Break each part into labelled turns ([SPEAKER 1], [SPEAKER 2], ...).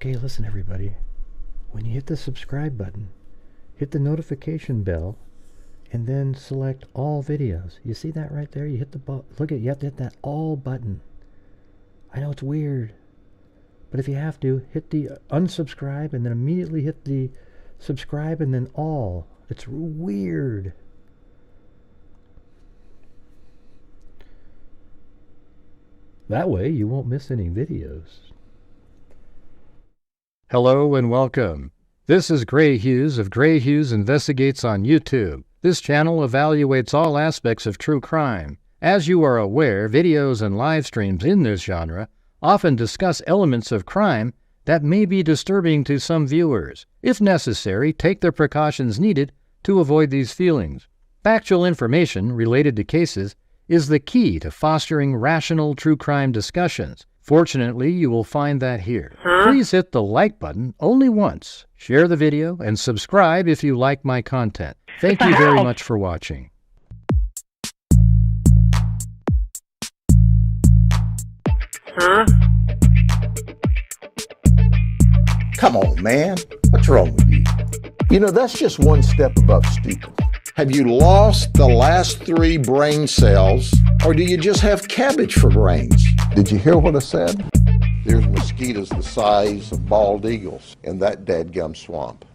[SPEAKER 1] Okay, listen everybody. When you hit the subscribe button, hit the notification bell, and then select all videos. You see that right there? You hit the you have to hit that all button. I know it's weird, but if you have to, hit the unsubscribe and then immediately hit the subscribe and then all. It's weird. That way you won't miss any videos.
[SPEAKER 2] Hello and welcome. This is Grant Hughes of Grant Hughes Investigates on YouTube. This channel evaluates all aspects of true crime. As you are aware, videos and live streams in this genre often discuss elements of crime that may be disturbing to some viewers. If necessary, take the precautions needed to avoid these feelings. Factual information related to cases is the key to fostering rational true crime discussions. Fortunately, you will find that here. Please hit the like button only once, share the video, and subscribe if you like my content. Thank you very much for watching.
[SPEAKER 3] Come on, man. What's wrong with you? You know, that's just one step above stupid. Have you lost the last 3 brain cells, or do you just have cabbage for brains? Did you hear what I said? There's mosquitoes the size of bald eagles in that dadgum swamp.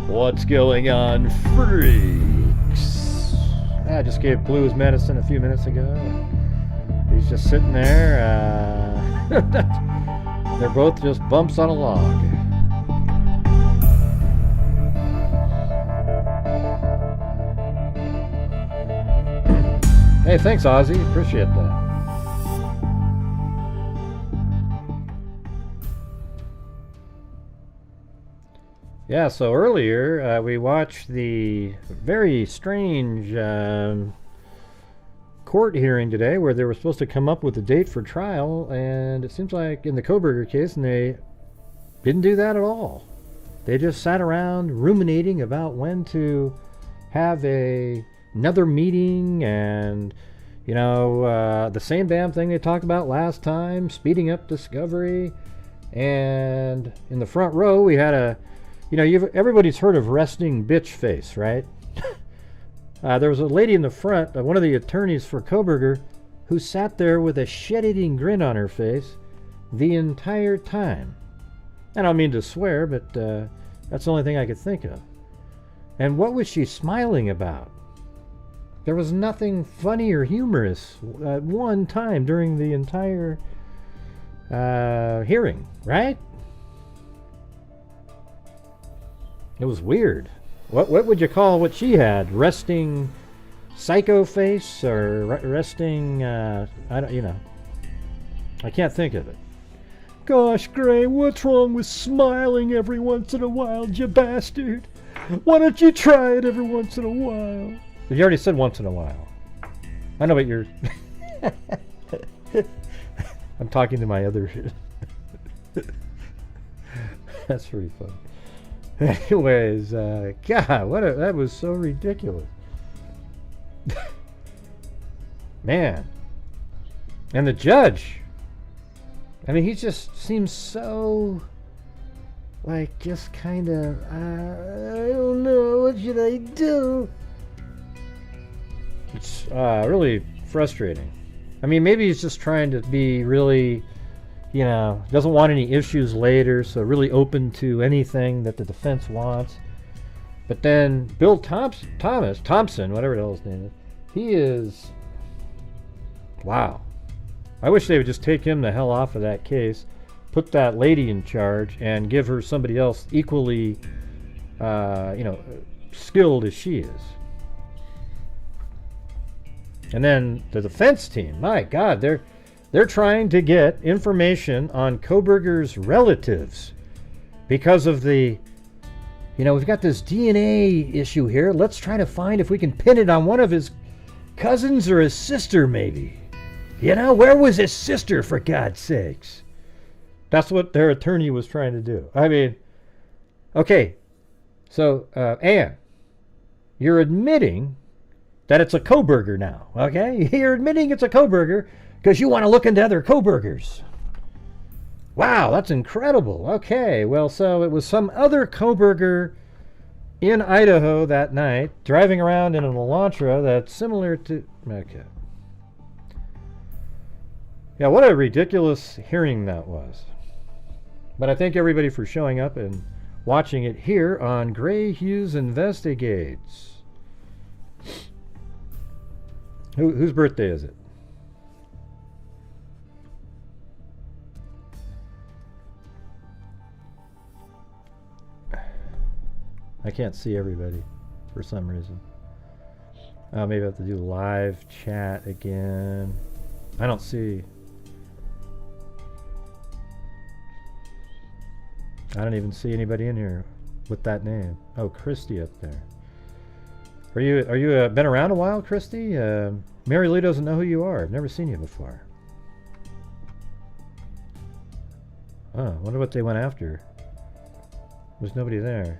[SPEAKER 1] What's going on, freaks? I just gave Blue his medicine a few minutes ago. He's just sitting there. They're both just bumps on a log. Hey, thanks, Ozzy. Appreciate that. Yeah, so earlier we watched the very strange court hearing today where they were supposed to come up with a date for trial, and it seems like in the Kohberger case, and they didn't do that at all. They just sat around ruminating about when to have another meeting, and you know, the same damn thing they talked about last time, speeding up discovery. And in the front row we had a, you know, everybody's heard of resting bitch face, right? There was a lady in the front, one of the attorneys for Kohberger, who sat there with a shit-eating grin on her face the entire time. I don't mean to swear, but that's the only thing I could think of. And what was she smiling about? There was nothing funny or humorous at one time during the entire hearing, right? It was weird. What would you call what she had? Resting psycho face or resting? I don't. You know. I can't think of it. Gosh, Gray, what's wrong with smiling every once in a while, you bastard? Why don't you try it every once in a while? You already said once in a while. I know, but you're. I'm talking to my other. That's pretty funny. Anyways, God, that was so ridiculous. Man. And the judge. I mean, he just seems so, like, just kind of, I don't know, what should I do? It's really frustrating. I mean, maybe he's just trying to be really, you know, doesn't want any issues later, so really open to anything that the defense wants. But then Bill Thompson, whatever the hell his name is, he is, wow. I wish they would just take him the hell off of that case, put that lady in charge, and give her somebody else equally, you know, skilled as she is. And then the defense team, my God, they're trying to get information on Kohberger's relatives because of the, you know, we've got this DNA issue here. Let's try to find if we can pin it on one of his cousins or his sister, maybe. You know, where was his sister, for God's sakes? That's what their attorney was trying to do. I mean, okay, so Anne, you're admitting that it's a kohberger now, okay? You're admitting it's a kohberger because you want to look into other kohbergers. Wow, that's incredible. Okay, well, so it was some other kohberger in Idaho that night, driving around in an Elantra that's similar to... Okay. Yeah, what a ridiculous hearing that was. But I thank everybody for showing up and watching it here on Gray Hughes Investigates. Whose birthday is it? I can't see everybody for some reason. Maybe I have to do live chat again. I don't see. I don't even see anybody in here with that name. Oh, Christy up there. Are you been around a while, Christy? Mary Lou doesn't know who you are. I've never seen you before. Oh, I wonder what they went after. There's nobody there.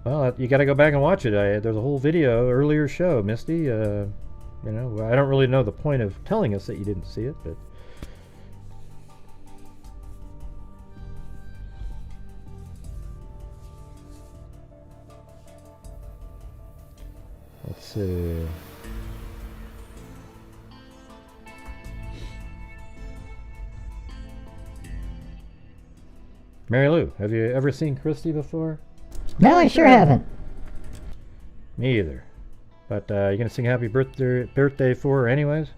[SPEAKER 1] Well, you got to go back and watch it. There's a whole video, earlier show, Misty. You know, I don't really know the point of telling us that you didn't see it, but... Let's see... Mary Lou, have you ever seen Christy before?
[SPEAKER 4] No, I sure haven't.
[SPEAKER 1] Me either. But you gonna sing happy birthday for her anyways?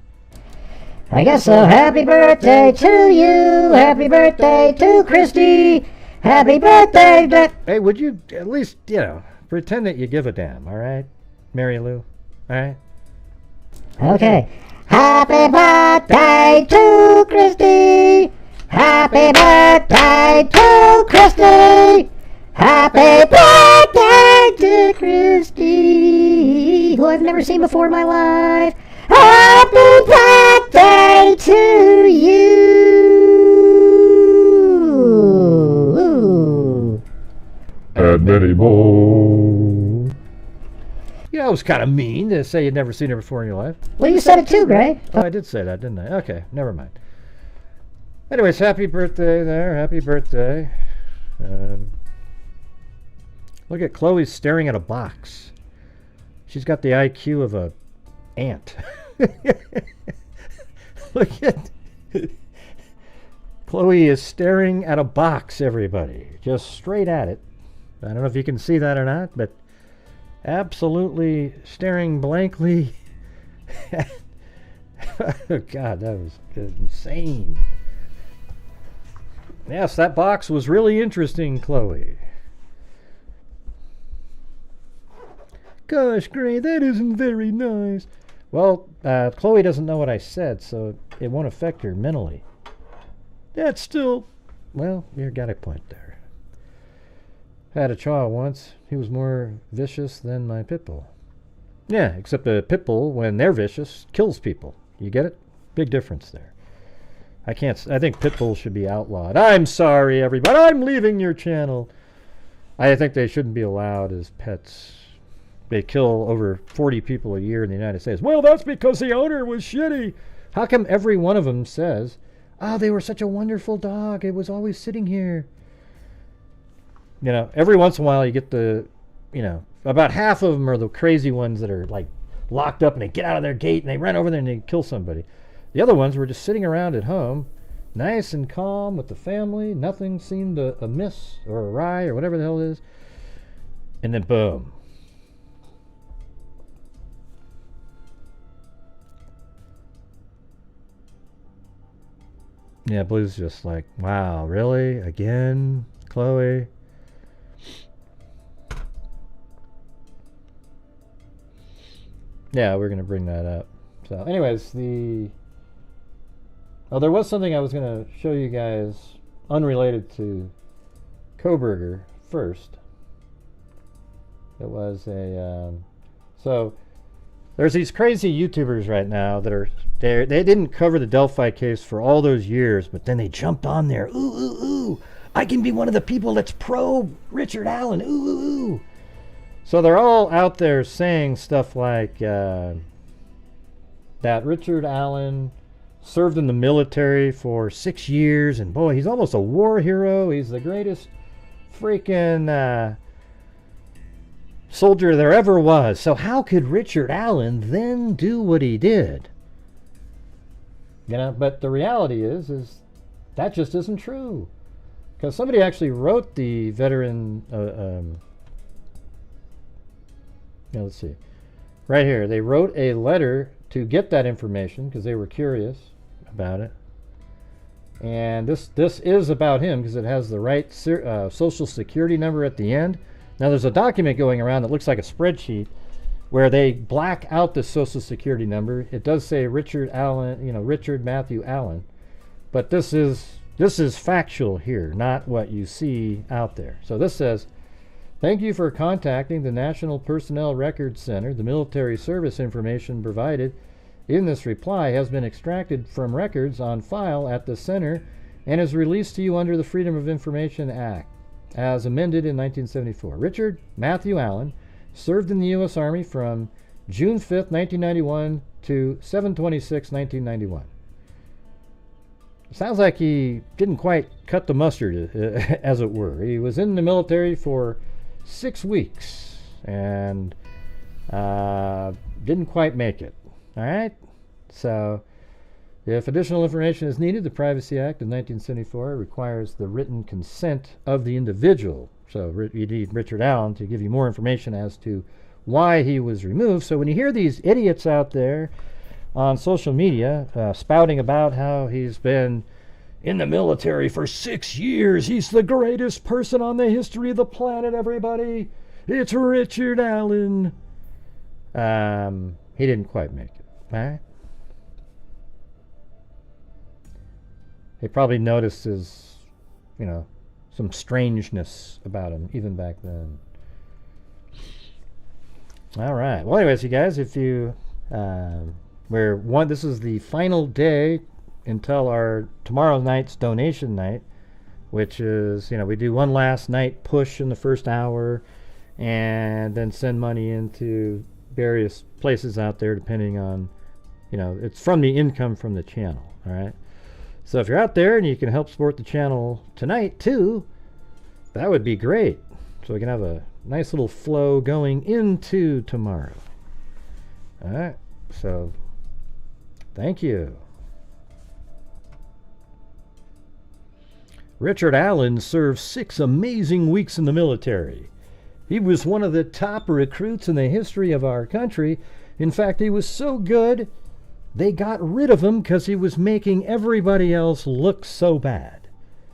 [SPEAKER 4] I guess so. Happy birthday to you. Happy birthday to Christy. Happy birthday.
[SPEAKER 1] Hey, would you at least, you know, pretend that you give a damn, all right, Mary Lou? All right.
[SPEAKER 4] Okay. Happy birthday to Christy. Happy birthday to Christy. Happy birthday to Christy, who I've never seen before in my life. Happy birthday to you.
[SPEAKER 2] And many more.
[SPEAKER 1] Yeah, it was kind of mean to say you'd never seen her before in your life.
[SPEAKER 4] Well, you said it too, Gray.
[SPEAKER 1] Oh, I did say that, didn't I? Okay, never mind. Anyways, happy birthday there. Happy birthday. Look at Chloe staring at a box. She's got the IQ of a ant. Look at... Chloe is staring at a box, everybody. Just straight at it. I don't know if you can see that or not, but absolutely staring blankly. Oh, God, that was insane. Yes, that box was really interesting, Chloe. Gosh, Gray, that isn't very nice. Well, Chloe doesn't know what I said, so it won't affect her mentally. That's still... Well, you got a point there. I had a Chihuahua once. He was more vicious than my pit bull. Yeah, except a pit bull, when they're vicious, kills people. You get it? Big difference there. I think pit bulls should be outlawed. I'm sorry, everybody. I'm leaving your channel. I think they shouldn't be allowed as pets. They kill over 40 people a year in the United States. Well, that's because the owner was shitty. How come every one of them says, oh, they were such a wonderful dog. It was always sitting here. You know, every once in a while you get the, you know, about half of them are the crazy ones that are like locked up and they get out of their gate and they run over there and they kill somebody. The other ones were just sitting around at home, nice and calm with the family. Nothing seemed amiss or awry or whatever the hell it is. And then boom. Yeah, Blue's just like, wow, really? Again? Chloe? Yeah, we're going to bring that up. So, anyways, there was something I was going to show you guys unrelated to kohberger first. It was so there's these crazy YouTubers right now that are they didn't cover the Delphi case for all those years, but then they jumped on there. Ooh, I can be one of the people that's pro Richard Allen. Ooh, ooh, ooh. So they're all out there saying stuff like that Richard Allen served in the military for 6 years, and boy, he's almost a war hero. He's the greatest freaking soldier there ever was. So how could Richard Allen then do what he did? You know, but the reality is that just isn't true. Because somebody actually wrote the veteran, let's see, right here. They wrote a letter to get that information because they were curious about it. And this is about him because it has the right social security number at the end. Now there's a document going around that looks like a spreadsheet where they black out the social security number. It does say Richard Allen, Richard Matthew Allen, but this is factual here, not what you see out there. So this says, thank you for contacting the National Personnel Records Center. The military service information provided in this reply has been extracted from records on file at the center and is released to you under the Freedom of Information Act, as amended in 1974. Richard Matthew Allen served in the U.S. Army from June 5th, 1991 to 7/26/1991. Sounds like he didn't quite cut the mustard, as it were. He was in the military for 6 weeks and didn't quite make it. All right? So, if additional information is needed, the Privacy Act of 1974 requires the written consent of the individual. So, you need Richard Allen to give you more information as to why he was removed. So, when you hear these idiots out there on social media spouting about how he's been in the military for 6 years, he's the greatest person on the history of the planet, everybody. It's Richard Allen. He didn't quite make it. All right? They probably noticed his, some strangeness about him even back then. All right. Well, anyways, you guys, if you this is the final day until our tomorrow night's donation night, which is, we do one last night push in the first hour and then send money into various places out there depending on, it's from the income from the channel. All right. So if you're out there and you can help support the channel tonight too, that would be great. So we can have a nice little flow going into tomorrow. All right. So thank you. Richard Allen served 6 amazing weeks in the military. He was one of the top recruits in the history of our country. In fact, he was so good, they got rid of him because he was making everybody else look so bad.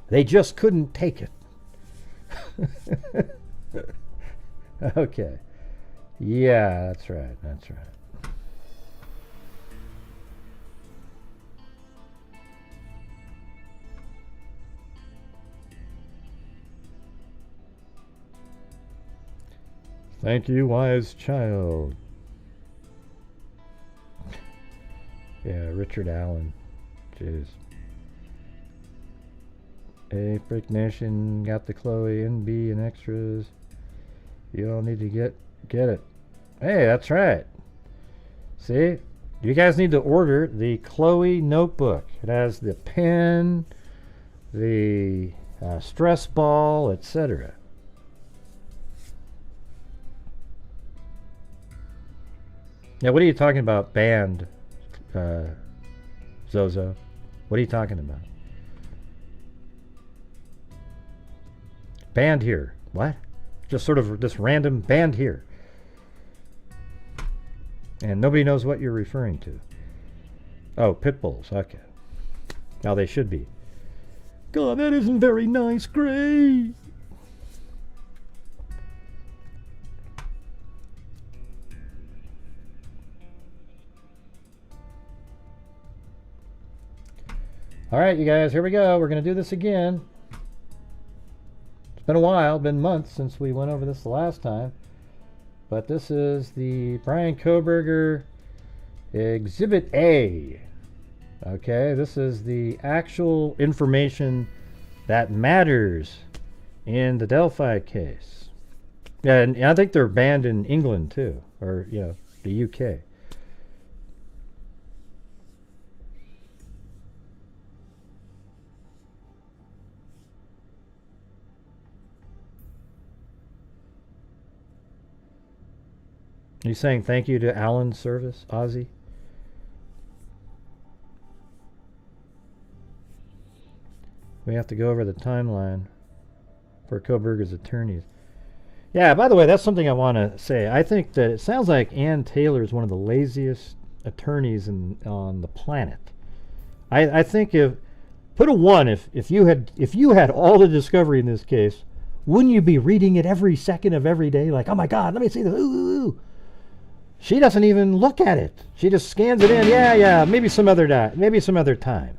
[SPEAKER 1] They just couldn't take it. Okay. Yeah, that's right. That's right. Thank you, wise child. Yeah, Richard Allen. Jeez. Hey, Frick Nation, got the Chloe, NB, and extras. You all need to get it. Hey, that's right. See? You guys need to order the Chloe notebook. It has the pen, the stress ball, etc. Yeah, what are you talking about, band, Zozo? What are you talking about? Band here. What? Just sort of this random band here. And nobody knows what you're referring to. Oh, pit bulls. Okay. Now they should be. God, that isn't very nice, Gray. All right, you guys, here we go. We're going to do this again. It's been a while, been months since we went over this the last time. But this is the Bryan Kohberger Exhibit A. Okay, this is the actual information that matters in the Delphi case. Yeah, and I think they're banned in England too, or the UK. Are you saying thank you to Alan's service, Ozzy? We have to go over the timeline for kohberger's attorneys. Yeah, by the way, that's something I want to say. I think that it sounds like Ann Taylor is one of the laziest attorneys on the planet. I think put a 1 if you had all the discovery in this case, wouldn't you be reading it every second of every day? Like, oh my God, let me see the ooh. She doesn't even look at it. She just scans it in. Yeah, maybe some other time.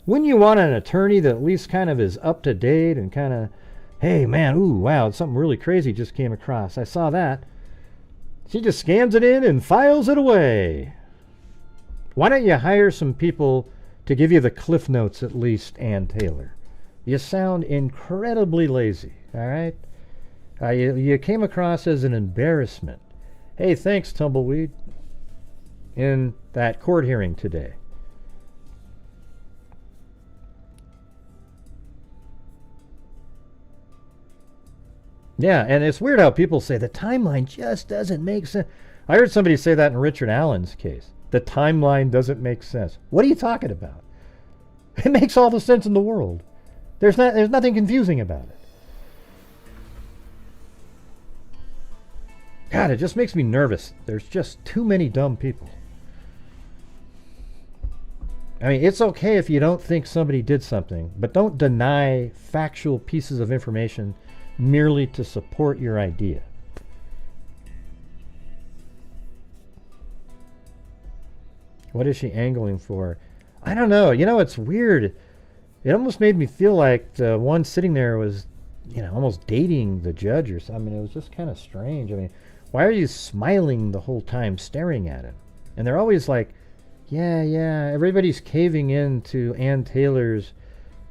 [SPEAKER 1] Wouldn't you want an attorney that at least kind of is up to date and kind of, hey man, ooh, wow, something really crazy just came across. I saw that. She just scans it in and files it away. Why don't you hire some people to give you the cliff notes at least, Ann Taylor? You sound incredibly lazy, all right? You came across as an embarrassment. Hey, thanks, Tumbleweed, in that court hearing today. Yeah, and it's weird how people say the timeline just doesn't make sense. I heard somebody say that in Richard Allen's case. The timeline doesn't make sense. What are you talking about? It makes all the sense in the world. There's nothing confusing about it. God, it just makes me nervous. There's just too many dumb people. I mean, it's okay if you don't think somebody did something, but don't deny factual pieces of information merely to support your idea. What is she angling for? I don't know. It's weird. It almost made me feel like the one sitting there was, almost dating the judge or something. It was just kind of strange. I mean, why are you smiling the whole time staring at him? And they're always like, yeah, everybody's caving into Ann Taylor's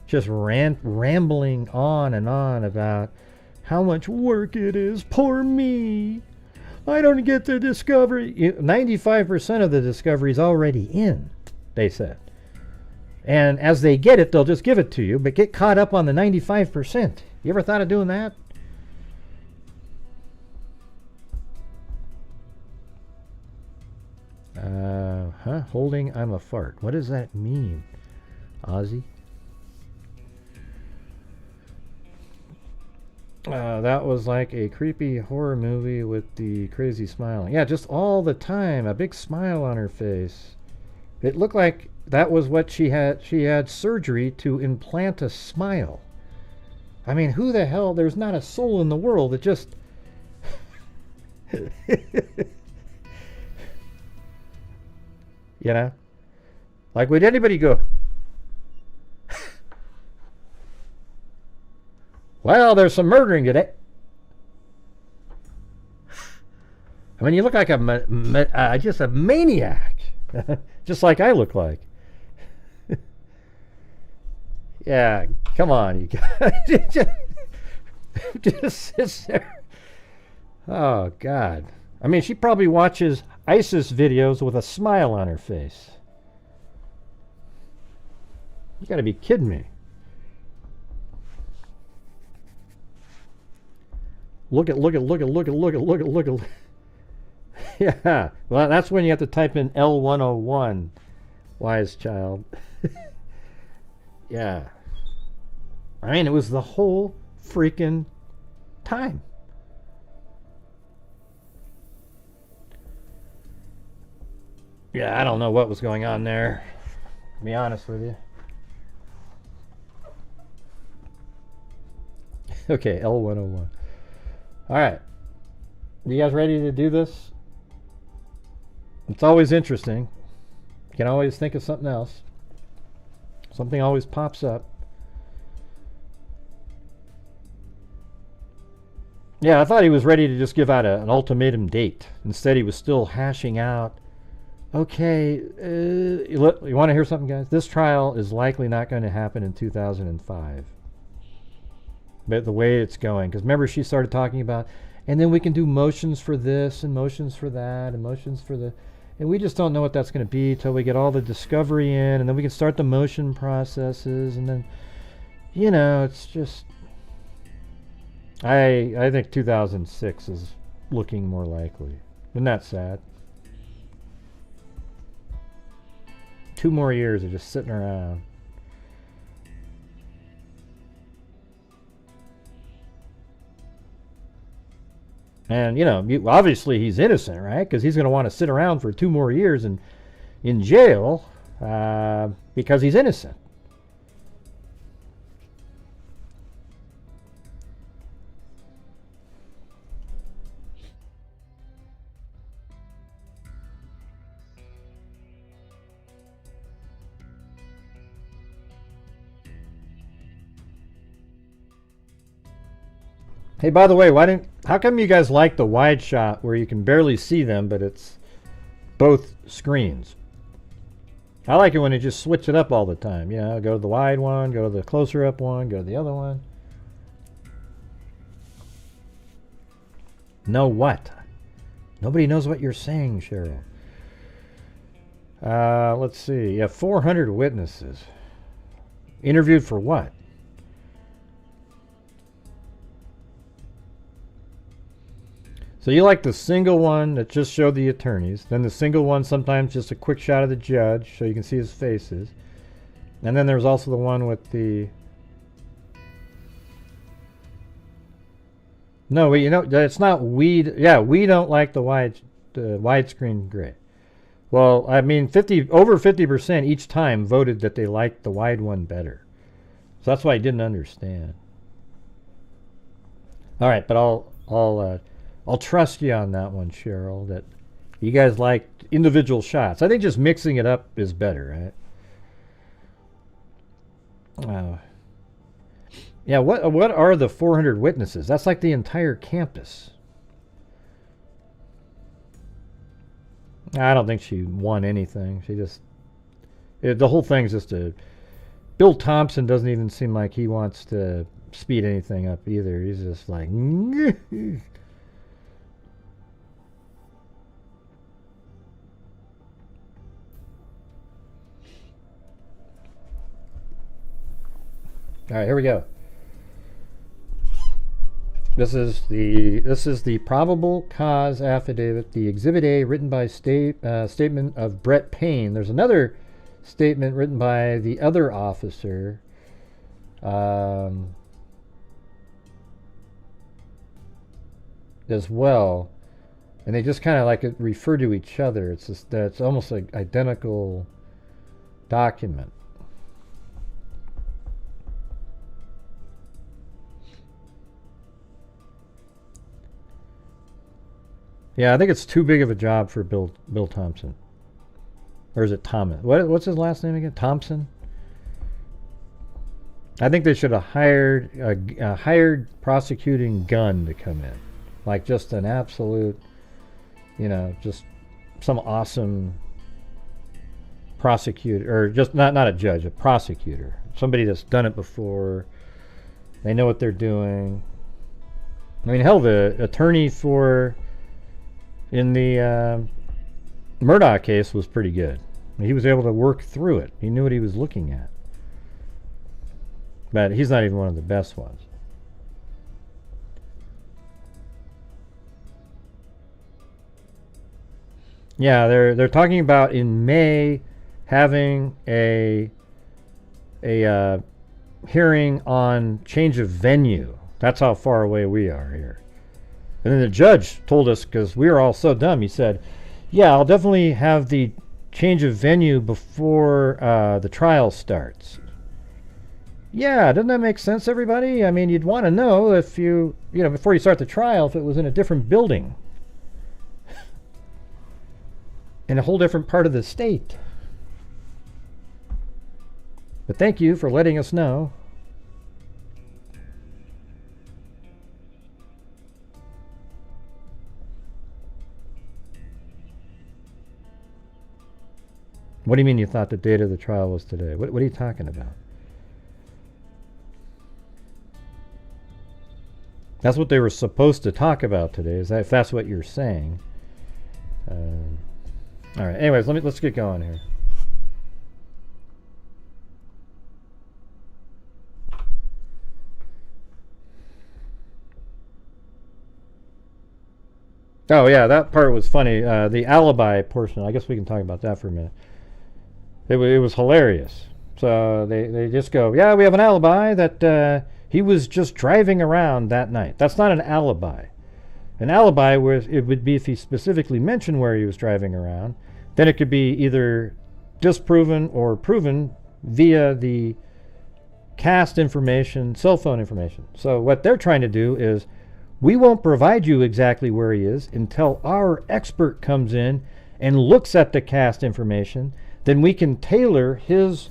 [SPEAKER 1] just rambling on and on about how much work it is. Poor me. I don't get the discovery. 95% of the discovery is already in, they said. And as they get it, they'll just give it to you, but get caught up on the 95%. You ever thought of doing that? Holding I'm a fart. What does that mean, Ozzy? That was like a creepy horror movie with the crazy smiling. Yeah, just all the time, a big smile on her face. It looked like that was what she had. She had surgery to implant a smile. I mean, who the hell? There's not a soul in the world that just... Like, would anybody go, well, there's some murdering today? I mean, you look like just a maniac. Just like I look like. Yeah, come on, you guys. Just sits there. Oh, God. I mean, she probably watches ISIS videos with a smile on her face. You gotta be kidding me. Look at. Yeah, well, that's when you have to type in L101, wise child. Yeah. I mean, it was the whole freaking time. Yeah, I don't know what was going on there, to be honest with you. Okay, L101. All right. You guys ready to do this? It's always interesting. You can always think of something else. Something always pops up. Yeah, I thought he was ready to just give out an ultimatum date. Instead, he was still hashing out, okay, you want to hear something, guys? This trial is likely not going to happen in 2005. but the way it's going. Because remember, she started talking about, and then we can do motions for this and motions for that and motions for the, and we just don't know what that's going to be till we get all the discovery in, and then we can start the motion processes, and then, you know, it's just, I think 2006 is looking more likely. Isn't that sad? 2 more years of just sitting around. And, you know, obviously he's innocent, right? Because he's going to want to sit around for 2 more years in jail because he's innocent. Hey, by the way, how come you guys like the wide shot where you can barely see them, but it's both screens? I like it when you just switch it up all the time. You know, go to the wide one, go to the closer up one, go to the other one. Know what? Nobody knows what you're saying, Cheryl. Let's see. Yeah, 400 witnesses. Interviewed for what? So you like the single one that just showed the attorneys, then the single one sometimes just a quick shot of the judge so you can see his faces. And then there's also the one with the... No, you know, it's not we... Yeah, we don't like the widescreen gray. Well, I mean, over 50% each time voted that they liked the wide one better. So that's why I didn't understand. All right, but I'll trust you on that one, Cheryl, that you guys like individual shots. I think just mixing it up is better, right? Yeah, what are the 400 witnesses? That's like the entire campus. I don't think she won anything. She just... the whole thing's just a... Bill Thompson doesn't even seem like he wants to speed anything up either. He's just like... All right, here we go. This is the probable cause affidavit, the Exhibit A, written by statement of Brett Payne. There's another statement written by the other officer. As well, and they just kind of like refer to each other. It's just that's almost like identical document. Yeah, I think it's too big of a job for Bill Thompson. Or is it Thomas? What's his last name again? Thompson? I think they should have hired a hired prosecuting gun to come in. Like just an absolute, you know, just some awesome prosecutor, or just not a judge, a prosecutor. Somebody that's done it before. They know what they're doing. I mean, hell, the attorney in the Murdoch case was pretty good. He was able to work through it. He knew what he was looking at. But he's not even one of the best ones. Yeah, they're talking about in May having a hearing on change of venue. That's how far away we are here. And then the judge told us, because we were all so dumb, he said, yeah, I'll definitely have the change of venue before the trial starts. Yeah, doesn't that make sense, everybody? I mean, you'd want to know if you know, before you start the trial, if it was in a different building. In a whole different part of the state. But thank you for letting us know. What do you mean you thought the date of the trial was today? What are you talking about? That's what they were supposed to talk about today, is that, if that's what you're saying. All right, anyways, let's get going here. Oh yeah, that part was funny. The alibi portion, I guess we can talk about that for a minute. It was hilarious. So they just go, yeah, we have an alibi that he was just driving around that night. That's not an alibi. An alibi would be if he specifically mentioned where he was driving around. Then it could be either disproven or proven via the cast information, cell phone information. So what they're trying to do is, we won't provide you exactly where he is until our expert comes in and looks at the cast information. Then we can tailor his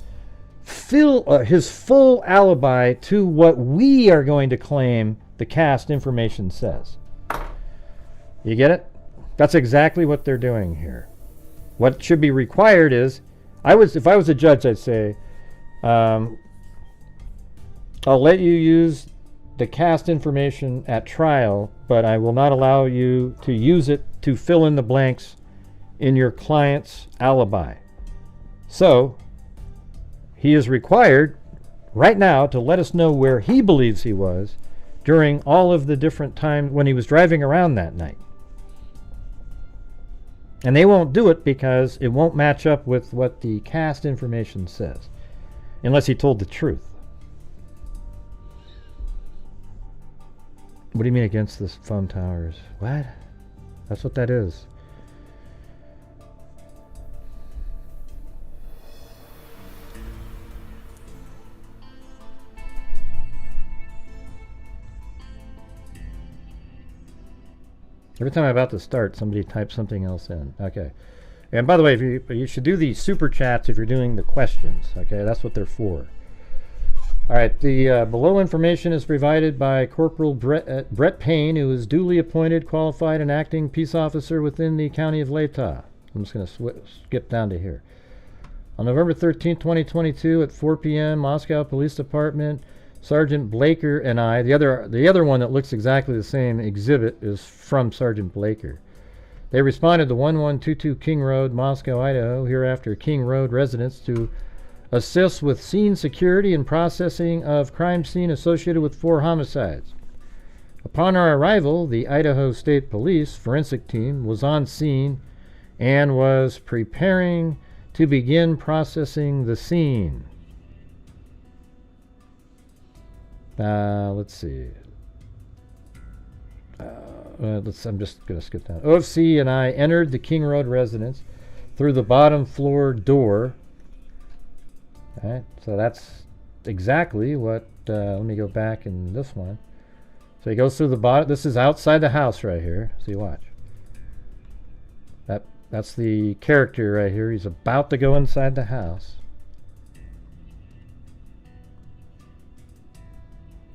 [SPEAKER 1] full alibi to what we are going to claim the cast information says. You get it? That's exactly what they're doing here. What should be required is, if I was a judge, I'd say, I'll let you use the cast information at trial, but I will not allow you to use it to fill in the blanks in your client's alibi. So he is required right now to let us know where he believes he was during all of the different times when he was driving around that night. And they won't do it because it won't match up with what the cast information says, unless he told the truth. What do you mean against the phone towers? What? That's what that is. Every time I'm about to start, somebody types something else in. Okay. And by the way, you should do the super chats if you're doing the questions. Okay, that's what they're for. All right, the below information is provided by Corporal Brett Payne, who is duly appointed, qualified, and acting peace officer within the county of Latah. I'm just going to skip down to here. On November 13, 2022, at 4 p.m., Moscow Police Department, Sergeant Blaker and I, the other one that looks exactly the same exhibit is from Sergeant Blaker. They responded to 1122 King Road, Moscow, Idaho, hereafter King Road residents, to assist with scene security and processing of crime scene associated with 4 homicides. Upon our arrival, the Idaho State Police forensic team was on scene and was preparing to begin processing the scene. Let's see. I'm just going to skip down. OFC and I entered the King Road residence through the bottom floor door. All right, so that's exactly what, let me go back in this one. So he goes through the bottom. This is outside the house right here. See, watch. That's the character right here. He's about to go inside the house.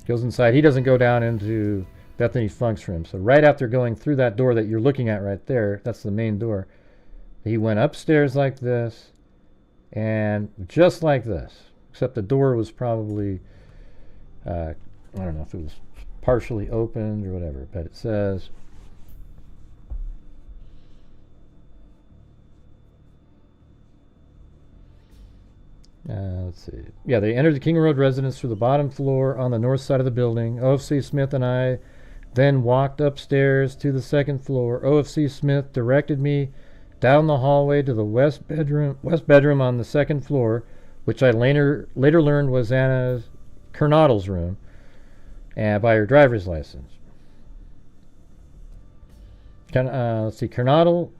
[SPEAKER 1] Goes inside. He doesn't go down into Bethany Funk's room. So right after going through that door that you're looking at right there, that's the main door, he went upstairs like this and just like this, except the door was probably, I don't know if it was partially opened or whatever, but it says, let's see. Yeah, they entered the King Road residence through the bottom floor on the north side of the building. OFC Smith and I then walked upstairs to the second floor. OFC Smith directed me down the hallway to the west bedroom on the second floor, which I later learned was Anna Kernodle's room, and by her driver's license. Let's see, Kernodle.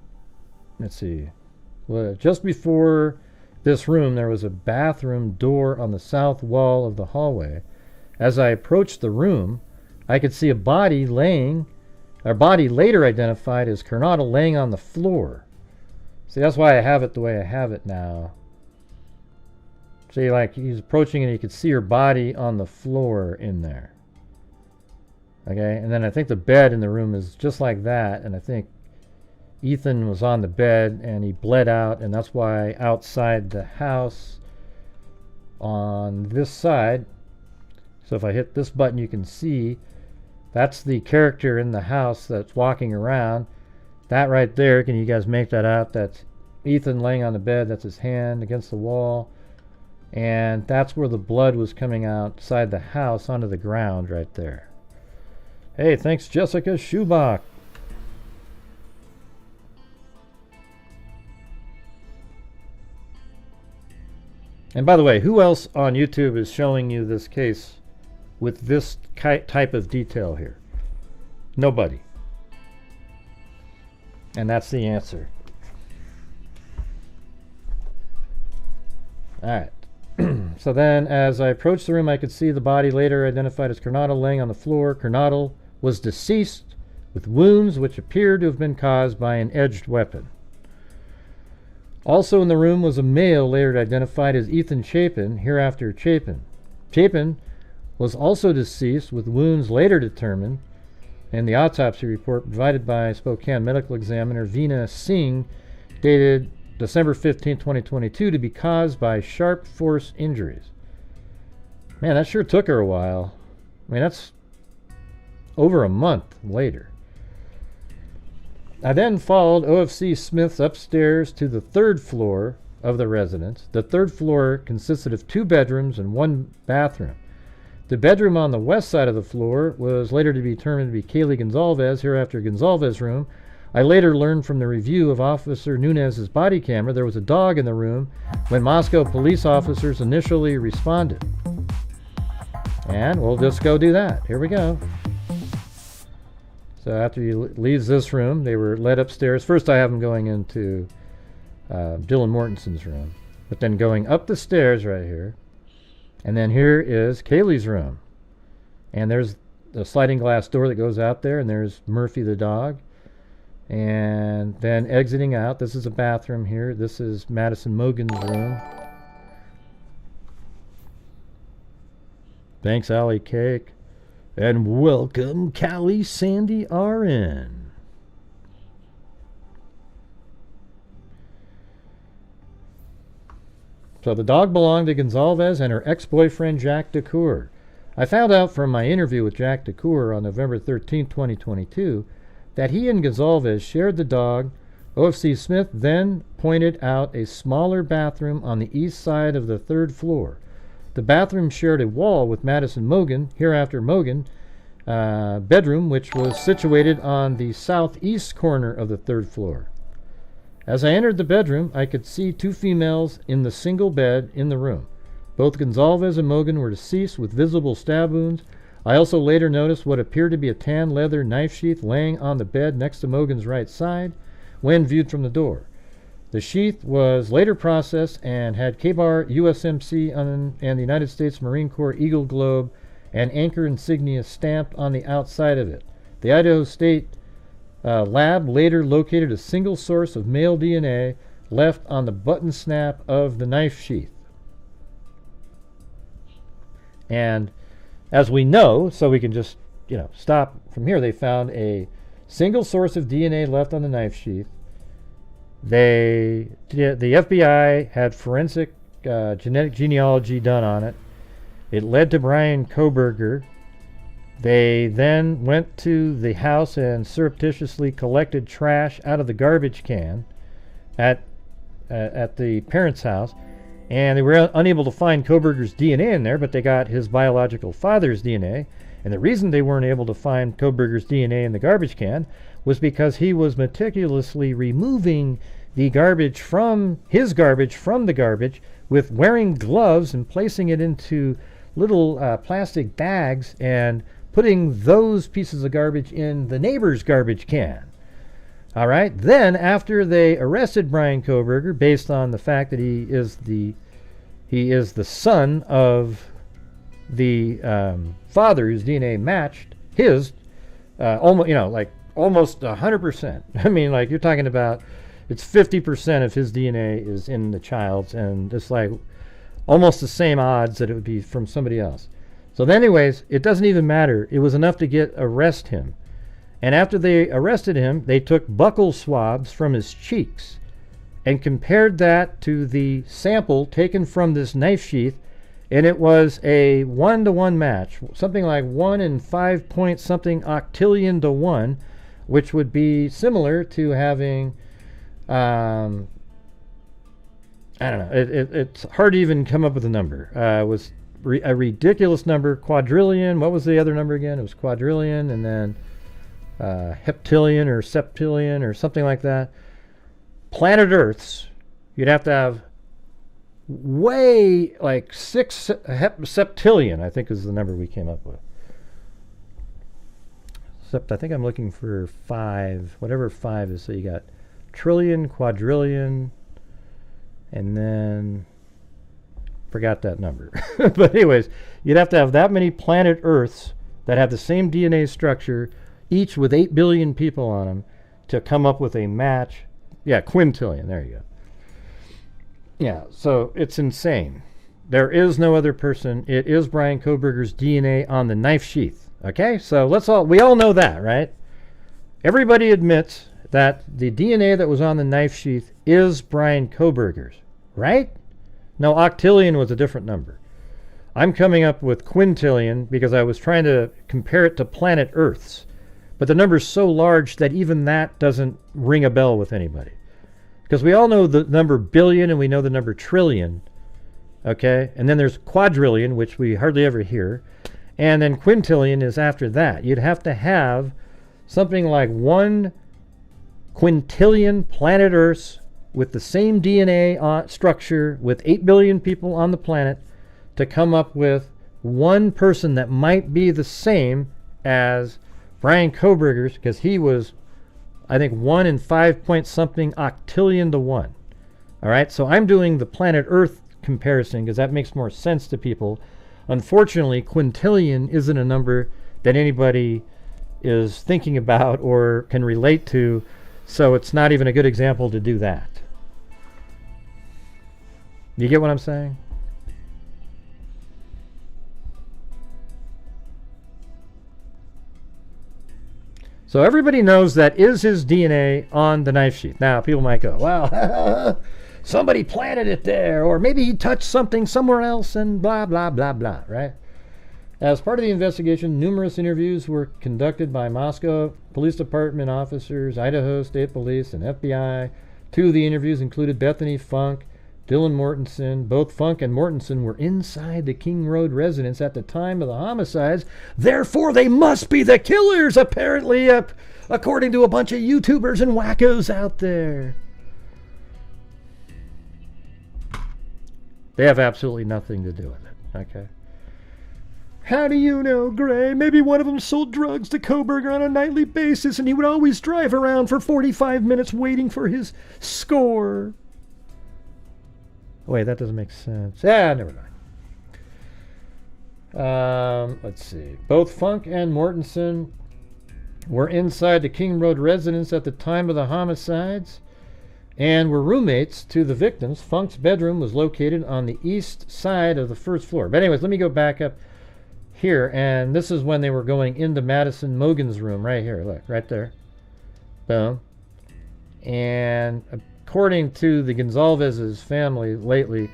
[SPEAKER 1] Let's see. Well, just before this room, there was a bathroom door on the south wall of the hallway. As I approached the room, I could see a body later identified as Kernodle laying on the floor. See, that's why I have it the way I have it now. See, like, he's approaching and you could see her body on the floor in there. Okay, and then I think the bed in the room is just like that, and I think Ethan was on the bed and he bled out, and that's why outside the house on this side, so if I hit this button you can see That's the character in the house that's walking around. That right there, can you guys make that out? That's Ethan laying on the bed. That's his hand against the wall. And that's where the blood was coming outside the house onto the ground right there. Hey, thanks Jessica Schubach. And by the way, who else on YouTube is showing you this case with this type of detail here? Nobody. And that's the answer. Alright. So then, as I approached the room, I could see the body later identified as Kernodle laying on the floor. Kernodle was deceased with wounds which appeared to have been caused by an edged weapon. Also in the room was a male later identified as Ethan Chapin, hereafter Chapin. Chapin was also deceased with wounds later determined in the autopsy report provided by Spokane medical examiner Veena Singh, dated December 15, 2022, to be caused by sharp force injuries. Man, that sure took her a while. I mean, that's over a month later. I then followed OFC Smith's upstairs to the third floor of the residence. The third floor consisted of 2 bedrooms and 1 bathroom. The bedroom on the west side of the floor was later to be determined to be Kaylee Gonzalez, hereafter Gonzalez's room. I later learned from the review of Officer Nunez's body camera there was a dog in the room when Moscow police officers initially responded. And we'll just go do that. Here we go. So after he leaves this room, they were led upstairs. First I have him going into Dylan Mortenson's room, but then going up the stairs right here. And then here is Kaylee's room. And there's a sliding glass door that goes out there, and there's Murphy the dog. And then exiting out, this is a bathroom here. This is Madison Mogan's room. Thanks, Allie Cake. And welcome, Callie Sandy RN. So the dog belonged to Gonzalez and her ex-boyfriend, Jack DeCoeur. I found out from my interview with Jack DeCoeur on November 13, 2022, that he and Gonzalez shared the dog. OFC Smith then pointed out a smaller bathroom on the east side of the third floor. The bathroom shared a wall with Madison Mogan, hereafter Mogan, bedroom, which was situated on the southeast corner of the third floor. As I entered the bedroom, I could see 2 females in the single bed in the room. Both Gonzalez and Mogan were deceased with visible stab wounds. I also later noticed what appeared to be a tan leather knife sheath laying on the bed next to Mogan's right side when viewed from the door. The sheath was later processed and had KBAR USMC and the United States Marine Corps Eagle Globe and anchor insignia stamped on the outside of it. The Idaho State lab later located a single source of male DNA left on the button snap of the knife sheath. And as we know, so we can just, stop from here, they found a single source of DNA left on the knife sheath. The FBI had forensic genetic genealogy done on it. It led to Bryan Kohberger. They then went to the house and surreptitiously collected trash out of the garbage can at the parents' house. And they were unable to find Kohberger's DNA in there, but they got his biological father's DNA. And the reason they weren't able to find Kohberger's DNA in the garbage can was because he was meticulously removing the garbage from the garbage with wearing gloves and placing it into little plastic bags and putting those pieces of garbage in the neighbor's garbage can. All right. Then, after they arrested Bryan Kohberger, based on the fact that he is the son of the father whose DNA matched his, almost 100%. I mean, like, you're talking about, it's 50% of his DNA is in the child's, and it's like almost the same odds that it would be from somebody else. So anyways, it doesn't even matter. It was enough to arrest him. And after they arrested him, they took buccal swabs from his cheeks and compared that to the sample taken from this knife sheath And it was a 1-to-1 match, something like 1 in 5 point something octillion to 1, which would be similar to having, I don't know, it's hard to even come up with a number. It was a ridiculous number, quadrillion. What was the other number again? It was quadrillion, and then heptillion or septillion or something like that. Planet Earths, you'd have to have way like 6 septillion, I think is the number we came up with. I think I'm looking for 5, whatever 5 is. So you got trillion, quadrillion, and then forgot that number. But anyways, you'd have to have that many planet Earths that have the same DNA structure, each with 8 billion people on them, to come up with a match. Yeah, quintillion. There you go. Yeah, so it's insane. There is no other person. It is Bryan Kohberger's DNA on the knife sheath. Okay, so we all know that, right? Everybody admits that the DNA that was on the knife sheath is Bryan Kohberger's, right? No, octillion was a different number. I'm coming up with quintillion because I was trying to compare it to planet Earth's. But the number's so large that even that doesn't ring a bell with anybody. Because we all know the number billion and we know the number trillion. Okay? And then there's quadrillion, which we hardly ever hear. And then quintillion is after that. You'd have to have something like 1 quintillion planet Earths with the same DNA structure with 8 billion people on the planet to come up with one person that might be the same as Bryan Kohberger's, because he was, I think, 1 in 5 point something octillion to 1. All right, so I'm doing the planet Earth comparison because that makes more sense to people. Unfortunately, quintillion isn't a number that anybody is thinking about or can relate to, so it's not even a good example to do that. You get what I'm saying? So everybody knows that is his DNA on the knife sheath. Now, people might go, well, somebody planted it there, or maybe he touched something somewhere else and blah, blah, blah, blah, right? As part of the investigation, numerous interviews were conducted by Moscow Police Department officers, Idaho State Police, and FBI. 2 of the interviews included Bethany Funk, Dylan Mortensen. Both Funk and Mortensen were inside the King Road residence at the time of the homicides. Therefore, they must be the killers, apparently, according to a bunch of YouTubers and wackos out there. They have absolutely nothing to do with it, okay? How do you know, Gray? Maybe one of them sold drugs to Kohberger on a nightly basis, and he would always drive around for 45 minutes waiting for his score. Wait, that doesn't make sense. Yeah, never mind. Let's see. Both Funk and Mortensen were inside the King Road residence at the time of the homicides and were roommates to the victims. Funk's bedroom was located on the east side of the first floor. But anyways, let me go back up here. And this is when they were going into Madison Mogen's room right here. Look, right there. Boom. And according to the Gonzalez's family lately,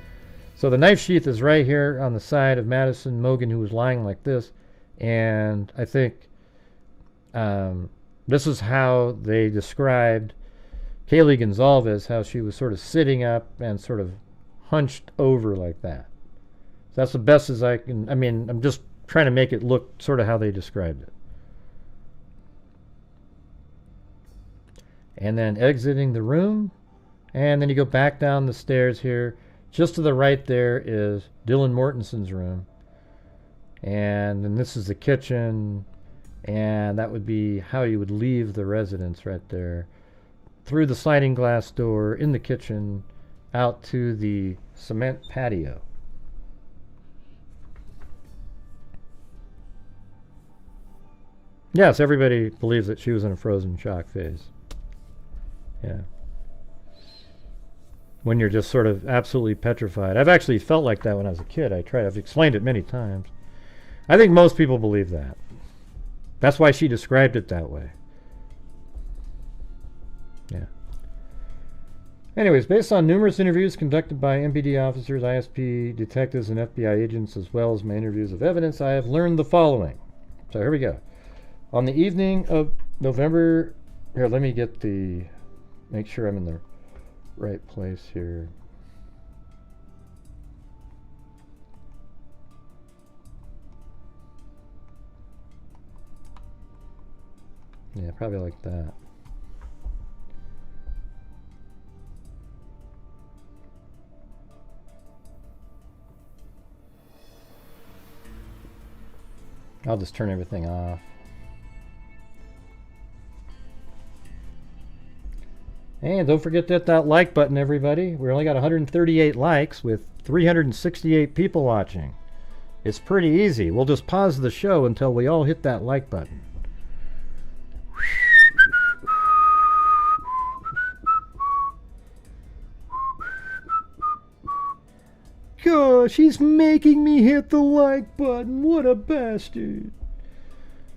[SPEAKER 1] so the knife sheath is right here on the side of Madison Mogen, who was lying like this. And I think this is how they described Kaylee Gonzalez, how she was sort of sitting up and sort of hunched over like that. So that's the best as I can. I mean, I'm just trying to make it look sort of how they described it. And then exiting the room. And then you go back down the stairs here. Just to the right there is Dylan Mortensen's room. And then this is the kitchen. And that would be how you would leave the residence right there. Through the sliding glass door, in the kitchen, out to the cement patio. Yes, everybody believes that she was in a frozen shock phase. Yeah. When you're just sort of absolutely petrified. I've actually felt like that when I was a kid. I've explained it many times. I think most people believe that. That's why she described it that way. Yeah. Anyways, based on numerous interviews conducted by MPD officers, ISP detectives, and FBI agents, as well as my interviews of evidence, I have learned the following. So here we go. On the evening of November... Here, let me get the... Make sure I'm in the right place here. Yeah, probably like that. I'll just turn everything off. And don't forget to hit that like button, everybody. We only got 138 likes with 368 people watching. It's pretty easy. We'll just pause the show until we all hit that like button. Gosh, he's making me hit the like button. What a bastard.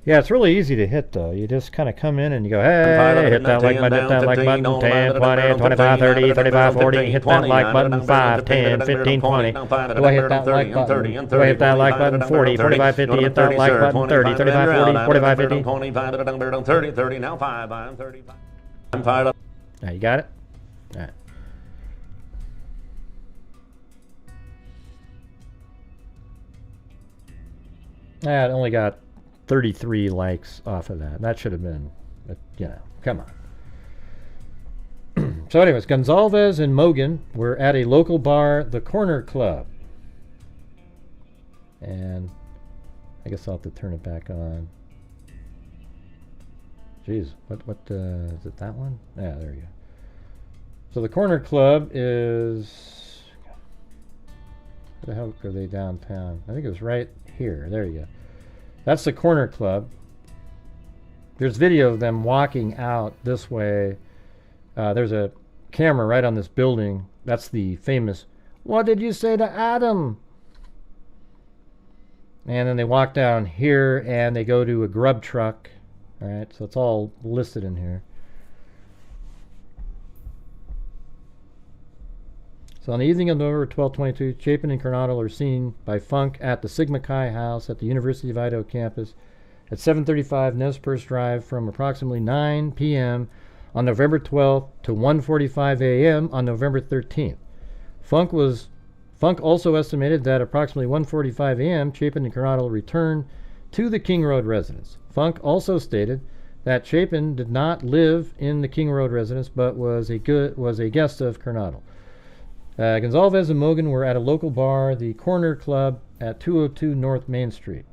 [SPEAKER 1] Yeah, it's really easy to hit, though. You just kind of come in and you go, hey, hit that like button, hit that like button, 10, 20, 25, 30, 35, 40, hit that like button, 5, 10, 15, 20. Do I hit that like button? Do I hit that like button, 40, 45, 50, hit that like button, 30, 35, 40, 45, 50.
[SPEAKER 5] 30, 30, now 5, I'm 35. I'm fired up.
[SPEAKER 1] Now, you got it? All right. It only got 33 likes off of that. That should have been, you know, come on. So anyways, Gonzalez and Mogan were at a local bar, the Corner Club. And I guess I'll have to turn it back on. Jeez, what is it, that one? Yeah, there you go. So the Corner Club is, where the hell are they downtown? I think it was right here. There you go. That's the Corner Club. There's video of them walking out this way. There's a camera right on this building. That's the famous, what did you say to Adam? And then they walk down here and they go to a grub truck. All right, so it's all listed in here. So on the evening of November 12/22, Chapin and Coronado are seen by Funk at the Sigma Chi house at the University of Idaho campus at 735 Nez Perce Drive from approximately 9 p.m. on November 12th to 1:45 a.m. on November 13th. Funk also estimated that approximately 1:45 a.m. Chapin and Coronado returned to the King Road residence. Funk also stated that Chapin did not live in the King Road residence but was a guest of Coronado. Gonzalez and Mogan were at a local bar, the Corner Club, at 202 North Main Street.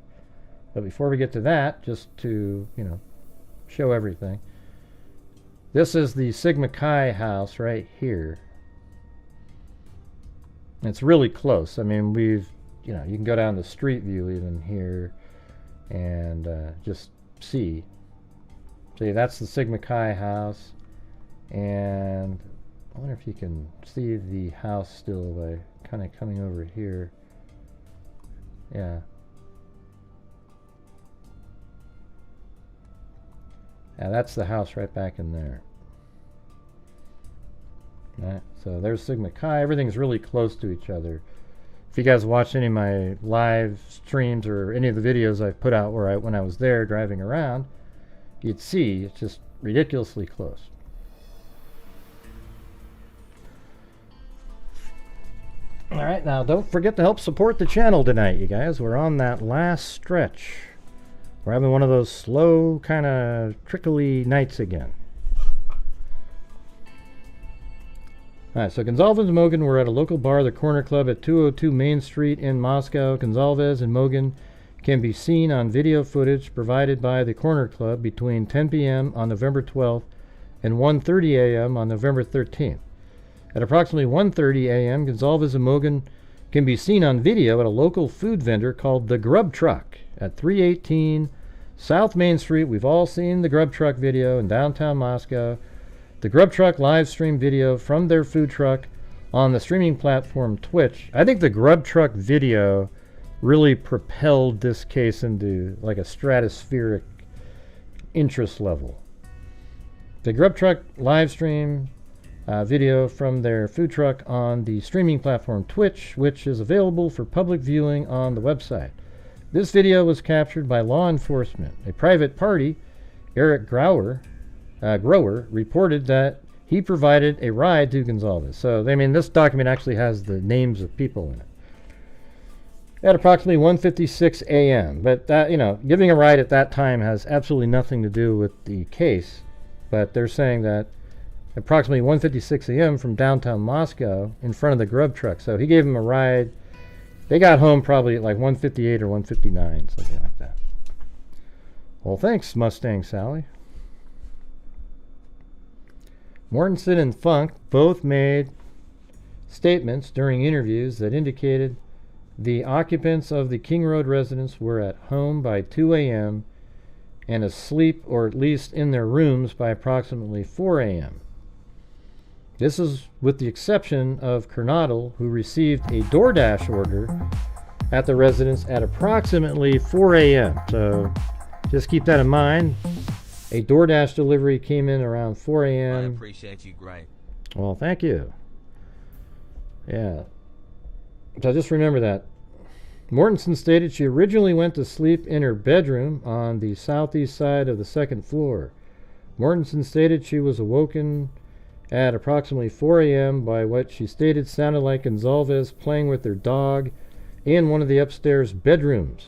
[SPEAKER 1] But before we get to that, just to, you know, show everything, this is the Sigma Chi house right here. It's really close. I mean, you can go down the street view even here and just see. See, that's the Sigma Chi house, and I wonder if you can see the house still by kind of coming over here. Yeah. Yeah, that's the house right back in there. Right, so there's Sigma Chi. Everything's really close to each other. If you guys watched any of my live streams or any of the videos I've put out when I was there driving around, you'd see it's just ridiculously close. All right, now don't forget to help support the channel tonight, you guys. We're on that last stretch. We're having one of those slow, kind of trickly nights again. All right, so Gonzalez and Mogan were at a local bar, the Corner Club, at 202 Main Street in Moscow. Gonzalez and Mogan can be seen on video footage provided by the Corner Club between 10 p.m. on November 12th and 1:30 a.m. on November 13th. At approximately 1:30 a.m., Gonzalez and Mogan can be seen on video at a local food vendor called The Grub Truck at 318 South Main Street. We've all seen the Grub Truck video in downtown Moscow. The Grub Truck live stream video from their food truck on the streaming platform Twitch. I think the Grub Truck video really propelled this case into like a stratospheric interest level. The Grub Truck live stream video from their food truck on the streaming platform Twitch, which is available for public viewing on the website. This video was captured by law enforcement. A private party, Eric Grower, reported that he provided a ride to Gonzalez. So, I mean, this document actually has the names of people in it. At approximately 1:56 a.m. But that, you know, giving a ride at that time has absolutely nothing to do with the case. But they're saying that approximately 1:56 a.m. from downtown Moscow in front of the grub truck. So he gave him a ride. They got home probably at like 1:58 or 1:59, something like that. Well, thanks, Mustang Sally. Mortensen and Funk both made statements during interviews that indicated the occupants of the King Road residence were at home by 2 a.m. and asleep or at least in their rooms by approximately 4 a.m. This is with the exception of Kernodle, who received a DoorDash order at the residence at approximately 4 a.m. So just keep that in mind. A DoorDash delivery came in around 4 a.m.
[SPEAKER 6] I appreciate you, great.
[SPEAKER 1] Well, thank you. Yeah. So just remember that. Mortensen stated she originally went to sleep in her bedroom on the southeast side of the second floor. Mortensen stated she was awoken at approximately 4 a.m. by what she stated sounded like Gonzalez playing with their dog in one of the upstairs bedrooms.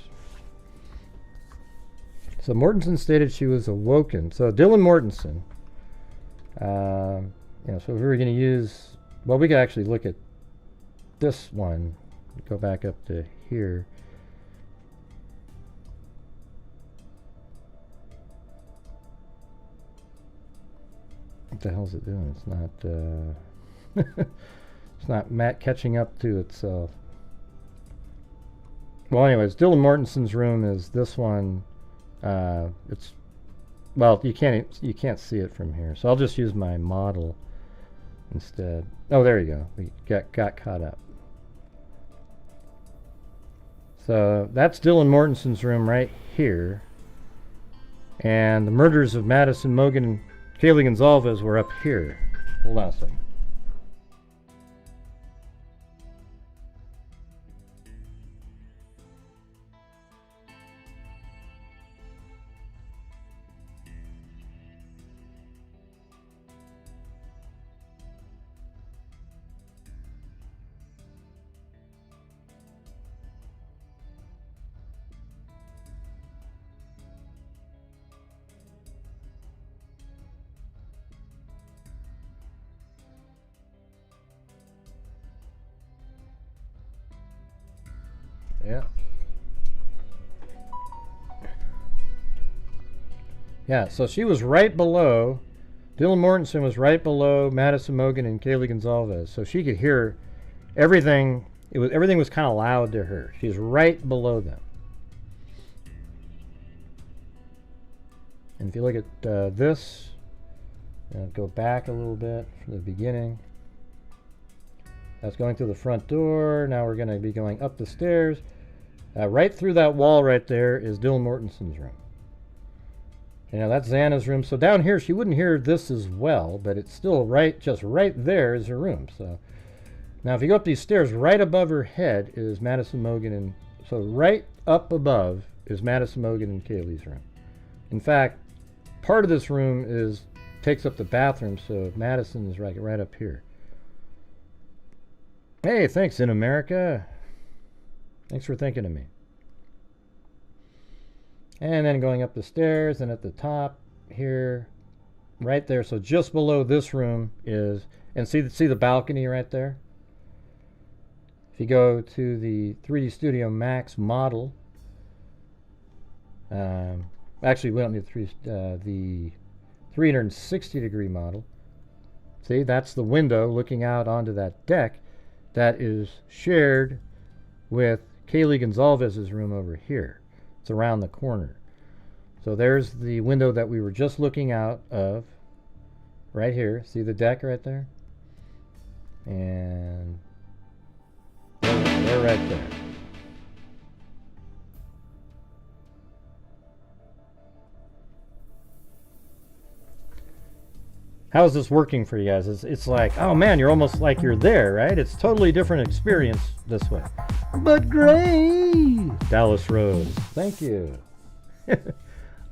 [SPEAKER 1] So Mortensen stated she was awoken. So Dylan Mortensen, so if we were going to use, well, we could actually look at this one. Go back up to here. What the hell is it doing? It's not, it's not catching up to itself. Well, anyways, Dylan Mortensen's room is this one. It's, well, you can't see it from here, so I'll just use my model instead. Oh, there you go. We got caught up. So that's Dylan Mortensen's room right here. And the murders of Madison Mogen and Kaylee Gonzalez were up here. Hold on a second. Yeah, so she was right below, Dylan Mortensen was right below Madison Mogen and Kaylee Gonzalez, so she could hear everything. Everything was kind of loud to her. She's right below them. And if you look at this, go back a little bit from the beginning. That's going through the front door. Now we're going to be going up the stairs. Right through that wall right there is Dylan Mortensen's room. You know, that's Xana's room. So down here, she wouldn't hear this as well, but it's still just right there is her room. So now if you go up these stairs, right above her head is Madison Mogen, and so right up above is Madison Mogen and Kaylee's room. In fact, part of this room takes up the bathroom, so Madison is right up here. Hey, thanks, In America. Thanks for thinking of me. And then going up the stairs, and at the top here, right there, so just below this room is, and see the balcony right there? If you go to the 3D Studio Max model, actually we don't need the 360 degree model. See, that's the window looking out onto that deck that is shared with Kaylee Gonzalez's room over here. It's around the corner. So there's the window that we were just looking out of right here. See the deck right there? And they're right there. How's this working for you guys? It's like, oh man, you're almost like you're there, right? It's totally different experience this way. But great! Dallas Rose. Thank you.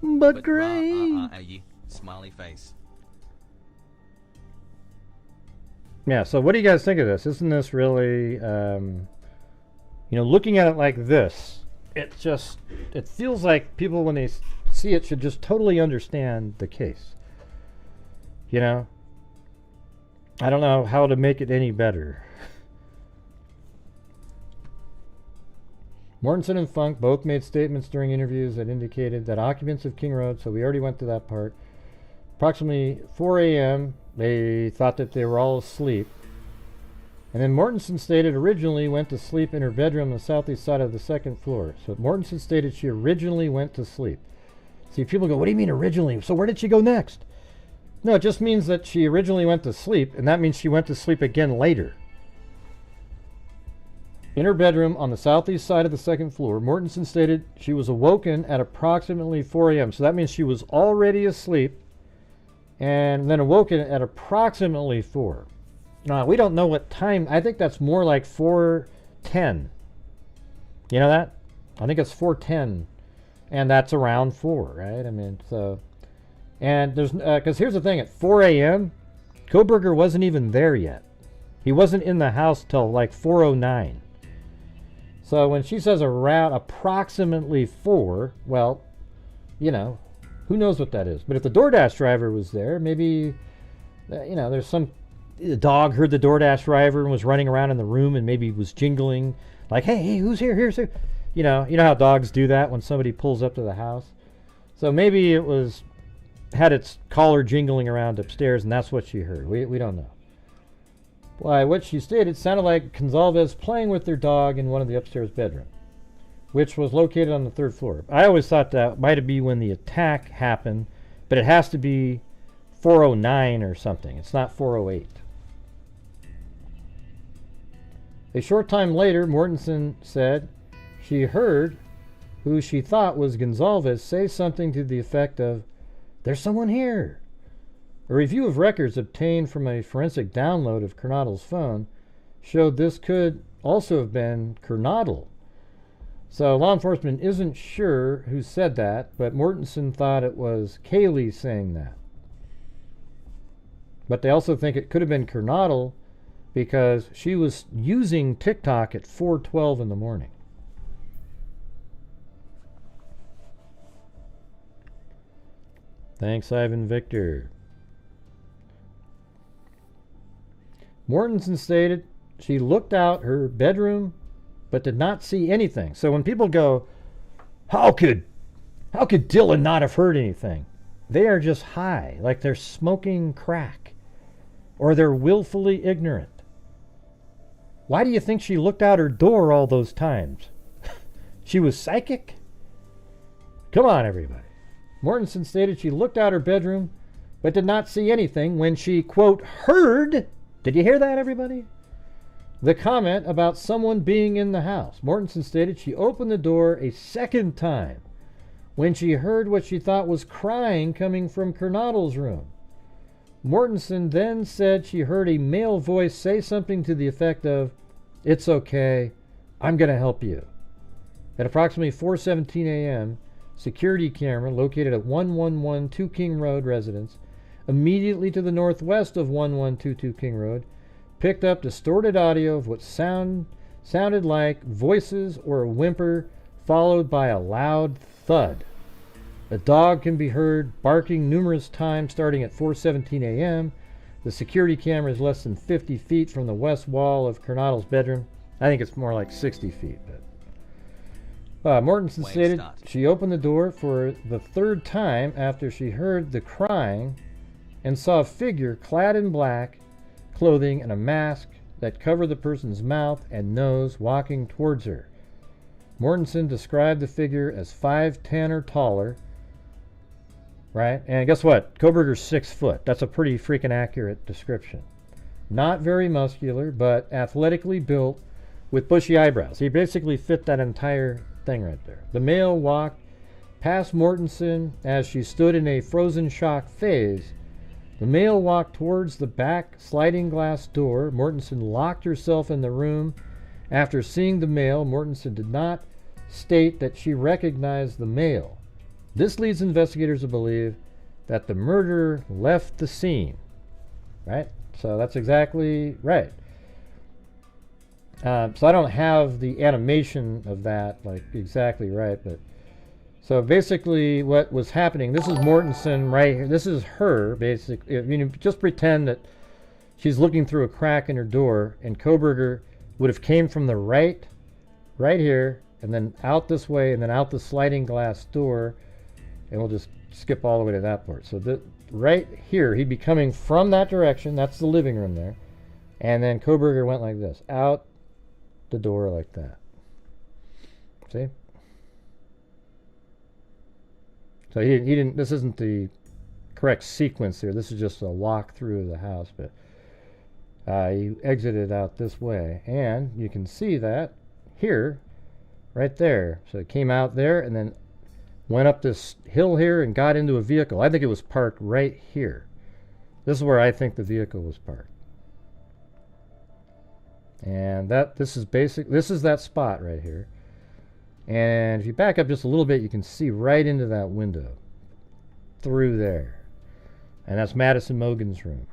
[SPEAKER 1] But great!
[SPEAKER 6] Smiley face.
[SPEAKER 1] Yeah, so what do you guys think of this? Isn't this really, looking at it like this, it feels like people when they see it should just totally understand the case. You know? I don't know how to make it any better. Mortensen and Funk both made statements during interviews that indicated that occupants of King Road, so we already went to that part, approximately 4 a.m., they thought that they were all asleep. And then Mortensen stated originally went to sleep in her bedroom on the southeast side of the second floor. So Mortensen stated she originally went to sleep. See, people go, what do you mean originally? So where did she go next? No, it just means that she originally went to sleep, and that means she went to sleep again later. In her bedroom on the southeast side of the second floor, Mortensen stated she was awoken at approximately 4 a.m. So that means she was already asleep and then awoken at approximately 4. Now, we don't know what time. I think that's more like 4:10. You know that? I think it's 4:10, and that's around 4, right? I mean, so... And there's... Because here's the thing. At 4 a.m., Kohberger wasn't even there yet. He wasn't in the house till like 4:09. So when she says around approximately 4, well, you know, who knows what that is. But if the DoorDash driver was there, maybe, you know, there's some... The dog heard the DoorDash driver and was running around in the room and maybe was jingling like, hey, who's here? Here's who. You know how dogs do that when somebody pulls up to the house. So maybe it had its collar jingling around upstairs and that's what she heard. We don't know. Why, what she stated sounded like Gonzalez playing with their dog in one of the upstairs bedrooms, which was located on the 3rd floor. I always thought that might have been when the attack happened, but it has to be 4:09 or something. It's not 4:08. A short time later, Mortensen said she heard who she thought was Gonzalez say something to the effect of, "There's someone here." A review of records obtained from a forensic download of Kernodle's phone showed this could also have been Kernodle. So law enforcement isn't sure who said that, but Mortensen thought it was Kaylee saying that. But they also think it could have been Kernodle because she was using TikTok at 4:12 in the morning. Thanks, Ivan Victor. Mortensen stated she looked out her bedroom but did not see anything. So when people go, how could Dylan not have heard anything? They are just high, like they're smoking crack, or they're willfully ignorant. Why do you think she looked out her door all those times? She was psychic? Come on, everybody. Mortensen stated she looked out her bedroom but did not see anything when she, quote, heard. Did you hear that, everybody? The comment about someone being in the house. Mortensen stated she opened the door a second time when she heard what she thought was crying coming from Kernodle's room. Mortensen then said she heard a male voice say something to the effect of, "It's okay, I'm going to help you." At approximately 4:17 a.m., security camera located at 1112 King Road residence, immediately to the northwest of 1122 King Road, picked up distorted audio of what sounded like voices or a whimper, followed by a loud thud. A dog can be heard barking numerous times starting at 4:17 a.m. The security camera is less than 50 feet from the west wall of Kernodle's bedroom. I think it's more like 60 feet. But Mortensen stated she opened the door for the 3rd time after she heard the crying and saw a figure clad in black clothing and a mask that covered the person's mouth and nose walking towards her. Mortensen described the figure as 5'10" or taller. Right? And guess what? Kohberger's 6 foot. That's a pretty freaking accurate description. Not very muscular, but athletically built with bushy eyebrows. He basically fit that entire thing right there. The male walked past Mortensen as she stood in a frozen shock phase. The male walked towards the back sliding glass door. Mortensen locked herself in the room. After seeing the male, Mortensen did not state that she recognized the male. This leads investigators to believe that the murderer left the scene. Right? So that's exactly right. So I don't have the animation of that like exactly right, but so basically what was happening, this is Mortensen right here. This is her, basically. I mean, just pretend that she's looking through a crack in her door, and Kohberger would have came from the right here, and then out this way, and then out the sliding glass door, and we'll just skip all the way to that part. So right here, he'd be coming from that direction. That's the living room there. And then Kohberger went like this, out the door like that. See? So he didn't, this isn't the correct sequence here. This is just a walk through the house, but he exited out this way. And you can see that here, right there. So it came out there and then went up this hill here and got into a vehicle. I think it was parked right here. This is where I think the vehicle was parked. And this is that spot right here. And if you back up just a little bit, you can see right into that window through there. And that's Madison Mogen's room.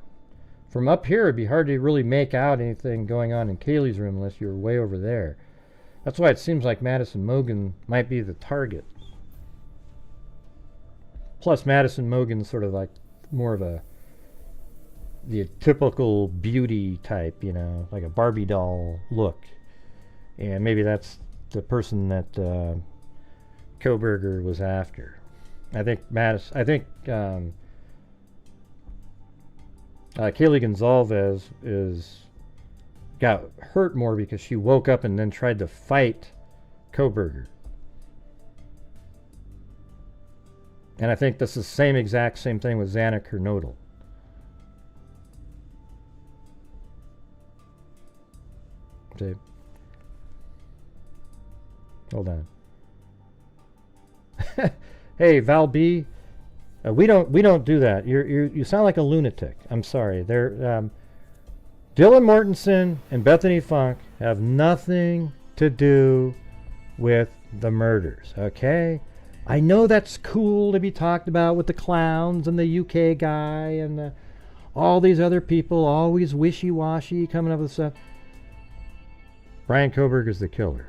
[SPEAKER 1] From up here, it'd be hard to really make out anything going on in Kaylee's room unless you're way over there. That's why it seems like Madison Mogen might be the target. Plus, Madison Mogen's sort of like more of the typical beauty type, you know, like a Barbie doll look. And maybe that's the person that Kohberger was after. I think Kaylee Gonzalez got hurt more because she woke up and then tried to fight Kohberger. And I think this is the exact same thing with Xana Kernodle. See? Hold on. Hey, Val B, we don't do that. You sound like a lunatic. I'm sorry. Dylan Mortensen and Bethany Funk have nothing to do with the murders. Okay, I know that's cool to be talked about with the clowns and the UK guy and all these other people always wishy-washy coming up with stuff. Bryan Kohberger's the killer.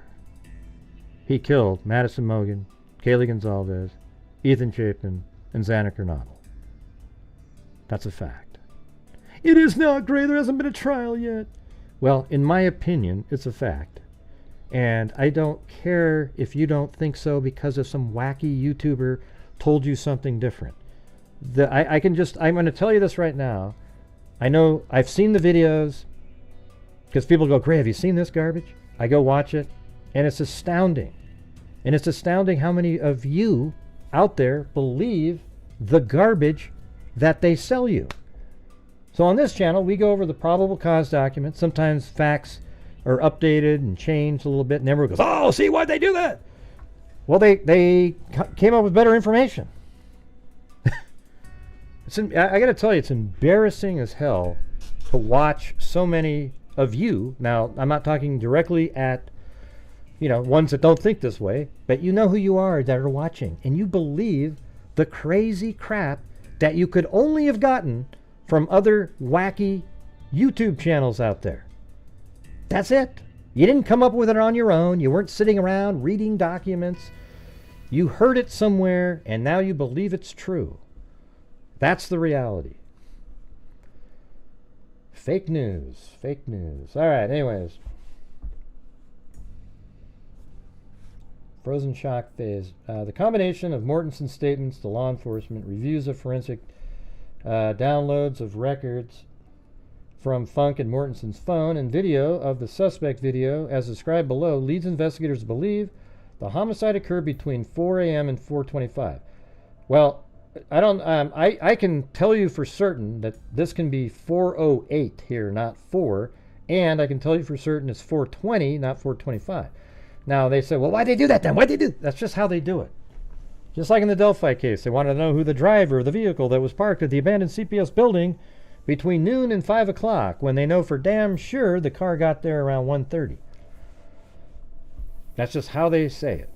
[SPEAKER 1] He killed Madison Mogen, Kaylee Gonzalez, Ethan Chapin, and Xana Kernodle. That's a fact. It is not, Gray. There hasn't been a trial yet. Well, in my opinion, it's a fact. And I don't care if you don't think so because of some wacky YouTuber told you something different. I'm going to tell you this right now. I know I've seen the videos because people go, Gray, have you seen this garbage? I go watch it, and it's astounding. And it's astounding how many of you out there believe the garbage that they sell you. So on this channel, we go over the probable cause documents. Sometimes facts are updated and changed a little bit, and everyone goes, oh, see, why'd they do that? Well, they came up with better information. I got to tell you, it's embarrassing as hell to watch so many of you. Now, I'm not talking directly at ones that don't think this way, but you know who you are that are watching, and you believe the crazy crap that you could only have gotten from other wacky YouTube channels out there. That's it. You didn't come up with it on your own. You weren't sitting around reading documents. You heard it somewhere, and now you believe it's true. That's the reality. Fake news. Fake news. All right, anyways. Frozen shock phase. The combination of Mortensen's statements to law enforcement, reviews of forensic downloads of records from Funk and Mortensen's phone, and video of the suspect video as described below leads investigators to believe the homicide occurred between 4 a.m. and 4:25. Well, I can tell you for certain that this can be 4:08 here, not 4, and I can tell you for certain it's 4:20, not 4:25. Now they say, well, why'd they do that then? Why'd they do? That's just how they do it. Just like in the Delphi case, they wanted to know who the driver of the vehicle that was parked at the abandoned CPS building between noon and 5 o'clock, when they know for damn sure the car got there around 1:30. That's just how they say it.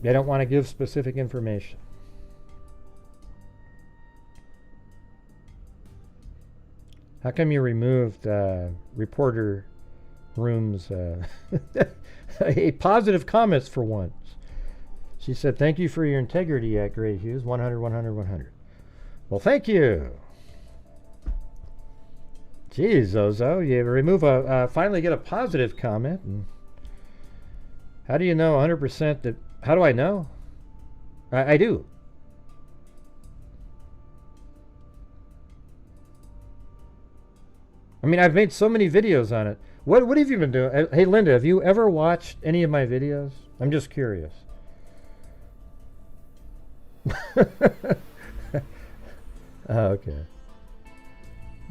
[SPEAKER 1] They don't want to give specific information. How come you removed reporter room's a positive comments for once? She said, thank you for your integrity at Gray Hughes. 100, 100, 100. Well, thank you. Geez, Zozo, you remove finally get a positive comment. And how do you know 100% that, how do I know? I do. I mean, I've made so many videos on it. What have you been doing? Hey, Linda, have you ever watched any of my videos? I'm just curious. Okay.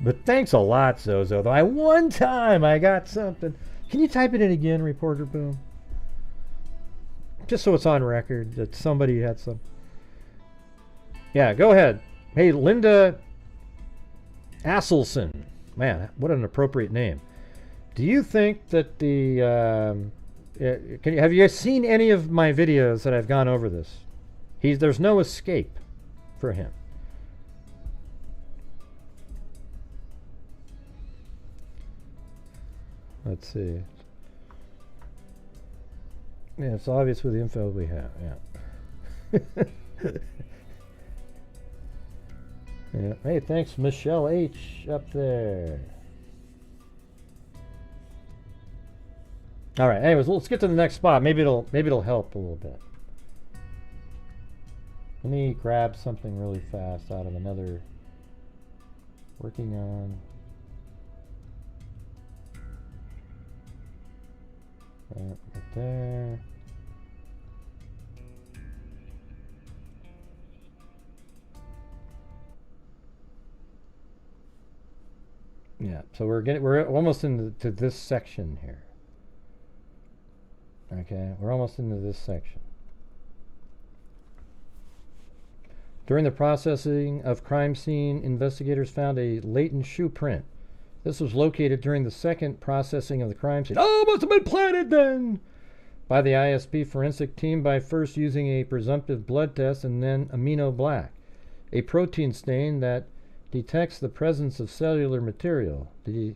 [SPEAKER 1] But thanks a lot, Zozo. Though one time I got something. Can you type it in again, Reporter Boom? Just so it's on record that somebody had some. Yeah, go ahead. Hey, Linda Asselson. Man, what an appropriate name. Do you think that the... have you seen any of my videos that I've gone over this? There's no escape for him. Let's see. Yeah, it's obvious with the info we have. Yeah. Yeah. Hey, thanks, Michelle H. up there. All right. Anyways, let's get to the next spot. Maybe it'll help a little bit. Let me grab something really fast out of another. Working on. Right there. Yeah, so we're almost into this section here. Okay, we're almost into this section. During the processing of crime scene, investigators found a latent shoe print. This was located during the second processing of the crime scene. Oh, must have been planted then! By the ISP forensic team by first using a presumptive blood test and then amino black, a protein stain that detects the presence of cellular material. The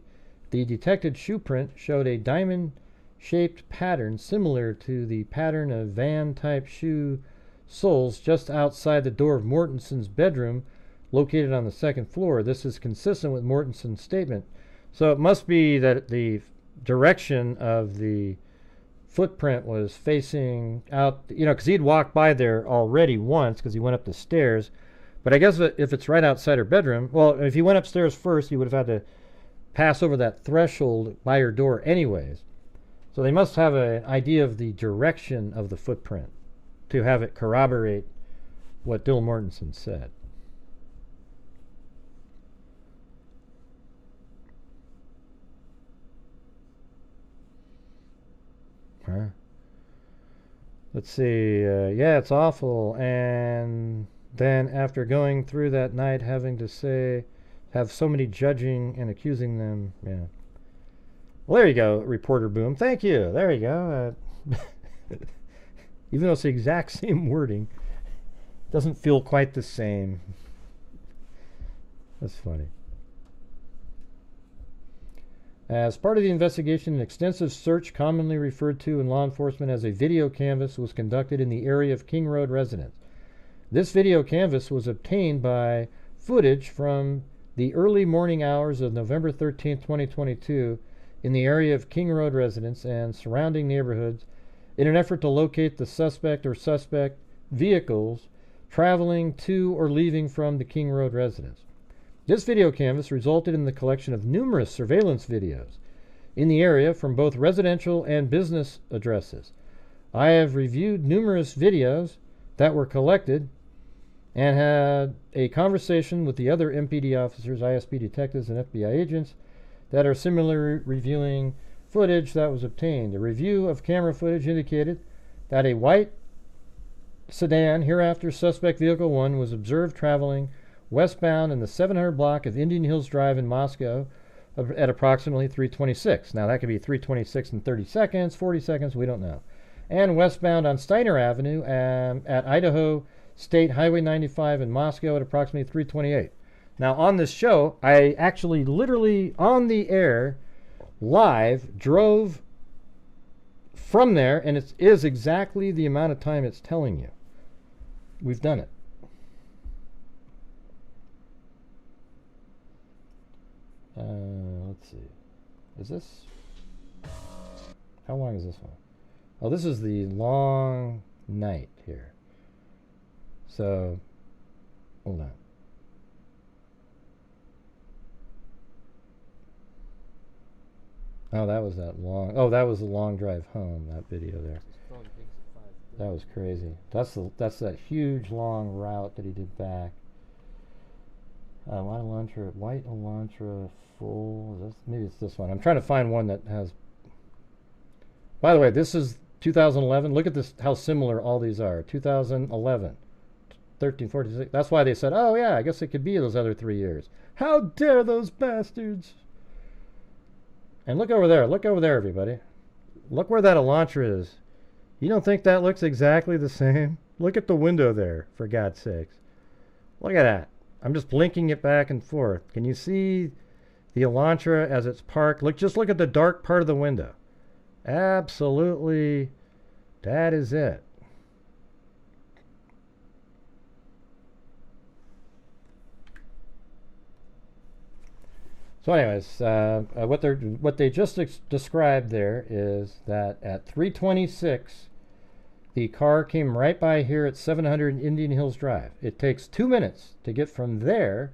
[SPEAKER 1] detected shoe print showed a diamond-shaped pattern similar to the pattern of van-type shoe soles just outside the door of Mortenson's bedroom located on the second floor. This is consistent with Mortenson's statement. So it must be that the direction of the footprint was facing out, because he'd walked by there already once because he went up the stairs. But I guess if it's right outside her bedroom, well, if he went upstairs first, he would have had to pass over that threshold by her door anyways. So they must have an idea of the direction of the footprint to have it corroborate what Bill Mortenson said. Huh? Let's see. Yeah, it's awful. And then after going through that night, having to have so many judging and accusing them. Yeah. Well, there you go, Reporter Boom. Thank you. There you go. Even though it's the exact same wording, it doesn't feel quite the same. That's funny. As part of the investigation, an extensive search, commonly referred to in law enforcement as a video canvass, was conducted in the area of King Road residence. This video canvass was obtained by footage from the early morning hours of November 13, 2022, in the area of King Road residence and surrounding neighborhoods in an effort to locate the suspect or suspect vehicles traveling to or leaving from the King Road residence. This video canvass resulted in the collection of numerous surveillance videos in the area from both residential and business addresses. I have reviewed numerous videos that were collected and had a conversation with the other MPD officers, ISP detectives, and FBI agents that are similarly reviewing footage that was obtained. A review of camera footage indicated that a white sedan. Hereafter, suspect vehicle 1 was observed traveling westbound in the 700 block of Indian Hills Drive in Moscow at approximately 3:26. Now, that could be 3:26 and 30 seconds, 40 seconds, we don't know. And westbound on Steiner Avenue at Idaho State Highway 95 in Moscow at approximately 3:28. Now, on this show, I actually literally on the air, live, drove from there, and it is exactly the amount of time it's telling you. We've done it. Let's see. Is this? How long is this one? Oh, this is the long night here. So, hold on. Oh, that was that long. Oh, that was the long drive home. That video there. That was crazy. That's that huge long route that he did back. White Elantra full. Maybe it's this one. I'm trying to find one that has. By the way, this is 2011. Look at this. How similar all these are. 2011, 13, 14, 16. That's why they said, "Oh yeah, I guess it could be those other 3 years." How dare those bastards! And look over there. Look over there, everybody. Look where that Elantra is. You don't think that looks exactly the same? Look at the window there, for God's sakes. Look at that. I'm just blinking it back and forth. Can you see the Elantra as it's parked? Just look at the dark part of the window. Absolutely. That is it. So anyways, what they just described there is that at 3:26, the car came right by here at 700 Indian Hills Drive. It takes 2 minutes to get from there,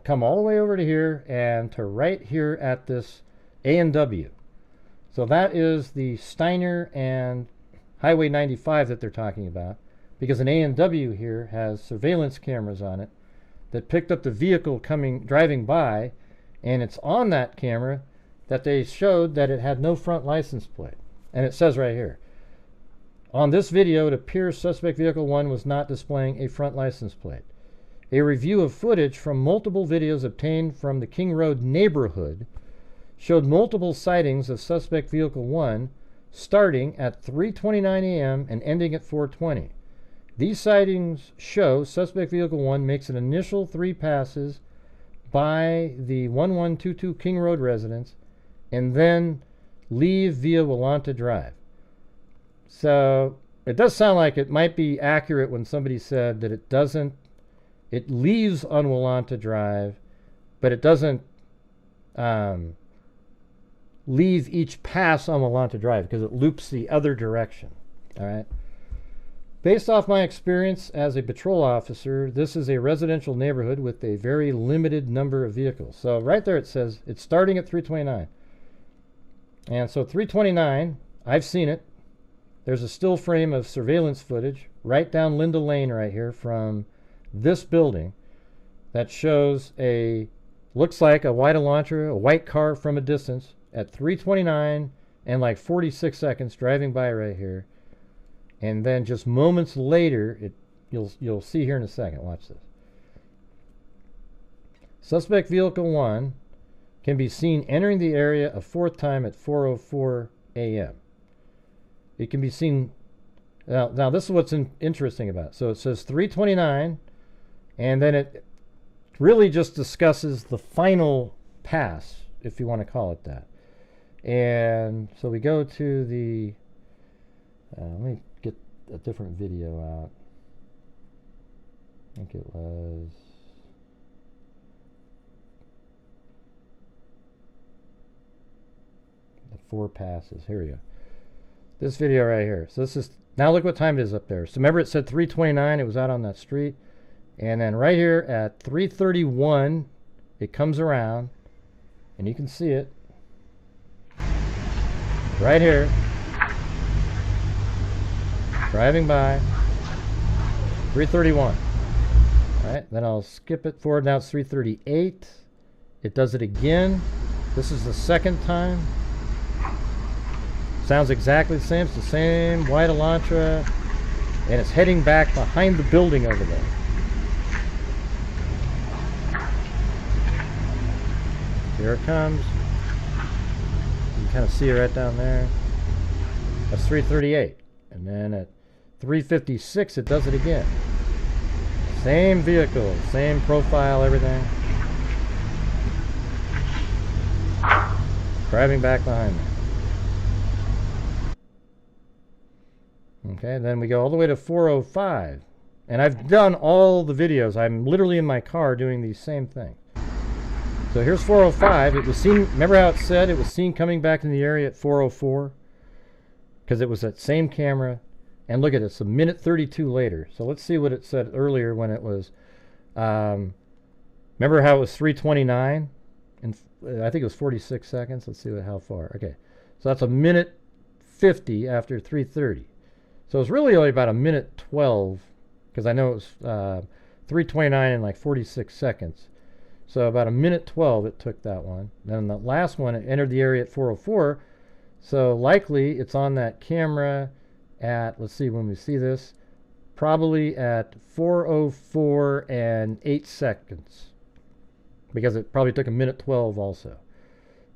[SPEAKER 1] come all the way over to here, and to right here at this A&W. So that is the Steiner and Highway 95 that they're talking about, because an A&W here has surveillance cameras on it that picked up the vehicle driving by, and it's on that camera that they showed that it had no front license plate. And it says right here, on this video, it appears suspect vehicle 1 was not displaying a front license plate. A review of footage from multiple videos obtained from the King Road neighborhood showed multiple sightings of suspect vehicle 1 starting at 3:29 a.m. and ending at 4:20. These sightings show suspect vehicle 1 makes an initial 3 passes by the 1122 King Road residence and then leave via Willanta Drive. So it does sound like it might be accurate when somebody said that it leaves on Willanta Drive, but it doesn't leave each pass on Willanta Drive because it loops the other direction. All right. Based off my experience as a patrol officer, this is a residential neighborhood with a very limited number of vehicles. So right there it says it's starting at 3:29. And so 3:29, I've seen it. There's a still frame of surveillance footage right down Linda Lane right here from this building that shows looks like a white Elantra, a white car from a distance at 3:29 and like 46 seconds driving by right here. And then just moments later, you'll see here in a second. Watch this. Suspect vehicle 1 can be seen entering the area a 4th time at 4:04 a.m. It can be seen. Now this is what's interesting about it. So it says 3:29, and then it really just discusses the final pass, if you want to call it that. And so we go to the. Let me get a different video out. I think it was the 4 passes. Here we go. This video right here. So this is, now look what time it is up there. So remember it said 3:29, it was out on that street. And then right here at 3:31, it comes around, and you can see it. Right here. Driving by, 3:31. All right, then I'll skip it forward. Now it's 3:38. It does it again. This is the 2nd time. Sounds exactly the same. It's the same white Elantra. and it's heading back behind the building over there. Here it comes. You can kind of see it right down there. That's 338. And then at 356 it does it again. Same vehicle, same profile, everything. Driving back behind me. Okay, then we go all the way to 405. And I've done all the videos. I'm literally in my car doing these same things. So here's 405. It was seen, remember how it said it was seen coming back in the area at 404? Because it was that same camera. And look at it, it's a minute 32 later. So let's see what it said earlier when it was, remember how it was 329? And I think it was 46 seconds. Let's see how far. Okay, so that's a minute 50 after 330. So it's really only about a minute 12, because I know it was 329 in like 46 seconds. So about a minute 12 it took that one. Then the last one, it entered the area at 404. So likely it's on that camera at, let's see when we see this, probably at 404 and 8 seconds. Because it probably took a minute 12 also.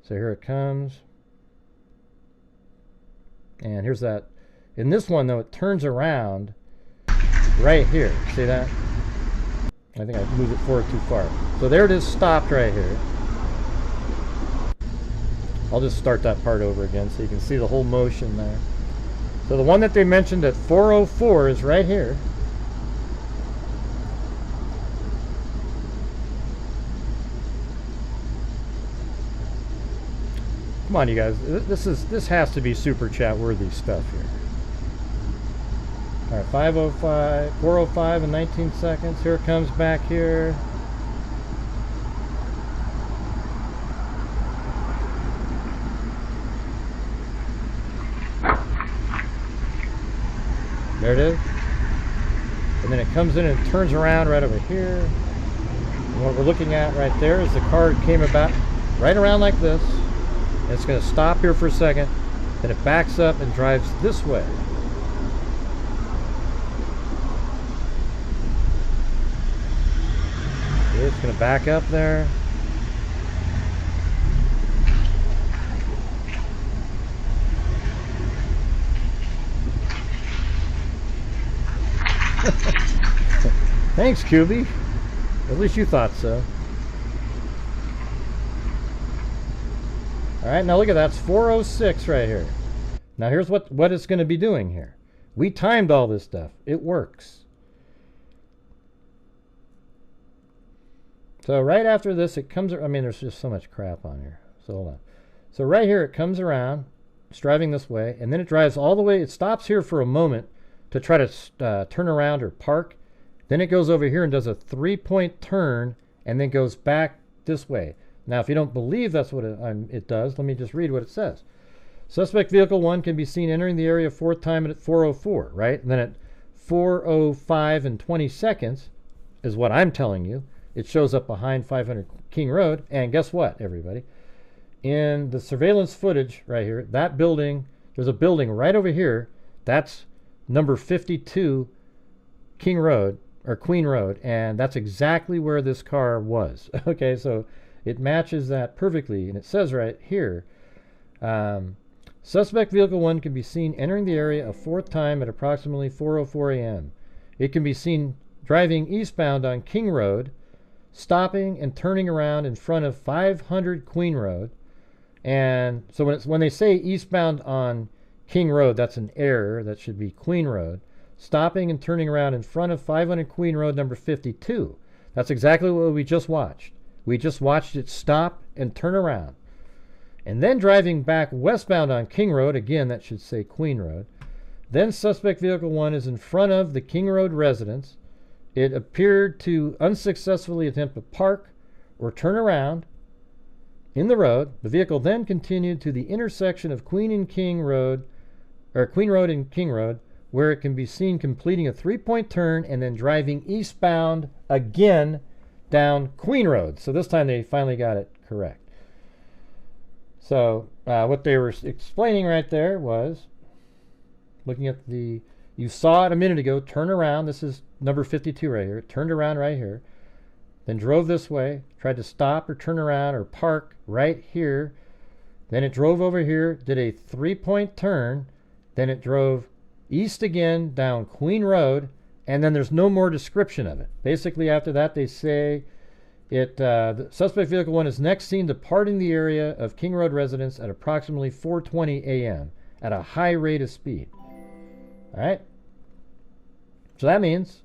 [SPEAKER 1] So here it comes. And here's that. In this one though, it turns around right here. See that? I think I moved it forward too far. So there it is, stopped right here. I'll just start that part over again so you can see the whole motion there. So the one that they mentioned at 404 is right here. Come on, you guys. This has to be super chat worthy stuff here. All right, 505, 405 and 19 seconds. Here it comes back here. There it is. And then it comes in and turns around right over here. And what we're looking at right there is the car came about right around like this. And it's going to stop here for a second. Then it backs up and drives this way. It's going to back up there. Thanks, QB. At least you thought so. Alright, now look at that. It's 406 right here. Now here's what it's going to be doing here. We timed all this stuff. It works. So right after this, it comes... I mean, there's just so much crap on here. So hold on. So right here, it comes around. It's driving this way. And then it drives all the way. It stops here for a moment to try to turn around or park. Then it goes over here and does a 3-point turn and then goes back this way. Now, if you don't believe that's what it does, let me just read what it says. Suspect vehicle 1 can be seen entering the area fourth time at 404, right? And then at 405 and 20 seconds is what I'm telling you. It shows up behind 500 King Road. And guess what, everybody? In the surveillance footage right here, that building, there's a building right over here. That's number 52 King Road, or Queen Road. And that's exactly where this car was. Okay, so it matches that perfectly. And it says right here, suspect vehicle 1 can be seen entering the area a fourth time at approximately 4:04 a.m. It can be seen driving eastbound on King Road, stopping and turning around in front of 500 Queen Road. And so when they say eastbound on King Road, that's an error. That should be Queen Road. Stopping and turning around in front of 500 Queen Road number 52. That's exactly what we just watched. We just watched it stop and turn around. And then driving back westbound on King Road, again that should say Queen Road. Then suspect vehicle 1 is in front of the King Road residence. It appeared to unsuccessfully attempt to park or turn around in the road. The vehicle then continued to the intersection of Queen and King Road, or Queen Road and King Road, where it can be seen completing a 3-point turn and then driving eastbound again down Queen Road. So this time they finally got it correct. So what they were explaining right there was, looking at the You saw it a minute ago, turn around. This is number 52 right here. Turned around right here. Then drove this way. Tried to stop or turn around or park right here. Then it drove over here, did a 3-point turn. Then it drove east again down Queen Road. And then there's no more description of it. Basically, after that, they say the suspect vehicle 1 is next seen departing the area of King Road residence at approximately 4:20 a.m. at a high rate of speed. All right. So that means,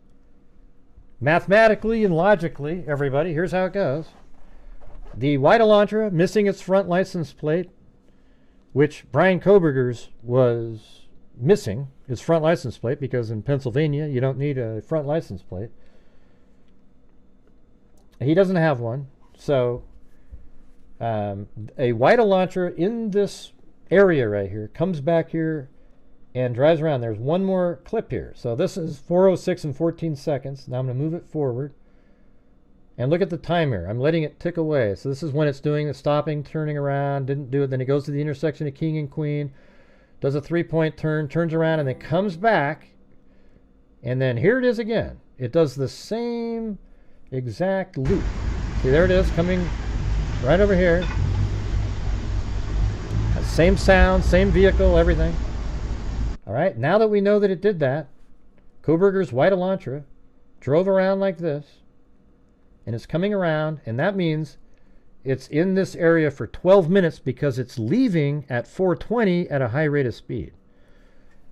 [SPEAKER 1] mathematically and logically, everybody, here's how it goes. The white Elantra missing its front license plate, which Bryan Kohberger's was missing its front license plate, because in Pennsylvania you don't need a front license plate. He doesn't have one. So a white Elantra in this area right here comes back here and drives around. There's one more clip here. So this is 4:06 and 14 seconds. Now I'm going to move it forward. And look at the timer. I'm letting it tick away. So this is when it's doing the stopping, turning around, didn't do it. Then it goes to the intersection of King and Queen, does a 3-point turn, turns around, and then comes back. And then here it is again. It does the same exact loop. See, there it is, coming right over here. Same sound, same vehicle, everything. All right, now that we know that it did that, Kohberger's white Elantra drove around like this, and it's coming around, and that means it's in this area for 12 minutes because it's leaving at 4:20 at a high rate of speed.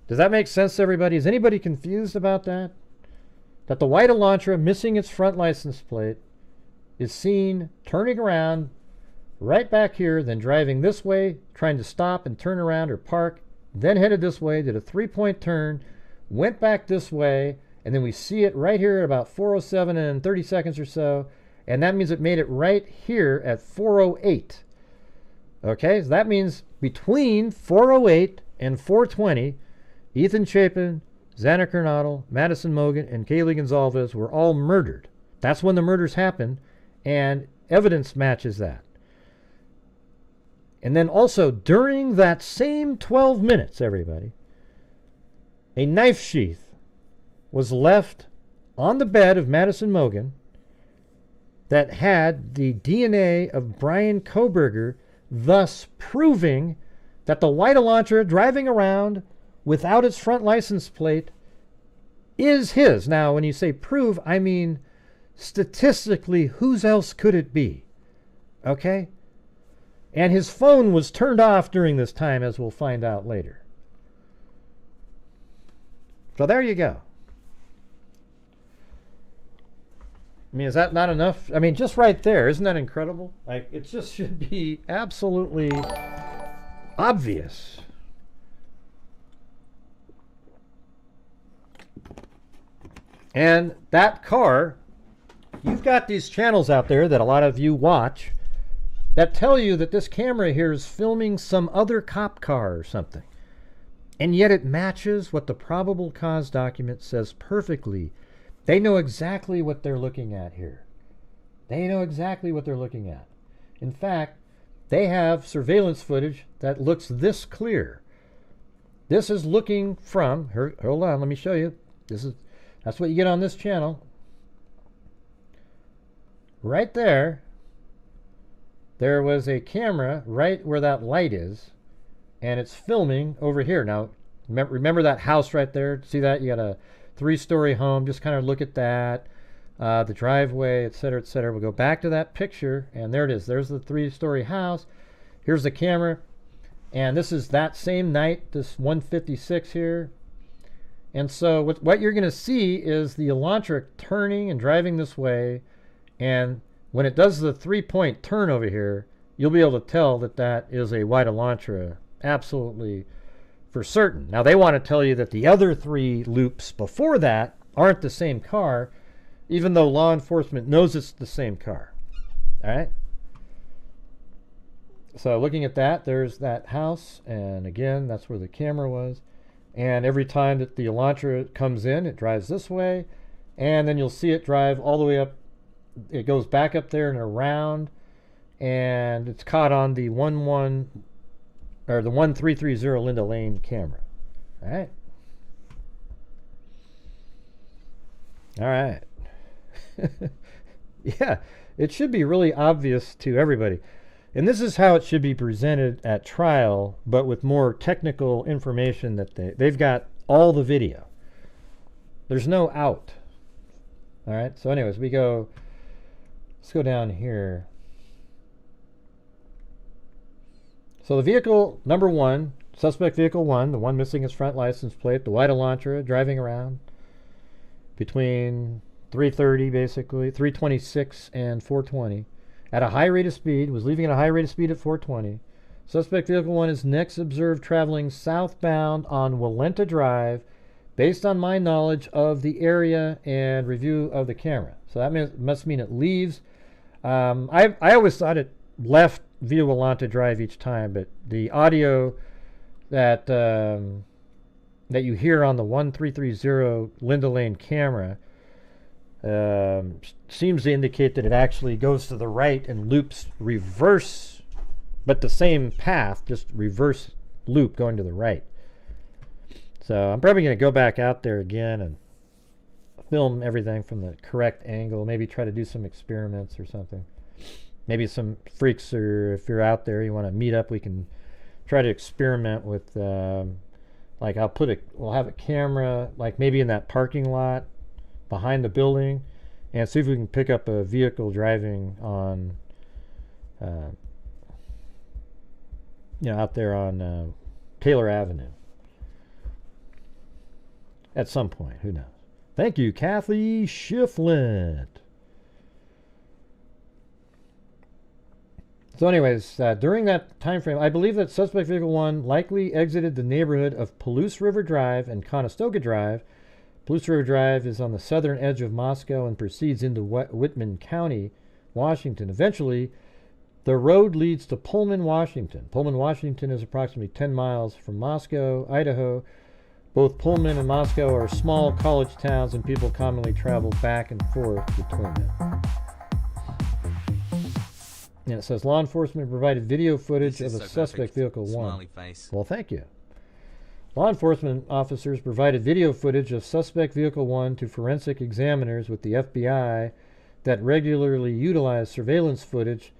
[SPEAKER 1] Does that make sense to everybody? Is anybody confused about that? That the white Elantra missing its front license plate is seen turning around right back here, then driving this way, trying to stop and turn around or park, then headed this way, did a 3-point turn, went back this way, and then we see it right here at about 4:07 and 30 seconds or so, and that means it made it right here at 4:08. Okay, so that means between 4:08 and 4:20, Ethan Chapin, Xana Kernodle, Madison Mogan, and Kaylee Gonzalez were all murdered. That's when the murders happened, and evidence matches that. And then also, during that same 12 minutes, everybody, a knife sheath was left on the bed of Madison Mogan that had the DNA of Bryan Kohberger, thus proving that the white Elantra driving around without its front license plate is his. Now, when you say prove, I mean statistically, whose else could it be? Okay? And his phone was turned off during this time, as we'll find out later. So there you go. I mean, is that not enough? I mean, just right there, isn't that incredible? Like, it just should be absolutely obvious. And that car, you've got these channels out there that a lot of you watch that tell you that this camera here is filming some other cop car or something. And yet it matches what the probable cause document says perfectly. They know exactly what they're looking at here. They know exactly what they're looking at. In fact, they have surveillance footage that looks this clear. This is looking from, hold on, let me show you. That's what you get on this channel. Right there, there was a camera right where that light is, and it's filming over here. Now, remember that house right there? See that? You got a 3-story home. Just kind of look at that. The driveway, etc., etc. We'll go back to that picture, and there it is. There's the 3-story house. Here's the camera, and this is that same night, this 156 here. And so what you're going to see is the Elantra turning and driving this way, and when it does the 3-point turn over here, you'll be able to tell that that is a white Elantra, absolutely for certain. Now, they want to tell you that the other 3 loops before that aren't the same car, even though law enforcement knows it's the same car. All right? So looking at that, there's that house, and again, that's where the camera was. And every time that the Elantra comes in, it drives this way, and then you'll see it drive all the way up. It goes back up there and around, and it's caught on the 1330 Linda Lane camera. All right. All right. Yeah, it should be really obvious to everybody. And this is how it should be presented at trial, but with more technical information that they've got all the video. There's no out. All right, so anyways, let's go down here. So the vehicle, number one, suspect vehicle one, the one missing its front license plate, the white Elantra, driving around between 330, basically, 326 and 420 at a high rate of speed, was leaving at a high rate of speed at 420. Suspect vehicle one is next observed traveling southbound on Walenta Drive based on my knowledge of the area and review of the camera. So that must mean it leaves. I always thought it left via Walenta Drive each time, but the audio that that you hear on the 1330 Linda Lane camera seems to indicate that it actually goes to the right and loops reverse, but the same path, just reverse loop going to the right. So I'm probably going to go back out there again and film everything from the correct angle, maybe try to do some experiments or something. Maybe some freaks, or if you're out there, you want to meet up, we can try to experiment with, like we'll have a camera, like maybe in that parking lot behind the building, and see if we can pick up a vehicle driving on, out there on Taylor Avenue. At some point, who knows? Thank you, Kathy Schifflin. So anyways, during that time frame, I believe that suspect vehicle one likely exited the neighborhood of Palouse River Drive and Conestoga Drive. Palouse River Drive is on the southern edge of Moscow and proceeds into Whitman County, Washington. Eventually, the road leads to Pullman, Washington. Pullman, Washington is approximately 10 miles from Moscow, Idaho. Both Pullman and Moscow are small college towns, and people commonly travel back and forth between them. And it says law enforcement provided video footage of a suspect vehicle one.
[SPEAKER 6] Smiley face.
[SPEAKER 1] Well, thank you. Law enforcement officers provided video footage of suspect vehicle one to forensic examiners with the FBI that regularly utilize surveillance footage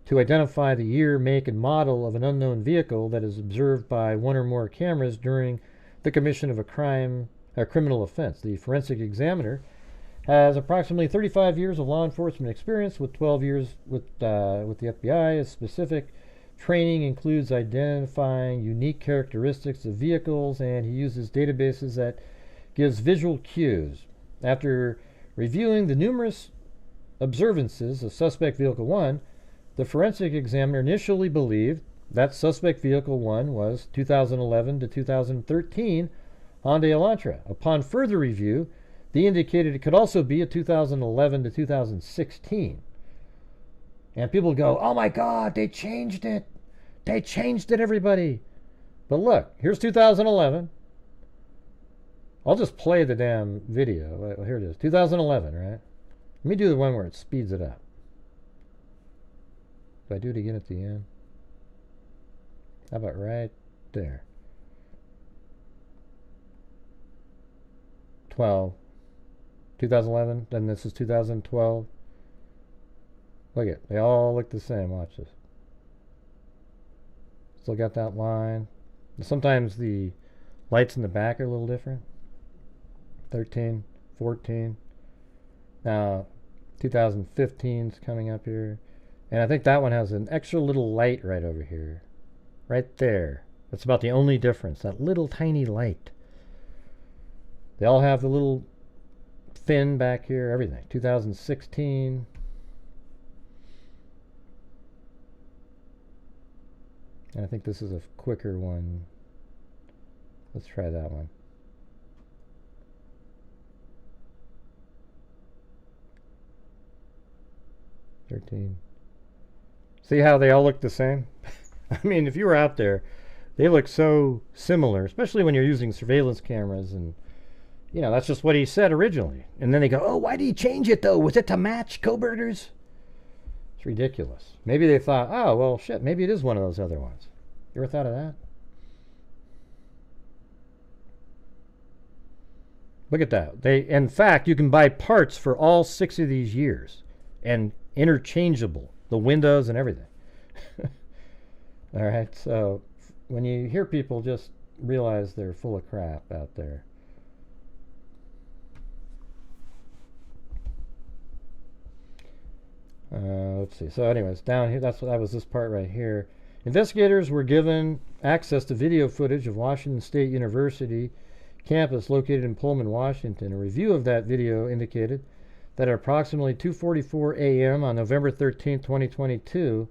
[SPEAKER 1] to identify the year, make, and model of an unknown vehicle that is observed by one or more cameras during the commission of a criminal offense. The forensic examiner has approximately 35 years of law enforcement experience, with 12 years with the FBI. His specific training includes identifying unique characteristics of vehicles, and he uses databases that gives visual cues. After reviewing the numerous observances of suspect vehicle one, the forensic examiner initially believed that suspect vehicle one was 2011 to 2013 Hyundai Elantra. Upon further review, they indicated it could also be a 2011 to 2016. And people go, oh my God, they changed it. They changed it, everybody. But look, here's 2011. I'll just play the damn video. Here it is, 2011, right? Let me do the one where it speeds it up. Do I do it again at the end? How about right there? 12. 2011, then this is 2012. Look at, they all look the same. Watch this. Still got that line. Sometimes the lights in the back are a little different. 13, 14. Now 2015 is coming up here. And I think that one has an extra little light right over here. Right there. That's about the only difference. That little tiny light. They all have the little fin back here, everything. 2016. And I think this is a quicker one. Let's try that one. See how they all look the same? I mean, if you were out there, they look so similar, especially when you're using surveillance cameras, and you know, that's just what he said originally. And then they go, oh, why did he change it though? Was it to match kohbergers? It's ridiculous. Maybe they thought, oh, well, shit, maybe it is one of those other ones. You ever thought of that? Look at that. In fact, you can buy parts for all 6 of these years, and interchangeable, the windows and everything. All right, so when you hear people, just realize they're full of crap out there. Let's see. So anyways, down here, that was this part right here. Investigators were given access to video footage of Washington State University campus located in Pullman, Washington. A review of that video indicated that at approximately 2:44 a.m. on November 13, 2022,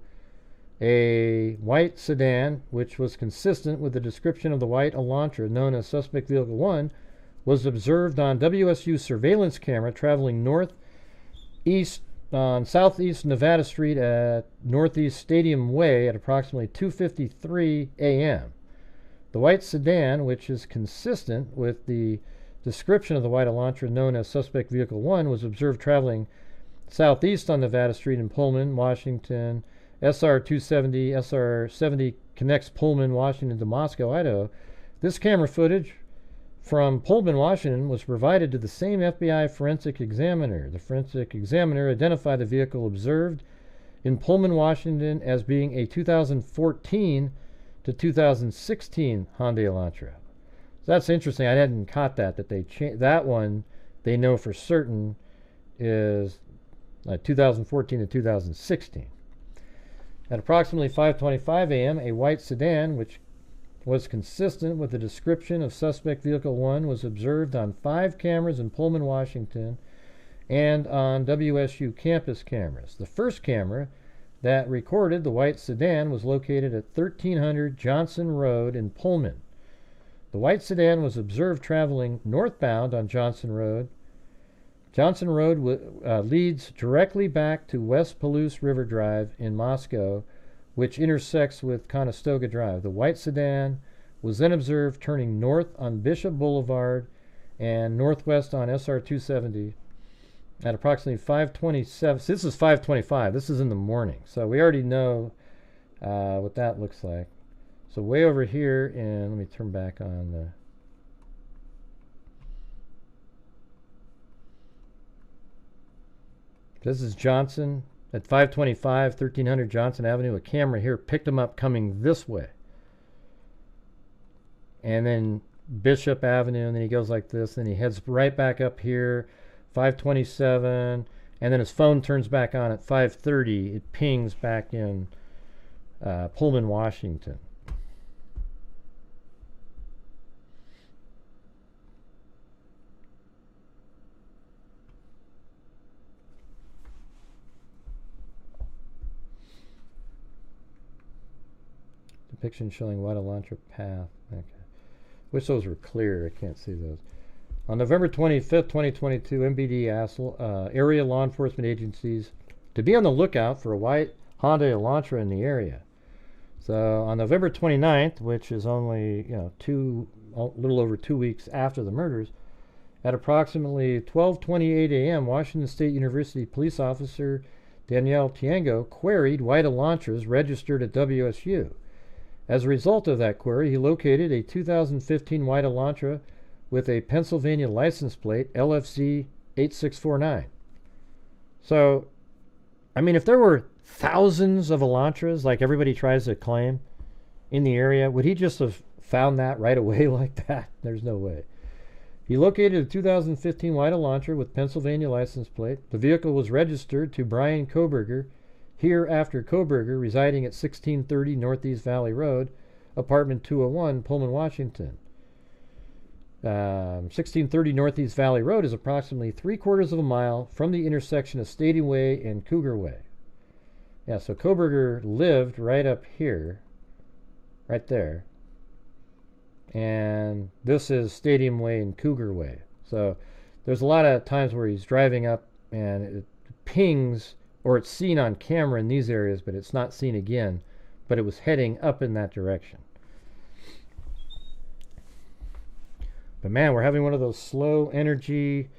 [SPEAKER 1] a white sedan, which was consistent with the description of the white Elantra known as Suspect Vehicle 1, was observed on WSU surveillance camera traveling northeast on Southeast Nevada Street at Northeast Stadium Way at approximately 2:53 a.m. The white sedan, which is consistent with the description of the white Elantra known as Suspect Vehicle 1, was observed traveling southeast on Nevada Street in Pullman, Washington. SR-270, SR-70 connects Pullman, Washington to Moscow, Idaho. This camera footage from Pullman, Washington was provided to the same FBI forensic examiner. The forensic examiner identified the vehicle observed in Pullman, Washington as being a 2014 to 2016 Hyundai Elantra. So that's interesting. I hadn't caught that they changed that one. They know for certain is 2014 to 2016. At approximately 5:25 a.m., a white sedan, which was consistent with the description of Suspect Vehicle 1, was observed on 5 cameras in Pullman, Washington, and on WSU campus cameras. The first camera that recorded the white sedan was located at 1300 Johnson Road in Pullman. The white sedan was observed traveling northbound on Johnson Road. Johnson Road leads directly back to West Palouse River Drive in Moscow, which intersects with Conestoga Drive. The white sedan was then observed turning north on Bishop Boulevard and northwest on SR-270 at approximately 5:27. So this is 5:25. This is in the morning. So we already know what that looks like. So way over here, and let me turn back on the... This is Johnson at 525, 1300 Johnson Avenue. A camera here picked him up coming this way. And then Bishop Avenue, and then he goes like this, and he heads right back up here, 527, and then his phone turns back on at 5:30. It pings back in Pullman, Washington. Depiction showing white Elantra path. Okay. Wish those were clear. I can't see those. On November 25th, 2022, MBD asked area law enforcement agencies to be on the lookout for a white Hyundai Elantra in the area. So on November 29th, which is only a little over 2 weeks after the murders, at approximately 12:28 a.m., Washington State University police officer Danielle Tiango queried white Elantras registered at WSU. As a result of that query, he located a 2015 white Elantra with a Pennsylvania license plate, LFC 8649. So, I mean, if there were thousands of Elantras, like everybody tries to claim, in the area, would he just have found that right away like that? There's no way. He located a 2015 white Elantra with Pennsylvania license plate. The vehicle was registered to Bryan Kohberger, hereafter Kohberger, residing at 1630 Northeast Valley Road, apartment 201, Pullman, Washington. 1630 Northeast Valley Road is approximately 3/4 of a mile from the intersection of Stadium Way and Cougar Way. Yeah, so Kohberger lived right up here, right there. And this is Stadium Way and Cougar Way. So there's a lot of times where he's driving up and it pings, or it's seen on camera in these areas, but it's not seen again. But it was heading up in that direction. But man, we're having one of those slow energy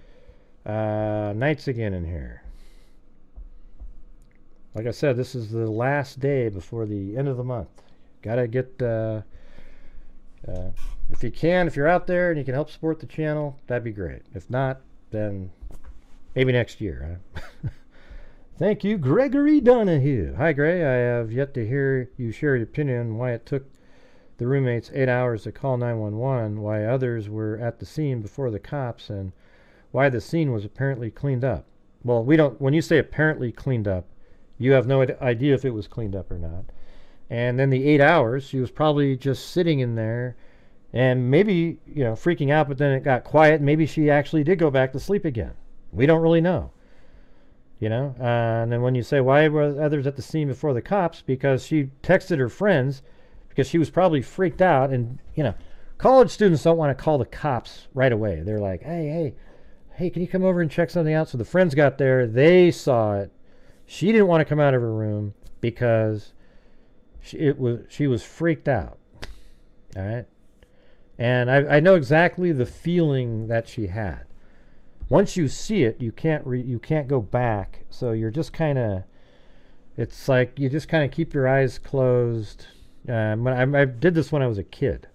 [SPEAKER 1] nights again in here. Like I said, this is the last day before the end of the month. Gotta get If you can, if you're out there and you can help support the channel, that'd be great. If not, then maybe next year. Huh? Thank you, Gregory Donahue. Hi, Gray. I have yet to hear you share your opinion on why it took the roommates 8 hours to call 911, why others were at the scene before the cops, and why the scene was apparently cleaned up. Well, we don't. When you say apparently cleaned up, you have no idea if it was cleaned up or not. And then the 8 hours, she was probably just sitting in there and maybe, freaking out, but then it got quiet. Maybe she actually did go back to sleep again. We don't really know. And then when you say, why were others at the scene before the cops? Because she texted her friends because she was probably freaked out. And, college students don't want to call the cops right away. They're like, hey, can you come over and check something out? So the friends got there. They saw it. She didn't want to come out of her room because she was freaked out. All right? And I know exactly the feeling that she had. Once you see it, you can't go back. So you're just kind of, it's like you just kind of keep your eyes closed. I did this when I was a kid.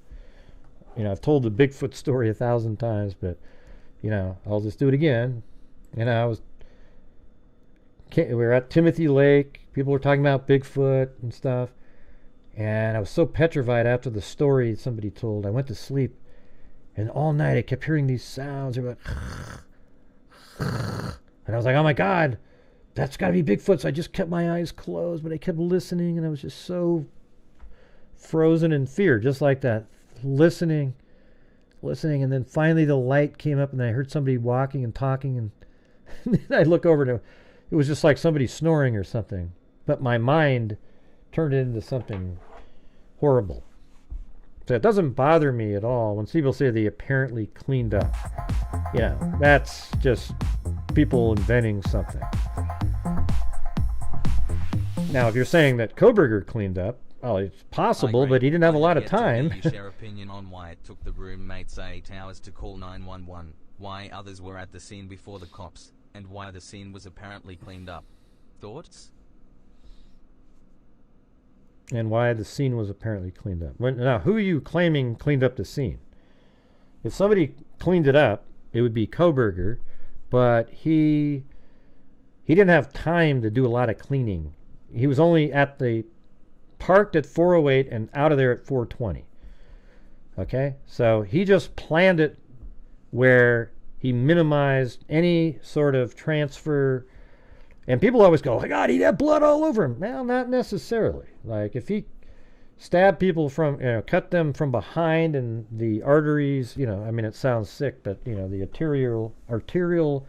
[SPEAKER 1] I've told the Bigfoot story 1,000 times, but I'll just do it again. We were at Timothy Lake. People were talking about Bigfoot and stuff. And I was so petrified after the story somebody told. I went to sleep, and all night I kept hearing these sounds. They were like, and I was like, oh my God, that's got to be Bigfoot. So I just kept my eyes closed, but I kept listening, and I was just so frozen in fear, just like that, listening, and then finally the light came up, and I heard somebody walking and talking, and I look over to, it was just like somebody snoring or something, but my mind turned it into something horrible. So it doesn't bother me at all when people say they apparently cleaned up. That's just people inventing something. Now, if you're saying that Kohberger cleaned up, well, it's possible, but he didn't have a lot of time.
[SPEAKER 6] You share opinion on why it took the roommates 8 hours to call 911, why others were at the scene before the cops, and why the scene was apparently cleaned up. Thoughts?
[SPEAKER 1] And why the scene was apparently cleaned up. Now, who are you claiming cleaned up the scene? If somebody cleaned it up, it would be Kohberger, but he didn't have time to do a lot of cleaning. He was only parked at 408 and out of there at 420. Okay? So he just planned it where he minimized any sort of transfer. And people always go, oh my God, he'd have blood all over him. Well, not necessarily. Like if he stabbed people cut them from behind and the arteries, it sounds sick, but the arterial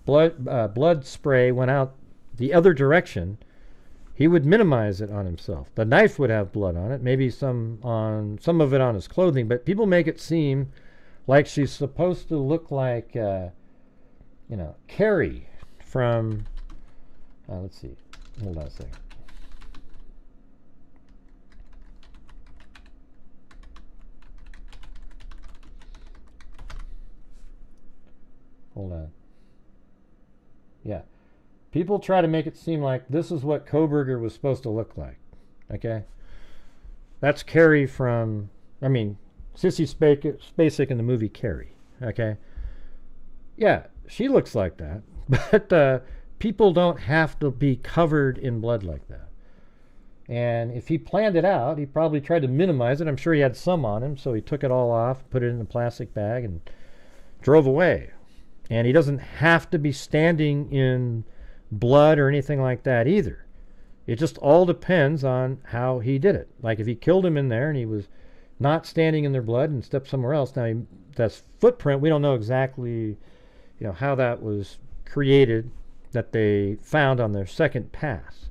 [SPEAKER 1] blood spray went out the other direction, he would minimize it on himself. The knife would have blood on it, maybe some of it on his clothing, but people make it seem like she's supposed to look like, Carrie from... let's see. Hold on a second. Hold on. Yeah. People try to make it seem like this is what Kohberger was supposed to look like. Okay? That's Carrie from, Sissy Spacek in the movie Carrie. Okay? Yeah, she looks like that. But, people don't have to be covered in blood like that. And if he planned it out, he probably tried to minimize it. I'm sure he had some on him, so he took it all off, put it in a plastic bag, and drove away. And he doesn't have to be standing in blood or anything like that either. It just all depends on how he did it. Like if he killed him in there and he was not standing in their blood and stepped somewhere else. Now, that's footprint. We don't know exactly, how that was created, that they found on their second pass.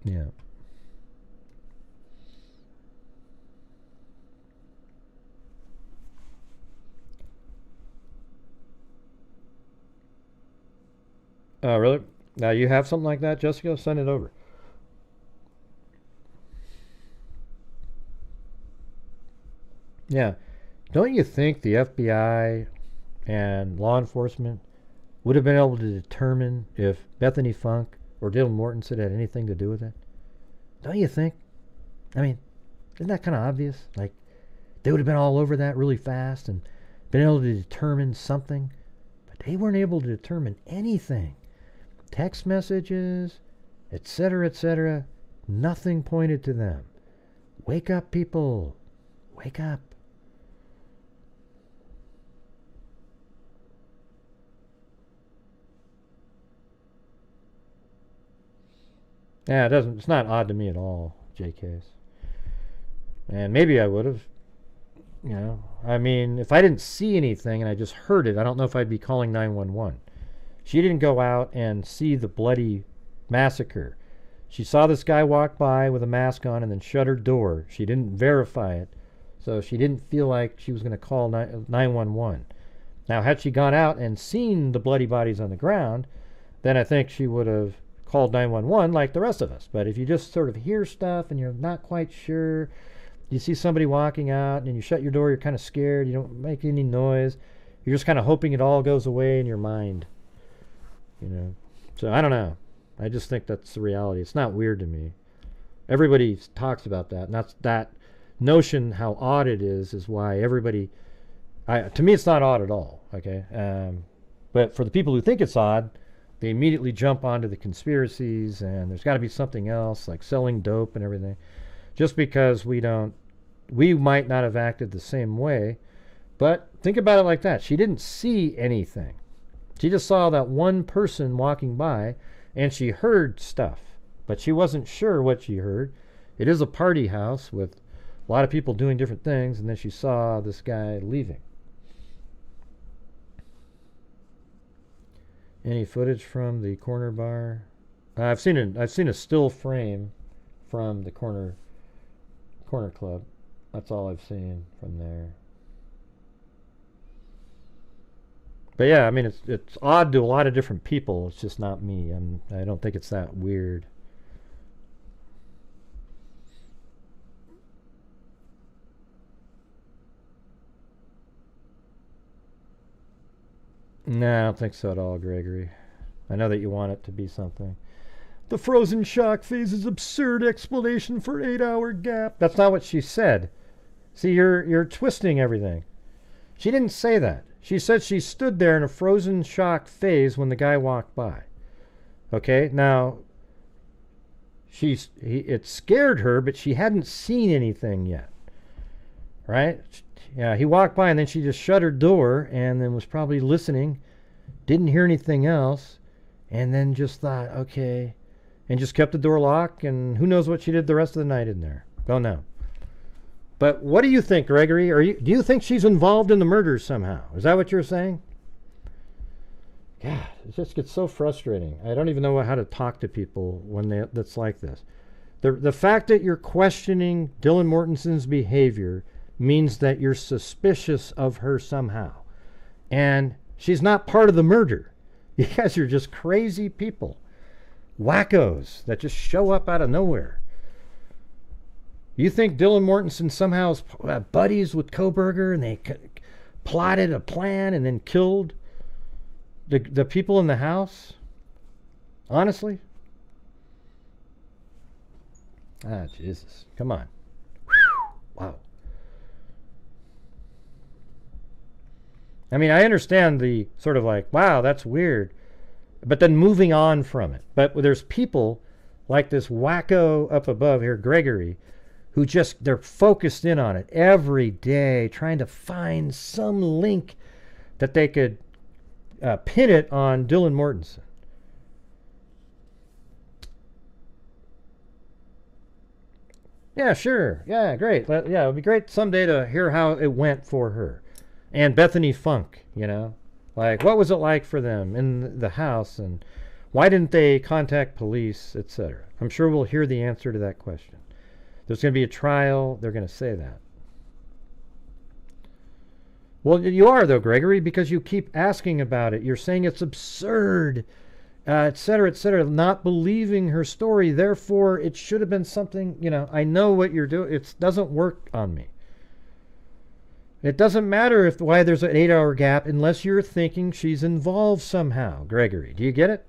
[SPEAKER 1] Yeah. Oh, really? Now you have something like that, Jessica? Send it over. Yeah. Don't you think the FBI and law enforcement would have been able to determine if Bethany Funk or Dylan Mortensen had anything to do with it? Don't you think? I mean, isn't that kind of obvious? Like, they would have been all over that really fast and been able to determine something, but they weren't able to determine anything. Text messages, etc., etc., nothing pointed to them. Wake up, people. Wake up. Yeah, it's not odd to me at all, JKs. And maybe I would have, you know. I mean, if I didn't see anything and I just heard it, I don't know if I'd be calling 911. She didn't go out and see the bloody massacre. She saw this guy walk by with a mask on and then shut her door. She didn't verify it, so she didn't feel like she was going to call 911. Now, had she gone out and seen the bloody bodies on the ground, then I think she would have called 911 like the rest of us. But if you just sort of hear stuff and you're not quite sure, you see somebody walking out and you shut your door, you're kind of scared, you don't make any noise, you're just kind of hoping it all goes away in your mind. You know, so I don't know. I just think that's the reality. It's not weird to me. Everybody talks about that, and that's that notion how odd it is why everybody. To me, it's not odd at all. Okay, but for the people who think it's odd, they immediately jump onto the conspiracies, and there's got to be something else like selling dope and everything. Just because we might not have acted the same way, but think about it like that. She didn't see anything. She just saw that one person walking by, and she heard stuff, but she wasn't sure what she heard. It is a party house with a lot of people doing different things, and then she saw this guy leaving. Any footage from the corner bar? I've seen a still frame from the corner club. That's all I've seen from there. But yeah, I mean, it's odd to a lot of different people. It's just not me. I don't think it's that weird. No, I don't think so at all, Gregory. I know that you want it to be something. The frozen shock phase is absurd explanation for 8-hour gap. That's not what she said. See, you're twisting everything. She didn't say that. She said she stood there in a frozen shock phase when the guy walked by. Okay, now, it scared her, but she hadn't seen anything yet. Right? Yeah, he walked by and then she just shut her door and then was probably listening, didn't hear anything else, and then just thought, okay, and just kept the door locked, and who knows what she did the rest of the night in there. Don't know. But what do you think, Gregory? Do you think she's involved in the murders somehow? Is that what you're saying? God, it just gets so frustrating. I don't even know how to talk to people when that's like this. The fact that you're questioning Dylan Mortensen's behavior means that you're suspicious of her somehow. And she's not part of the murder. You guys are just crazy people. Wackos that just show up out of nowhere. You think Dylan Mortensen somehow is buddies with Kohberger and they plotted a plan and then killed the people in the house? Honestly? Ah, Jesus. Come on. Wow. I mean, I understand the sort of like, wow, that's weird. But then moving on from it. But there's people like this wacko up above here, Gregory, who just, they're focused in on it every day, trying to find some link that they could pin it on Dylan Mortensen. Yeah, sure. Yeah, great. Yeah, it would be great someday to hear how it went for her. And Bethany Funk, you know? Like, what was it like for them in the house, and why didn't they contact police, etc.? I'm sure we'll hear the answer to that question. There's going to be a trial. They're going to say that. Well, you are, though, Gregory, because you keep asking about it. You're saying it's absurd, etc., not believing her story. Therefore, it should have been something, you know, I know what you're doing. It doesn't work on me. It doesn't matter why there's an 8-hour gap unless you're thinking she's involved somehow, Gregory. Do you get it?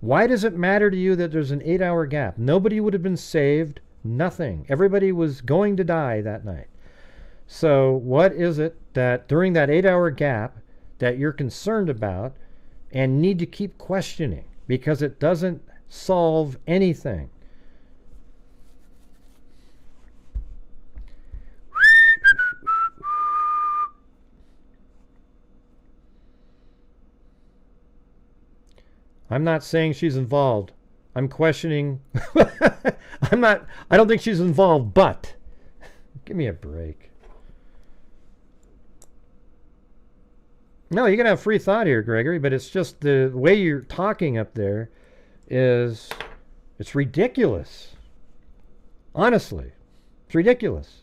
[SPEAKER 1] Why does it matter to you that there's an 8-hour gap? Nobody would have been saved. Nothing. Everybody was going to die that night. So what is it that during that 8-hour gap that you're concerned about and need to keep questioning? Because it doesn't solve anything. I'm not saying she's involved. I'm questioning. I don't think she's involved, but give me a break. No, you can have free thought here, Gregory, but it's just the way you're talking up there it's ridiculous. Honestly, it's ridiculous.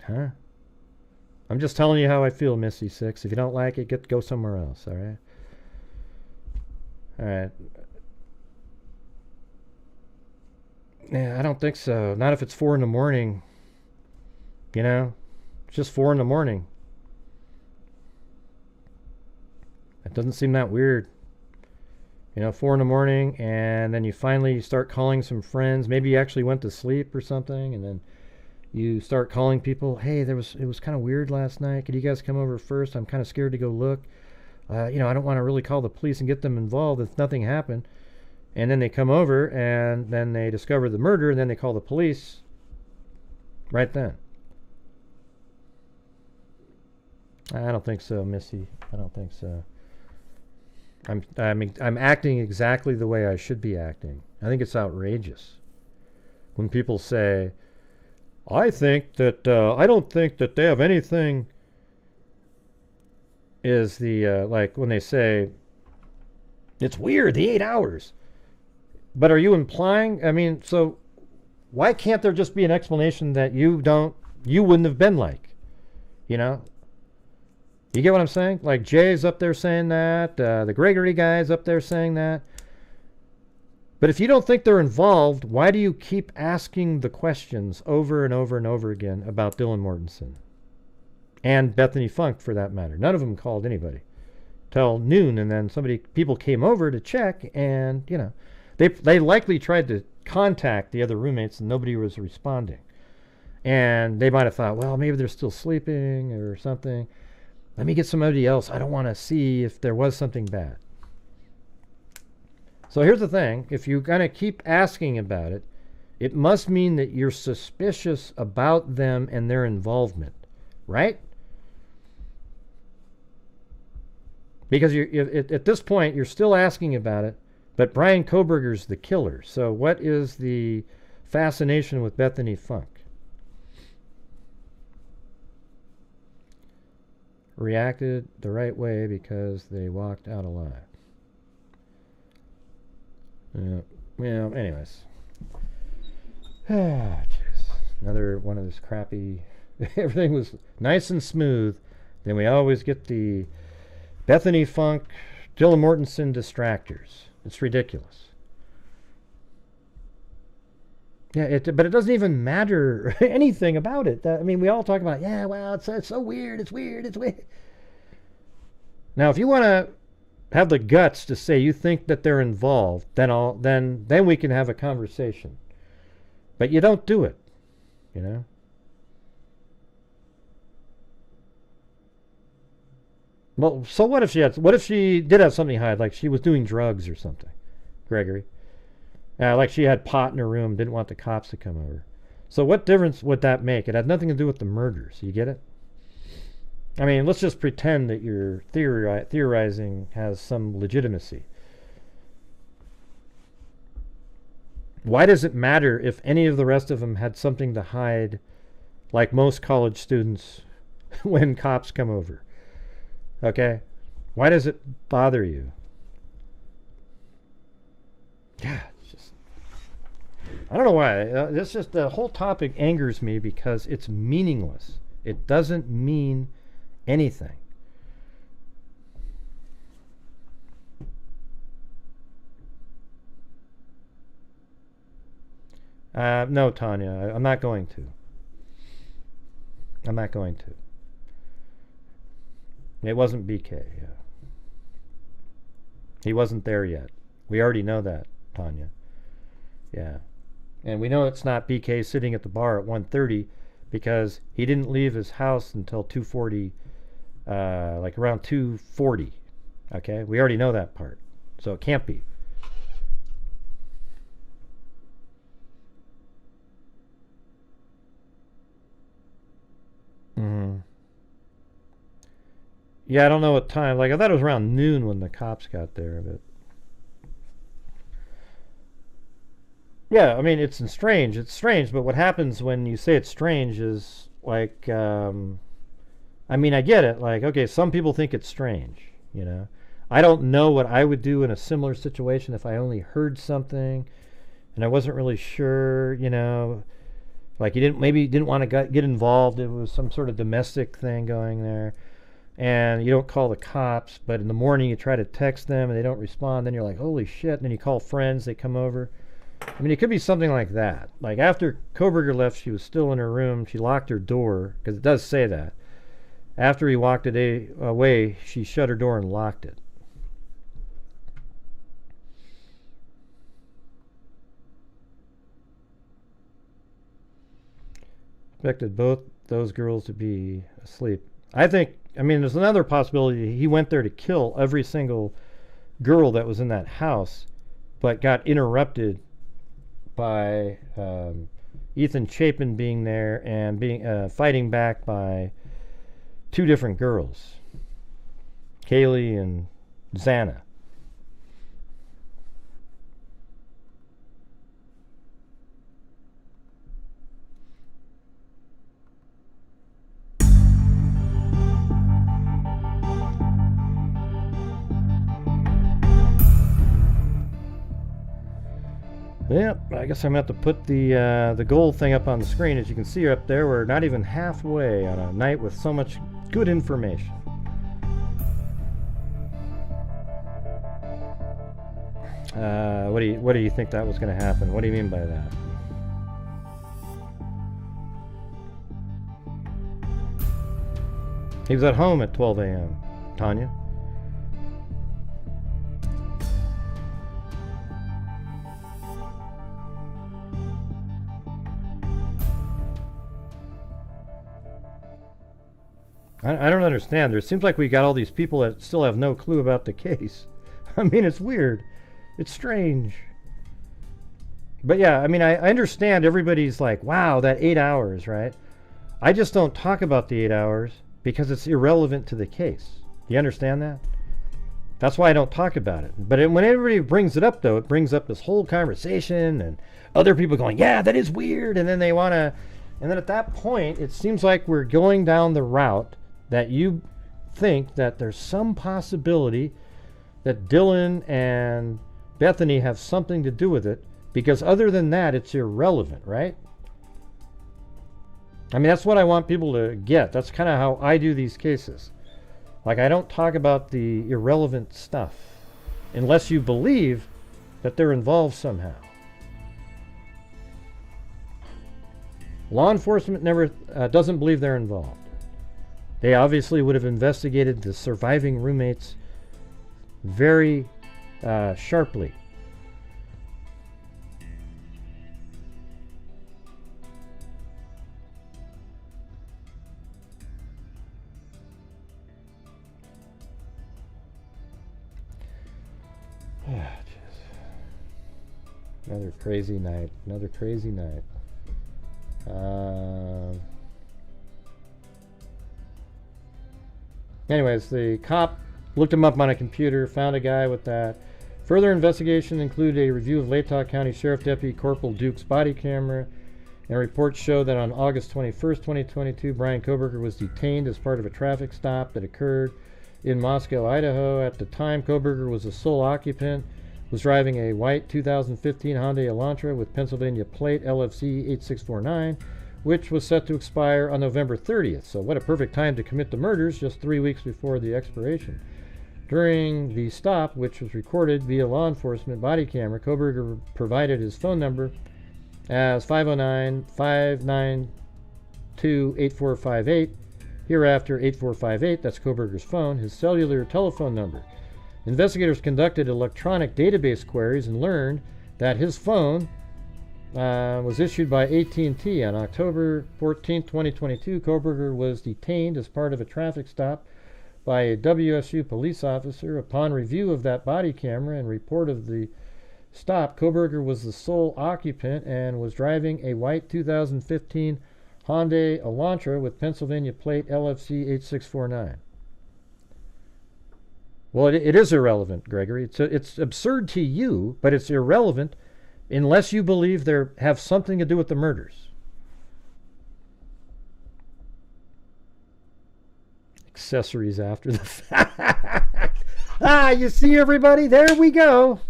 [SPEAKER 1] Huh? I'm just telling you how I feel, Missy Six. If you don't like it, go somewhere else, all right? All right. Yeah, I don't think so. Not if it's 4 in the morning. You know? It's just 4 in the morning. It doesn't seem that weird. You know, 4 in the morning, and then you finally start calling some friends. Maybe you actually went to sleep or something, and then you start calling people. Hey, it was kind of weird last night. Could you guys come over first? I'm kind of scared to go look. You know, I don't want to really call the police and get them involved if nothing happened. And then they come over, and then they discover the murder, and then they call the police right then. I don't think so, Missy. I don't think so. I'm acting exactly the way I should be acting. I think it's outrageous when people say, I think that I don't think that they have anything. Is the like when they say it's weird, the 8 hours. But are you implying? I mean, so why can't there just be an explanation that you wouldn't have been like, you know? You get what I'm saying? Like Jay's up there saying that, the Gregory guy's up there saying that. But if you don't think they're involved, why do you keep asking the questions over and over and over again about Dylan Mortensen? And Bethany Funk, for that matter. None of them called anybody till noon, and then people came over to check, and, you know, they likely tried to contact the other roommates, and nobody was responding. And they might have thought, well, maybe they're still sleeping or something. Let me get somebody else. I don't want to see if there was something bad. So here's the thing. If you're going to keep asking about it, it must mean that you're suspicious about them and their involvement, right? Because at this point, you're still asking about it, but Bryan Kohberger's the killer. So what is the fascination with Bethany Funk? Reacted the right way because they walked out alive. Yeah. Well, anyways. Ah, jeez. Another one of this crappy. Everything was nice and smooth. Then we always get the Bethany Funk, Dylan Mortensen distractors. It's ridiculous. Yeah, but it doesn't even matter anything about it. I mean, we all talk about, yeah, well, it's so weird, it's weird, it's weird. Now, if you want to have the guts to say you think that they're involved, then we can have a conversation. But you don't do it, you know. Well, so what if she did have something to hide, like she was doing drugs or something, Gregory? Like she had pot in her room, didn't want the cops to come over. So what difference would that make? It had nothing to do with the murders. You get it? I mean, let's just pretend that your theorizing has some legitimacy. Why does it matter if any of the rest of them had something to hide, like most college students, when cops come over? Okay? Why does it bother you? Yeah. I don't know why. This just the whole topic angers me because it's meaningless. It doesn't mean anything. No, Tanya, I'm not going to. I'm not going to. It wasn't BK, yeah. He wasn't there yet. We already know that, Tanya. Yeah. And we know it's not BK sitting at the bar at 1:30 because he didn't leave his house until 2:40, like around 2:40. Okay? We already know that part. So it can't be. Yeah, I don't know what time. Like, I thought it was around noon when the cops got there, but... Yeah, I mean, it's strange. It's strange, but what happens when you say it's strange is, like, I mean, I get it. Like, okay, some people think it's strange, you know? I don't know what I would do in a similar situation if I only heard something and I wasn't really sure, you know? Like, you didn't want to get involved. It was some sort of domestic thing going there. And you don't call the cops, but in the morning you try to text them and they don't respond. Then you're like, holy shit. And then you call friends, they come over. I mean, it could be something like that. Like, after Kohberger left, she was still in her room. She locked her door, because it does say that. After he walked away, she shut her door and locked it. Expected both those girls to be asleep. I mean, there's another possibility. He went there to kill every single girl that was in that house, but got interrupted by Ethan Chapin being there and being fighting back by two different girls, Kaylee and Xana. Yep, I guess I'm going to have to put the gold thing up on the screen. As you can see up there, we're not even halfway on a night with so much good information. What do you think that was going to happen? What do you mean by that? He was at home at 12 a.m., Tanya. I don't understand. It seems like we got all these people that still have no clue about the case. I mean, it's weird. It's strange. But yeah, I mean, I understand everybody's like, wow, that 8 hours, right? I just don't talk about the 8 hours because it's irrelevant to the case. Do you understand that? That's why I don't talk about it. But when everybody brings it up, though, it brings up this whole conversation and other people going, yeah, that is weird. And then they want to... And then at that point, it seems like we're going down the route that you think that there's some possibility that Dylan and Bethany have something to do with it, because other than that, it's irrelevant, right? I mean, that's what I want people to get. That's kind of how I do these cases. Like, I don't talk about the irrelevant stuff unless you believe that they're involved somehow. Law enforcement never doesn't believe they're involved. They obviously would have investigated the surviving roommates very sharply. Another crazy night. Another crazy night. Anyways, the cop looked him up on a computer, found a guy with that. Further investigation included a review of Latah County Sheriff Deputy Corporal Duke's body camera, and reports show that on August 21st, 2022, Bryan Kohberger was detained as part of a traffic stop that occurred in Moscow, Idaho. At the time, Kohberger was the sole occupant, was driving a white 2015 Hyundai Elantra with Pennsylvania plate LFC 8649, which was set to expire on November 30th. So what a perfect time to commit the murders, just 3 weeks before the expiration. During the stop, which was recorded via law enforcement body camera, Kohberger provided his phone number as 509-592-8458. Hereafter, 8458, that's Kohberger's phone, his cellular telephone number. Investigators conducted electronic database queries and learned that his phone was issued by AT&T on October 14, 2022. Kohberger was detained as part of a traffic stop by a WSU police officer. Upon review of that body camera and report of the stop, Kohberger was the sole occupant and was driving a white 2015 Hyundai Elantra with Pennsylvania plate LFC 8649. Well, it is irrelevant, Gregory. It's absurd to you, but it's irrelevant unless you believe they have something to do with the murders. Accessories after the fact. You see, everybody? There we go.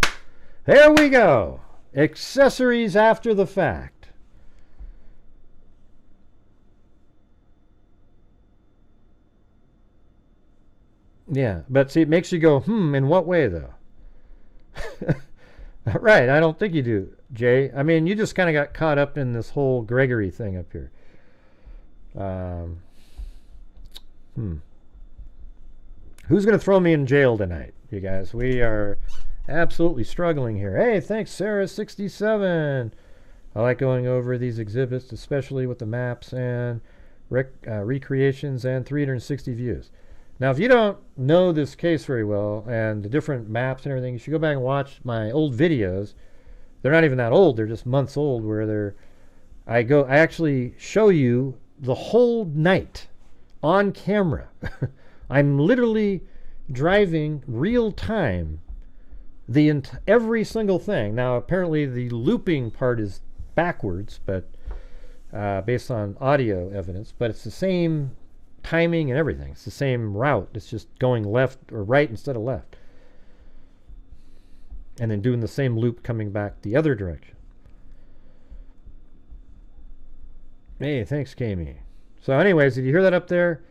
[SPEAKER 1] There we go. Accessories after the fact. Yeah, but see, it makes you go, in what way, though? Right, I don't think you do, Jay. I mean, you just kind of got caught up in this whole Gregory thing up here. Who's going to throw me in jail tonight, you guys? We are absolutely struggling here. Hey, thanks, Sarah67. I like going over these exhibits, especially with the maps and recreations and 360 views. Now, if you don't know this case very well and the different maps and everything, you should go back and watch my old videos. They're not even that old. They're just months old where I actually show you the whole night on camera. I'm literally driving real time every single thing. Now, apparently the looping part is backwards, but based on audio evidence, but it's the same timing and everything. It's the same route. It's just going left or right instead of left. And then doing the same loop coming back the other direction. Hey, thanks, Kami. So anyways, did you hear that up there?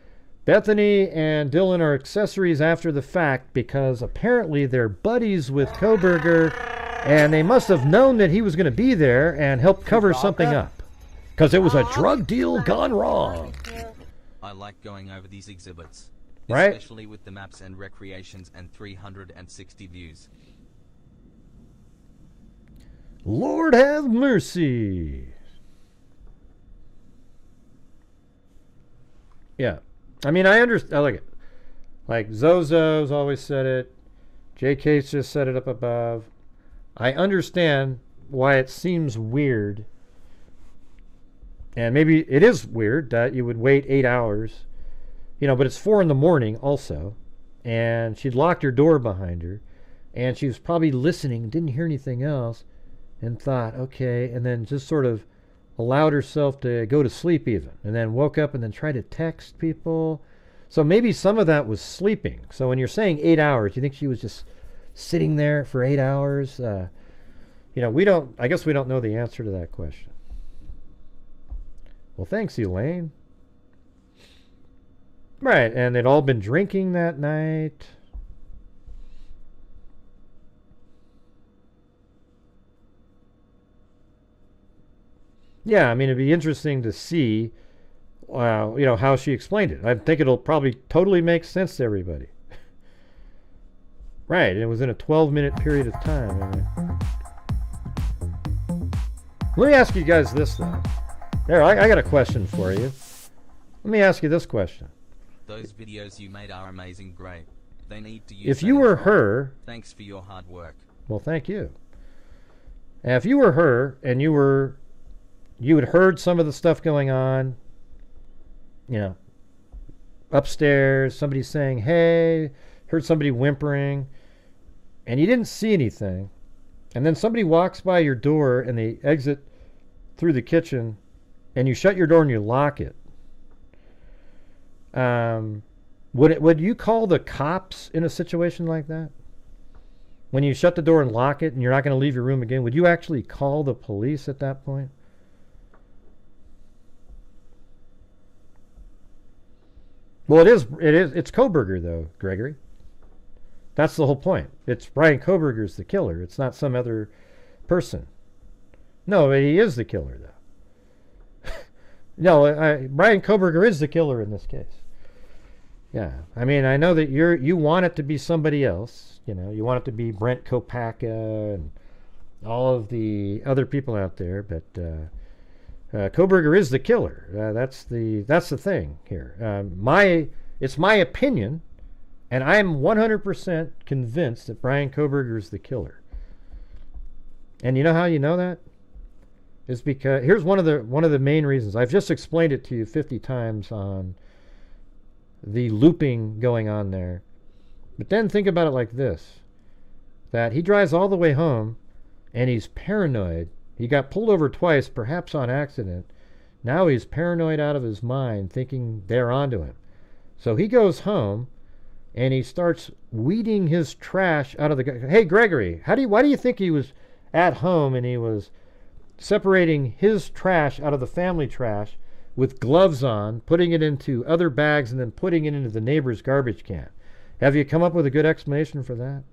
[SPEAKER 1] Bethany and Dylan are accessories after the fact because apparently they're buddies with Kohberger and they must have known that he was going to be there and help cover something up. Because it was a drug deal gone wrong.
[SPEAKER 6] I like going over these exhibits,
[SPEAKER 1] right?
[SPEAKER 6] Especially with the maps and recreations and 360 views.
[SPEAKER 1] Lord have mercy. Yeah. I mean, I understand. I like it. Like Zozo's always said it. JK's just set it up above. I understand why it seems weird. And maybe it is weird that you would wait 8 hours, but it's 4 a.m. also. And she'd locked her door behind her. And she was probably listening, didn't hear anything else, and thought, okay, and then just sort of allowed herself to go to sleep even. And then woke up and then tried to text people. So maybe some of that was sleeping. So when you're saying 8 hours, you think she was just sitting there for 8 hours? I guess we don't know the answer to that question. Well, thanks, Elaine. Right, and they'd all been drinking that night. Yeah, I mean, it'd be interesting to see, how she explained it. I think it'll probably totally make sense to everybody. Right, and it was in a 12-minute period of time. I mean. Let me ask you guys this, though. There, I got a question for you. Let me ask you this question.
[SPEAKER 6] Those videos you made are amazing, great. They need to use.
[SPEAKER 1] If you were her,
[SPEAKER 6] thanks for your hard work.
[SPEAKER 1] Well, thank you. And if you were her and you had heard some of the stuff going on, upstairs, somebody saying, hey, heard somebody whimpering, and you didn't see anything, and then somebody walks by your door and they exit through the kitchen, and you shut your door and you lock it, would you call the cops in a situation like that? When you shut the door and lock it and you're not going to leave your room again, would you actually call the police at that point? Well, it's Kohberger, though, Gregory. That's the whole point. It's Bryan Kohberger's the killer. It's not some other person. No, he is the killer, though. No, Bryan Kohberger is the killer in this case. Yeah, I mean, I know that you want it to be somebody else. You know, you want it to be Brent Kopaka and all of the other people out there, but Kohberger is the killer. That's the thing here. It's my opinion, and I'm 100% convinced that Bryan Kohberger is the killer. And you know how you know that? Is because here's one of the main reasons. I've just explained it to you 50 times on the looping going on there. But then think about it like this, that he drives all the way home and he's paranoid. He got pulled over twice, perhaps on accident. Now he's paranoid out of his mind, thinking they're onto him. So he goes home and he starts weeding his trash out of the... Hey, Gregory, why do you think he was at home and he was separating his trash out of the family trash with gloves on, putting it into other bags, and then putting it into the neighbor's garbage can? Have you come up with a good explanation for that?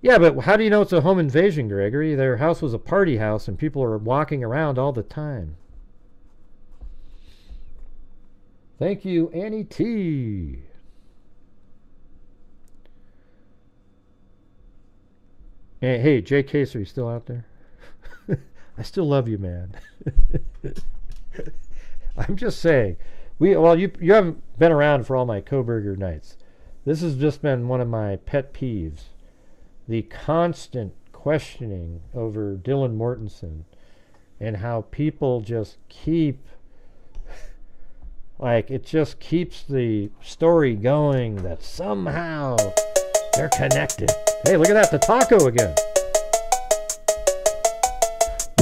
[SPEAKER 1] Yeah, but how do you know it's a home invasion, Gregory? Their house was a party house and people are walking around all the time. Thank you, Annie T. Hey, Jay Case, are you still out there? I still love you, man. I'm just saying. You haven't been around for all my Kohberger nights. This has just been one of my pet peeves. The constant questioning over Dylan Mortensen and how people just keep... Like, it just keeps the story going that somehow they're connected. Hey, look at that, the taco again.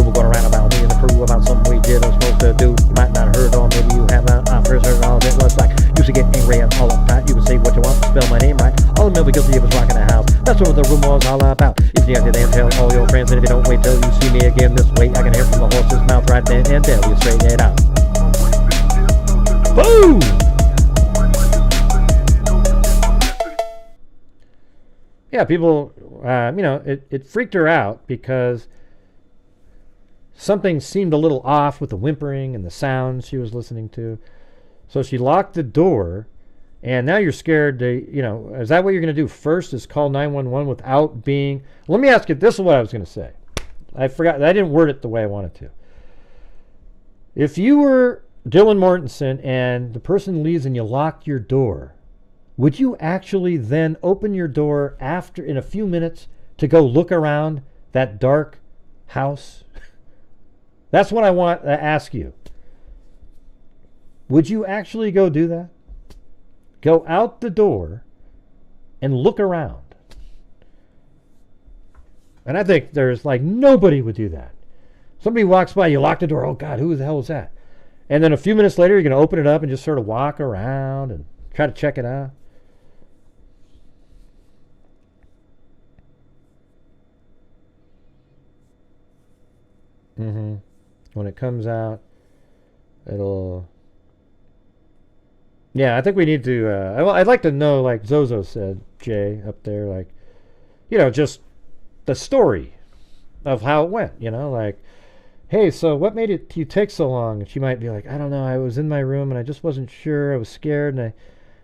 [SPEAKER 1] Rumor going around about me and the crew about something we did or supposed to do. You might not have heard, or maybe you haven't. I first heard all of it. Looks like used to get angry and all uptight. You can say what you want, spell my name right. All the mill guilty of us rocking the house. That's what the rumor was all about. If you have to damn tell all your friends, and if you don't wait till you see me again this way, I can hear from the horse's mouth right then and tell you straight it out. Boom! Yeah, people, it freaked her out because something seemed a little off with the whimpering and the sounds she was listening to. So she locked the door, and now you're scared to, is that what you're going to do first, is call 911 without being... Let me ask you, this is what I was going to say. I forgot, I didn't word it the way I wanted to. If you were Dylan Mortensen and the person leaves and you locked your door, would you actually then open your door after, in a few minutes, to go look around that dark house? That's what I want to ask you. Would you actually go do that? Go out the door and look around. And I think there's nobody would do that. Somebody walks by, you lock the door, oh God, who the hell was that? And then a few minutes later, you're going to open it up and just sort of walk around and try to check it out. When it comes out, it'll... Yeah, I think we need to... I'd like to know, like Zozo said, Jay, up there, just the story of how it went, hey, so what made you take so long? And she might be like, I don't know, I was in my room and I just wasn't sure, I was scared, and I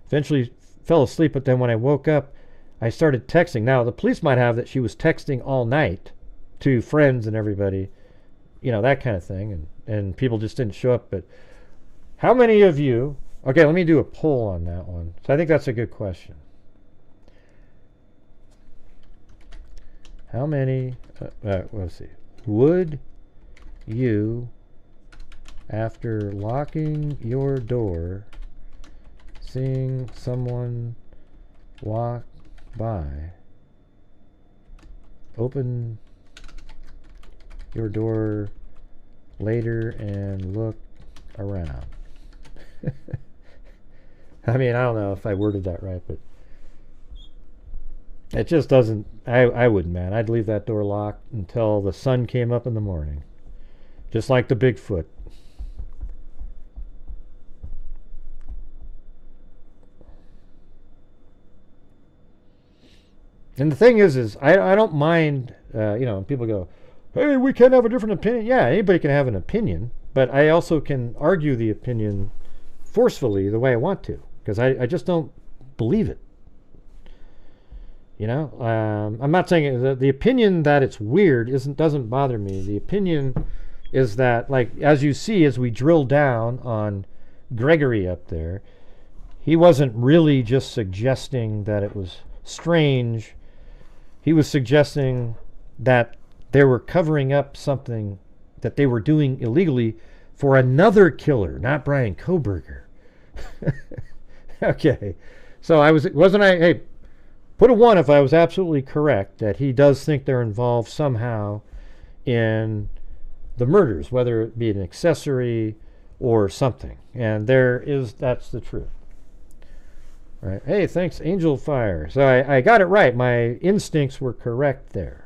[SPEAKER 1] eventually fell asleep, but then when I woke up, I started texting. Now, the police might have that she was texting all night to friends and everybody, that kind of thing, and people just didn't show up. But how many of you... Okay, let me do a poll on that one. So I think that's a good question. How many... let's see. Would you, after locking your door, seeing someone walk by, open your door later and look around? I mean, I don't know if I worded that right, but it just doesn't... I wouldn't, man. I'd leave that door locked until the sun came up in the morning. Just like the Bigfoot. And the thing is I don't mind, when people go, hey, we can have a different opinion. Yeah, anybody can have an opinion, but I also can argue the opinion forcefully the way I want to, because I just don't believe it. You know, I'm not saying the opinion that it's weird doesn't bother me. The opinion is that, like, as you see, as we drill down on Gregory up there, he wasn't really just suggesting that it was strange. He was suggesting that they were covering up something that they were doing illegally for another killer, not Bryan Kohberger. Okay, so hey, put a 1 if I was absolutely correct that he does think they're involved somehow in the murders, whether it be an accessory or something. And that's the truth. All right. Hey, thanks, Angel Fire. So I got it right. My instincts were correct there.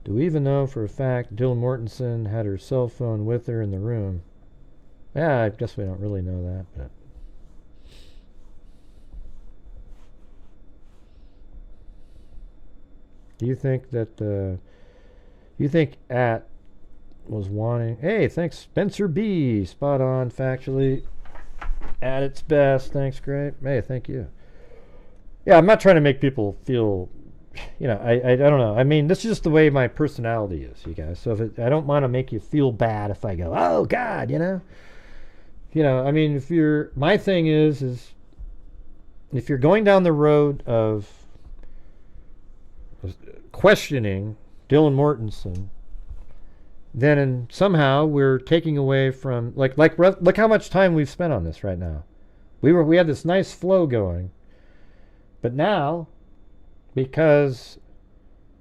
[SPEAKER 1] Do we even know for a fact Dylan Mortensen had her cell phone with her in the room? Yeah, I guess we don't really know that, but do you think that At was wanting? Hey, thanks, Spencer B. Spot on, factually, at its best. Thanks, great. Hey, thank you. Yeah, I'm not trying to make people feel, you know, I don't know. I mean, this is just the way my personality is, you guys. So I don't want to make you feel bad if I go, oh God, you know. You know, I mean, my thing is if you're going down the road of questioning Dylan Mortensen, then somehow we're taking away from, look how much time we've spent on this right now. We had this nice flow going, but now, because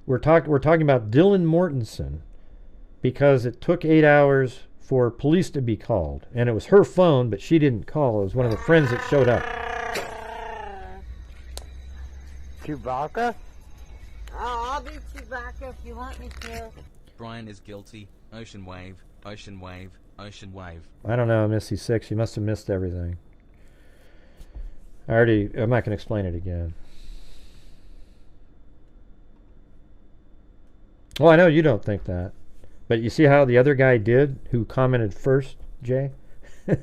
[SPEAKER 1] we're talking about Dylan Mortensen, because it took 8 hours for police to be called, and it was her phone, but she didn't call. It was one of the friends that showed up.
[SPEAKER 7] Chewbacca? Oh, I'll be Chewbacca if you want me to.
[SPEAKER 6] Bryan is guilty. Ocean wave, ocean wave, ocean wave.
[SPEAKER 1] I don't know, Missy Six. You must have missed everything. I'm not going to explain it again. Well, I know you don't think that. But you see how the other guy did, who commented first, Jay? You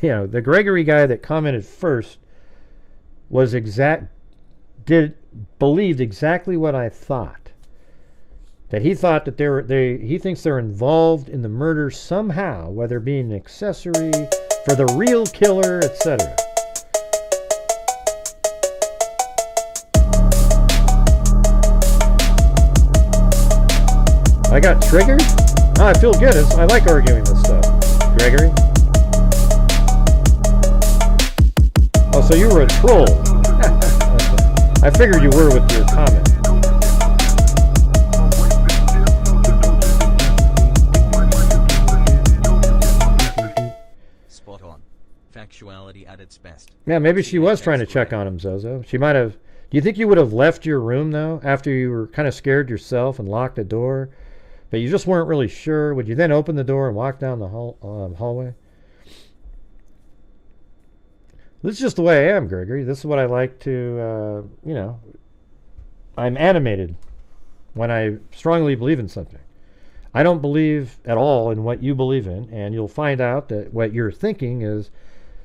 [SPEAKER 1] know, the Gregory guy that commented first believed exactly what I thought. That he thought that he thinks they're involved in the murder somehow, whether being an accessory for the real killer, etc. I got triggered? Oh, I feel good. I like arguing this stuff. Gregory? Oh, so you were a troll. Okay. I figured you were with your comment.
[SPEAKER 6] Spot on. Factuality at its best.
[SPEAKER 1] Yeah, maybe she was trying to check on him, Zozo. She might have. Do you think you would have left your room, though, after you were kind of scared yourself and locked the door? But you just weren't really sure. Would you then open the door and walk down the hallway? This is just the way I am, Gregory. This is what I like to, you know. I'm animated when I strongly believe in something. I don't believe at all in what you believe in, and you'll find out that what you're thinking is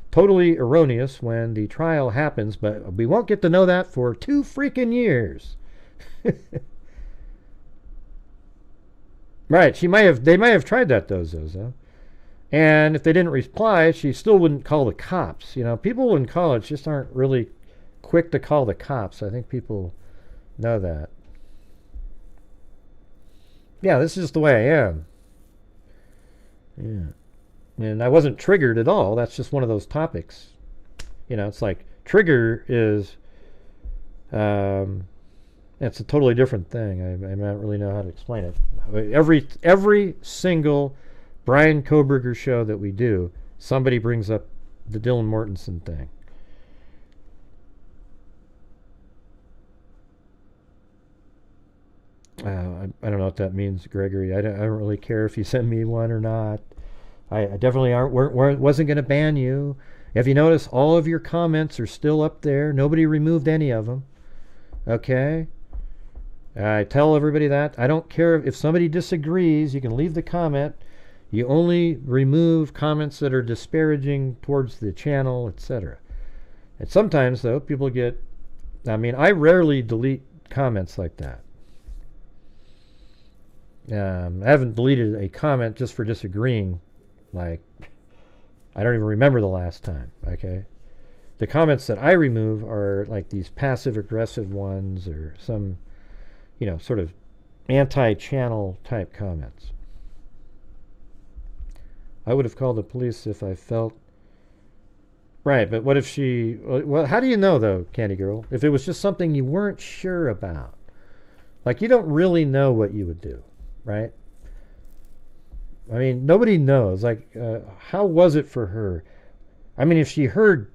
[SPEAKER 1] totally erroneous when the trial happens, but we won't get to know that for 2 freaking years. Right, they may have tried that though, Zozo. And if they didn't reply, she still wouldn't call the cops. You know, people in college just aren't really quick to call the cops. I think people know that. Yeah, this is just the way I am. Yeah. And I wasn't triggered at all. That's just one of those topics. You know, it's like trigger is it's a totally different thing. I don't really know how to explain it. Every single Bryan Kohberger show that we do, somebody brings up the Dylan Mortensen thing. I don't know what that means, Gregory. I don't really care if you send me one or not. I definitely wasn't going to ban you. If you notice, all of your comments are still up there. Nobody removed any of them. Okay? I tell everybody that. I don't care if somebody disagrees. You can leave the comment. You only remove comments that are disparaging towards the channel, etc. And sometimes, though, people get... I mean, I rarely delete comments like that. I haven't deleted a comment just for disagreeing. Like, I don't even remember the last time, okay? The comments that I remove are like these passive-aggressive ones or some, sort of anti-channel type comments. I would have called the police if I felt... Right, but what if she... Well, how do you know, though, Candy Girl? If it was just something you weren't sure about. Like, you don't really know what you would do, right? I mean, nobody knows. Like, how was it for her? I mean, if she heard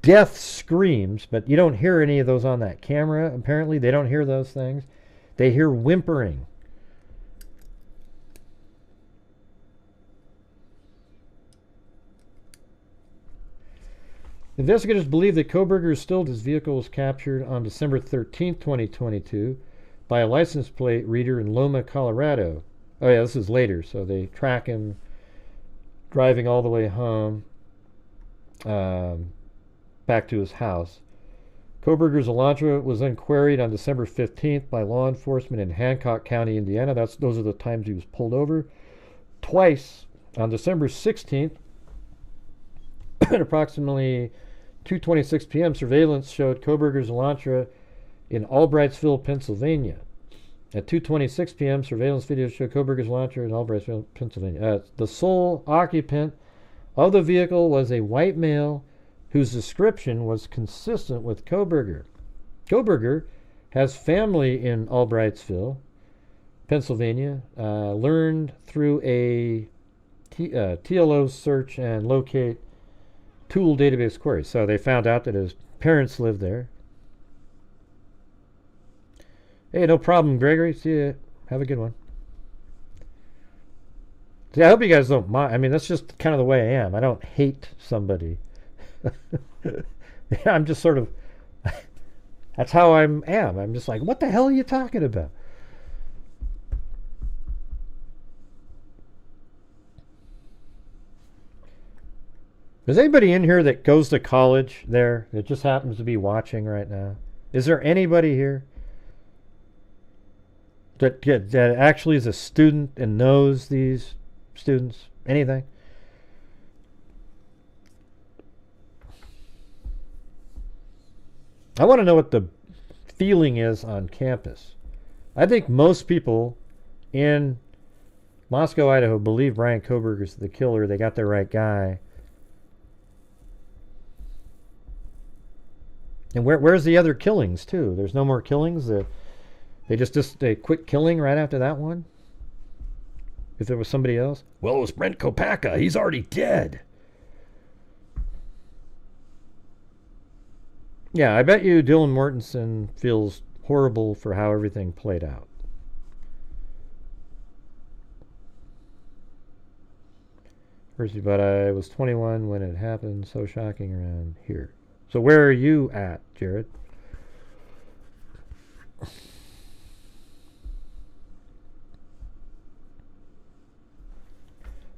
[SPEAKER 1] death screams, but you don't hear any of those on that camera, apparently. They don't hear those things. They hear whimpering. Investigators believe that Kohberger stilled his vehicle was captured on December 13, 2022 by a license plate reader in Loma, Colorado. Oh yeah, this is later, so they track him driving all the way home, back to his house. Kohberger's Elantra was then queried on December 15th by law enforcement in Hancock County, Indiana. Those are the times he was pulled over. Twice on December 16th, at approximately 2:26 p.m., surveillance showed Kohberger's Elantra in Albrightsville, Pennsylvania. At 2:26 p.m., surveillance video showed Kohberger's Elantra in Albrightsville, Pennsylvania. The sole occupant of the vehicle was a white male whose description was consistent with Kohberger. Kohberger has family in Albrightsville, Pennsylvania, learned through a TLO search and locate tool database query. So they found out that his parents lived there. Hey, no problem, Gregory. See you. Have a good one. See, I hope you guys don't mind. I mean, that's just kind of the way I am. I don't hate somebody. I'm just sort of... That's how I am. I'm just like, what the hell are you talking about? Is anybody in here that goes to college there that just happens to be watching right now? Is there anybody here that actually is a student and knows these students? Anything? I want to know what the feeling is on campus. I think most people in Moscow, Idaho believe Bryan Kohberger is the killer. They got the right guy. And where's the other killings, too? There's no more killings? They just a quick killing right after that one? If there was somebody else? Well, it was Brent Kopacka. He's already dead. Yeah, I bet you Dylan Mortensen feels horrible for how everything played out. First, but I was 21 when it happened. So shocking around here. So where are you at, Jared?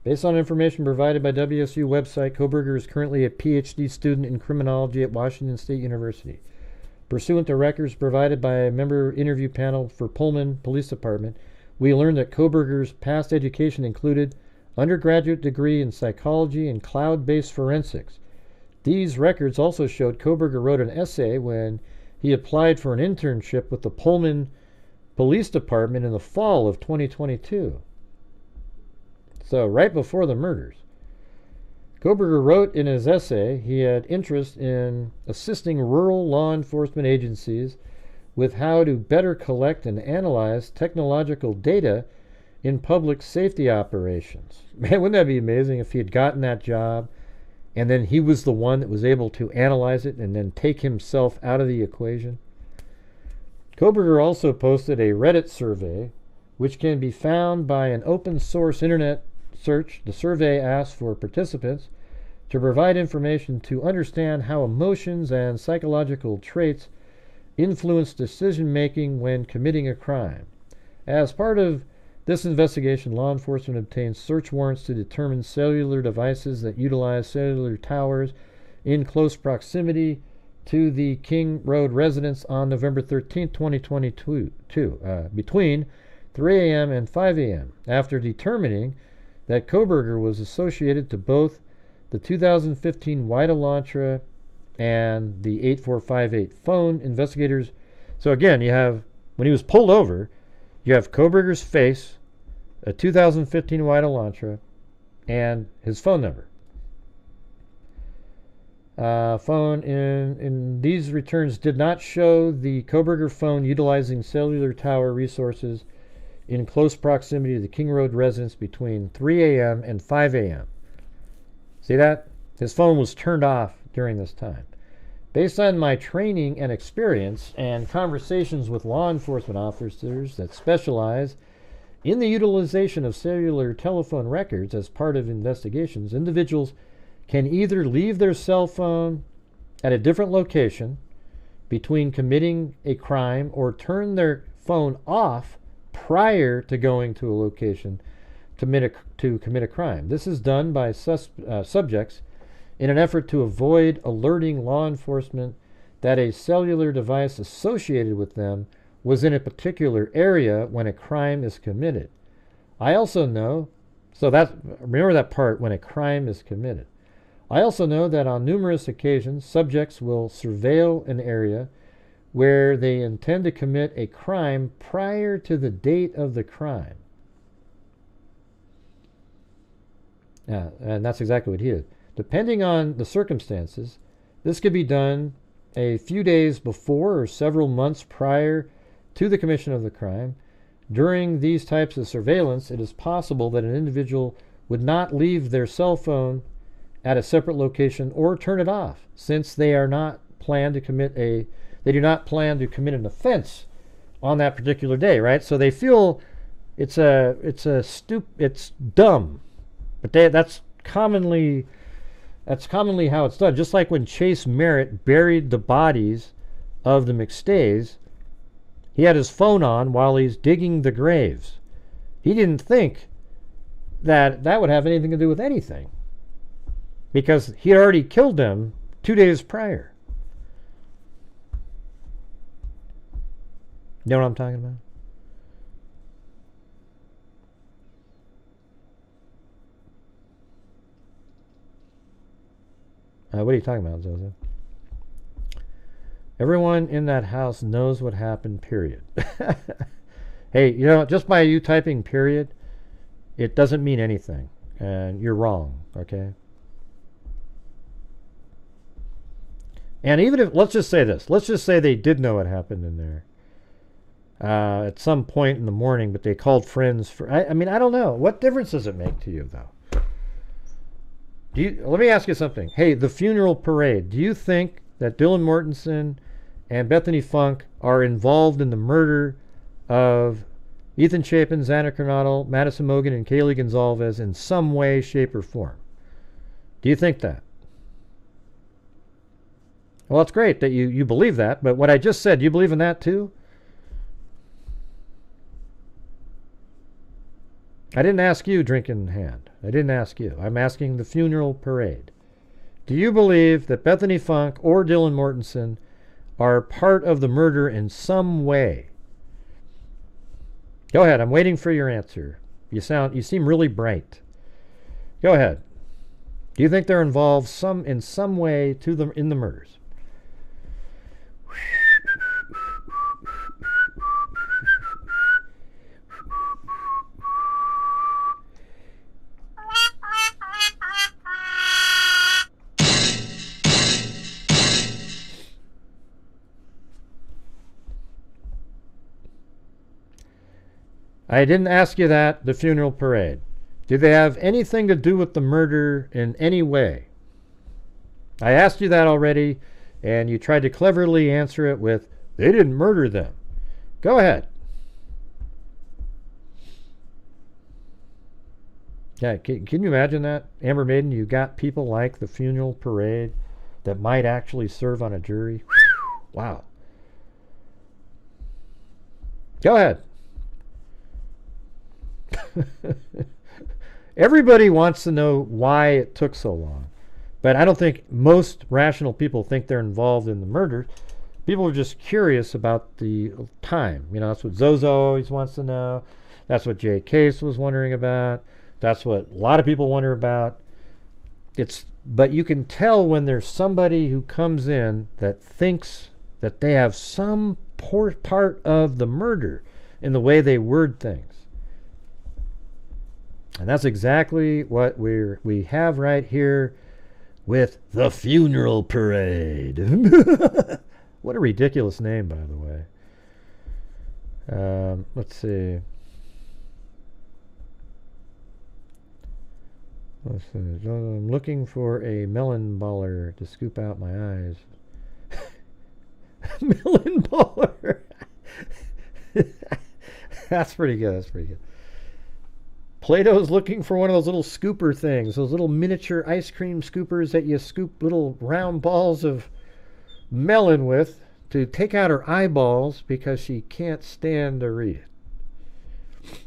[SPEAKER 1] Based on information provided by WSU website, Kohberger is currently a PhD student in criminology at Washington State University. Pursuant to records provided by a member interview panel for Pullman Police Department, we learned that Kohberger's past education included undergraduate degree in psychology and cloud-based forensics. These records also showed Kohberger wrote an essay when he applied for an internship with the Pullman Police Department in the fall of 2022. So right before the murders. Kohberger wrote in his essay he had interest in assisting rural law enforcement agencies with how to better collect and analyze technological data in public safety operations. Man, wouldn't that be amazing if he had gotten that job and then he was the one that was able to analyze it and then take himself out of the equation? Kohberger also posted a Reddit survey, which can be found by an open source internet search. The survey asked for participants to provide information to understand how emotions and psychological traits influence decision-making when committing a crime. As part of this investigation, law enforcement obtained search warrants to determine cellular devices that utilize cellular towers in close proximity to the King Road residence on November 13, 2022, between 3 a.m. and 5 a.m. After determining that Kohberger was associated to both the 2015 White Elantra and the 8458 phone, investigators. So again, you have, when he was pulled over, you have Kohberger's face, a 2015 White Elantra, and his phone number. Phone in these returns did not show the Kohberger phone utilizing cellular tower resources in close proximity to the King Road residence between 3 a.m. and 5 a.m. See that? His phone was turned off during this time. Based on my training and experience and conversations with law enforcement officers that specialize in the utilization of cellular telephone records as part of investigations, individuals can either leave their cell phone at a different location between committing a crime or turn their phone off prior to going to a location to commit a crime. This is done by subjects in an effort to avoid alerting law enforcement that a cellular device associated with them was in a particular area when a crime is committed. I also know, remember that part, when a crime is committed. I also know that on numerous occasions, subjects will surveil an area where they intend to commit a crime prior to the date of the crime. Yeah, and that's exactly what he did. Depending on the circumstances, this could be done a few days before or several months prior to the commission of the crime. During these types of surveillance, it is possible that an individual would not leave their cell phone at a separate location or turn it off, since they do not plan to commit an offense on that particular day, right? So they feel it's dumb, but that's commonly how it's done. Just like when Chase Merritt buried the bodies of the McStays, he had his phone on while he's digging the graves. He didn't think that would have anything to do with anything, because he had already killed them 2 days prior. You know what I'm talking about? What are you talking about, Zozo? Everyone in that house knows what happened, period. Hey, just by you typing period, it doesn't mean anything. And you're wrong, okay? And even if, let's just say this. Let's just say they did know what happened in there at some point in the morning, but they called friends for... I mean, I don't know. What difference does it make to you, though? Let me ask you something. Hey, the funeral parade. Do you think that Dylan Mortensen and Bethany Funk are involved in the murder of Ethan Chapin, Xander Coronado, Madison Mogan, and Kaylee Gonzalez in some way, shape, or form? Do you think that? Well, it's great that you believe that, but what I just said, do you believe in that too? I didn't ask you, drink in hand. I didn't ask you. I'm asking the funeral parade. Do you believe that Bethany Funk or Dylan Mortensen are part of the murder in some way? Go ahead. I'm waiting for your answer. You seem really bright. Go ahead. Do you think they're involved in some way in the murders? I didn't ask you that, the funeral parade. Do they have anything to do with the murder in any way? I asked you that already, and you tried to cleverly answer it with, they didn't murder them. Go ahead. Yeah, can you imagine that, Amber Maiden? You got people like the funeral parade that might actually serve on a jury. Wow. Go ahead. Everybody wants to know why it took so long. But I don't think most rational people think they're involved in the murder. People are just curious about the time. You know, that's what Zozo always wants to know. That's what Jay Case was wondering about. That's what a lot of people wonder about. But you can tell when there's somebody who comes in that thinks that they have some part of the murder in the way they word things. And that's exactly what we have right here with the funeral parade. What a ridiculous name, by the way. Let's see. I'm looking for a melon baller to scoop out my eyes. Melon baller. That's pretty good. That's pretty good. Plato's looking for one of those little scooper things, those little miniature ice cream scoopers that you scoop little round balls of melon with to take out her eyeballs because she can't stand to read it.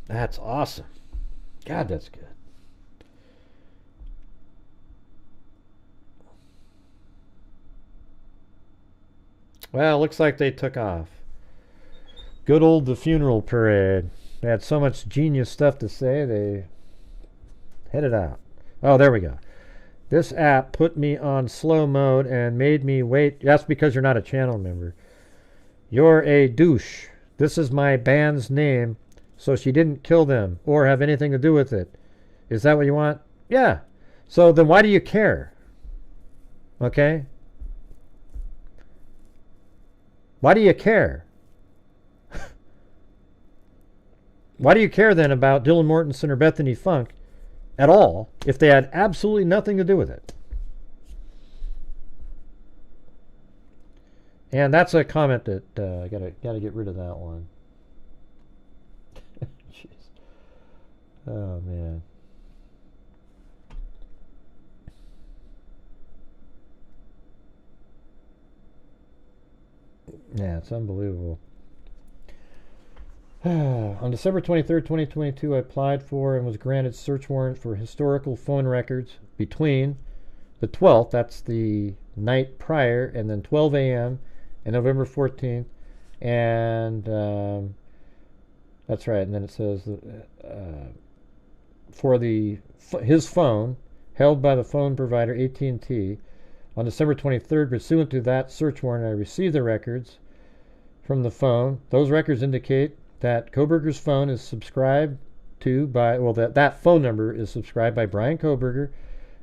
[SPEAKER 1] That's awesome. God, that's good. Well, looks like they took off. Good old the funeral parade. They had so much genius stuff to say, they headed out. Oh, there we go. This app put me on slow mode and made me wait. That's because you're not a channel member. You're a douche. This is my band's name, so she didn't kill them or have anything to do with it. Is that what you want? Yeah. So then why do you care? Okay? Why do you care? Why do you care then about Dylan Mortensen or Bethany Funk at all if they had absolutely nothing to do with it? And that's a comment that I gotta get rid of that one. Jeez. Oh man. Yeah, it's unbelievable. On December 23rd, 2022, I applied for and was granted search warrant for historical phone records between the 12th, that's the night prior, and then 12 a.m. and November 14th. And that's right. And then it says for his phone held by the phone provider AT&T on December 23rd, pursuant to that search warrant, I received the records from the phone. Those records indicate that Kohberger's phone is subscribed to by, well, that phone number is subscribed by Bryan Kohberger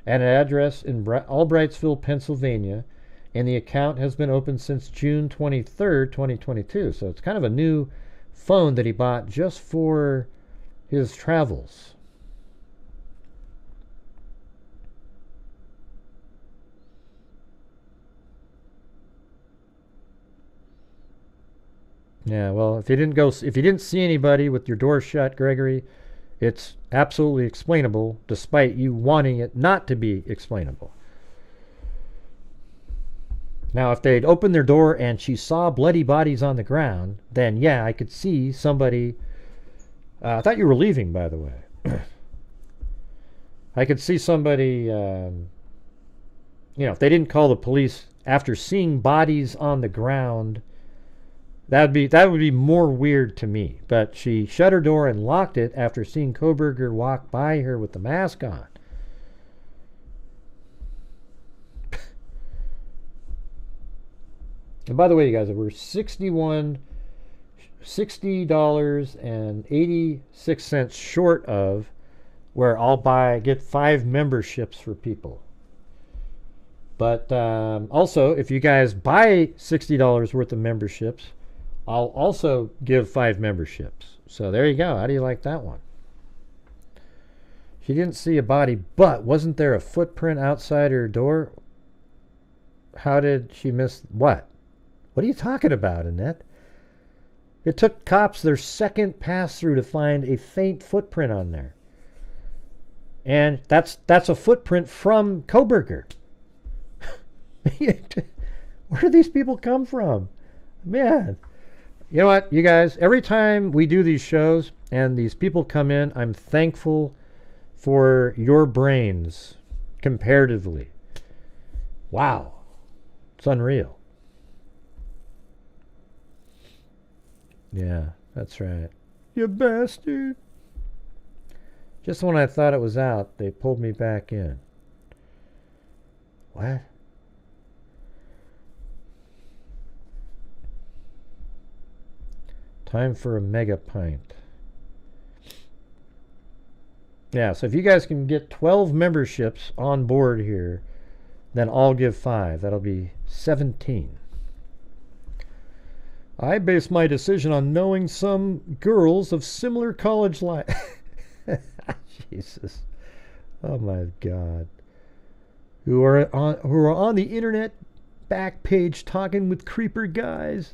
[SPEAKER 1] at an address in Albrightsville, Pennsylvania, and the account has been open since June 23rd, 2022. So it's kind of a new phone that he bought just for his travels. Yeah, well, if you didn't see anybody with your door shut, Gregory, it's absolutely explainable, despite you wanting it not to be explainable. Now, if they'd opened their door and she saw bloody bodies on the ground, then yeah, I could see somebody. I thought you were leaving, by the way. I could see somebody. If they didn't call the police after seeing bodies on the ground. That would be more weird to me. But she shut her door and locked it after seeing Kohberger walk by her with the mask on. And by the way, you guys, we're $60.86 short of where I'll get 5 memberships for people. But also, if you guys buy $60 worth of memberships, I'll also give 5 memberships. So there you go. How do you like that one? She didn't see a body, but wasn't there a footprint outside her door? How did she miss what? What are you talking about, Annette? It took cops their second pass through to find a faint footprint on there. And that's a footprint from Kohberger. Where do these people come from? Man. You know what, you guys, every time we do these shows and these people come in, I'm thankful for your brains comparatively. Wow. It's unreal. Yeah, that's right. You bastard. Just when I thought it was out, they pulled me back in. What? Time for a mega pint. Yeah, so if you guys can get 12 memberships on board here, then I'll give 5. That'll be 17. I base my decision on knowing some girls of similar college life. Jesus. Oh my God. Who are on the internet back page talking with creeper guys.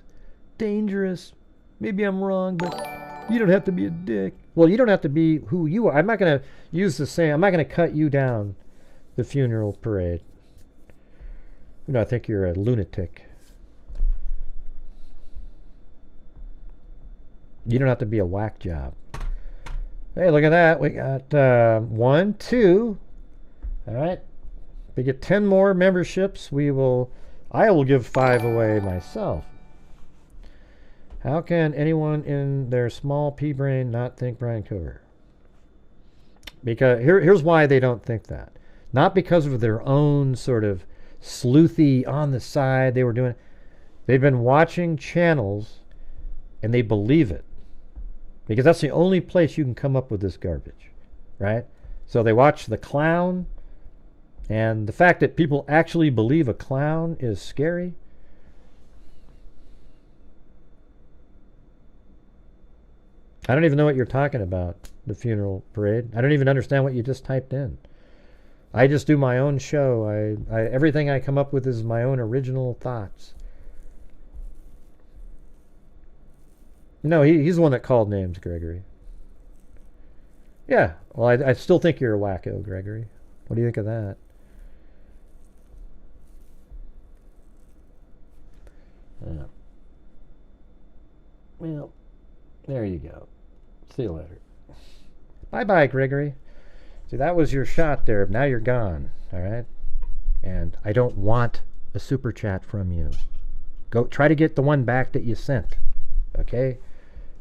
[SPEAKER 1] Dangerous. Maybe I'm wrong, but you don't have to be a dick. Well, you don't have to be who you are. I'm not going to use the same. I'm not going to cut you down the funeral parade. You know, I think you're a lunatic. You don't have to be a whack job. Hey, look at that. We got 1, 2. All right. If we get 10 more memberships, I will give 5 away myself. How can anyone in their small pea brain not think Bryan Kohberger? Because here's why they don't think that. Not because of their own sort of sleuthy on the side they were doing. They've been watching channels and they believe it. Because that's the only place you can come up with this garbage, right? So they watch the clown, and the fact that people actually believe a clown is scary. I don't even know what you're talking about, the funeral parade. I don't even understand what you just typed in. I just do my own show. Everything I come up with is my own original thoughts. No, he's the one that called names, Gregory. Yeah, well, I still think you're a wacko, Gregory. What do you think of that? Well, there you go. See you later. Bye-bye, Gregory. See, that was your shot there. Now you're gone, all right? And I don't want a super chat from you. Go try to get the one back that you sent, okay?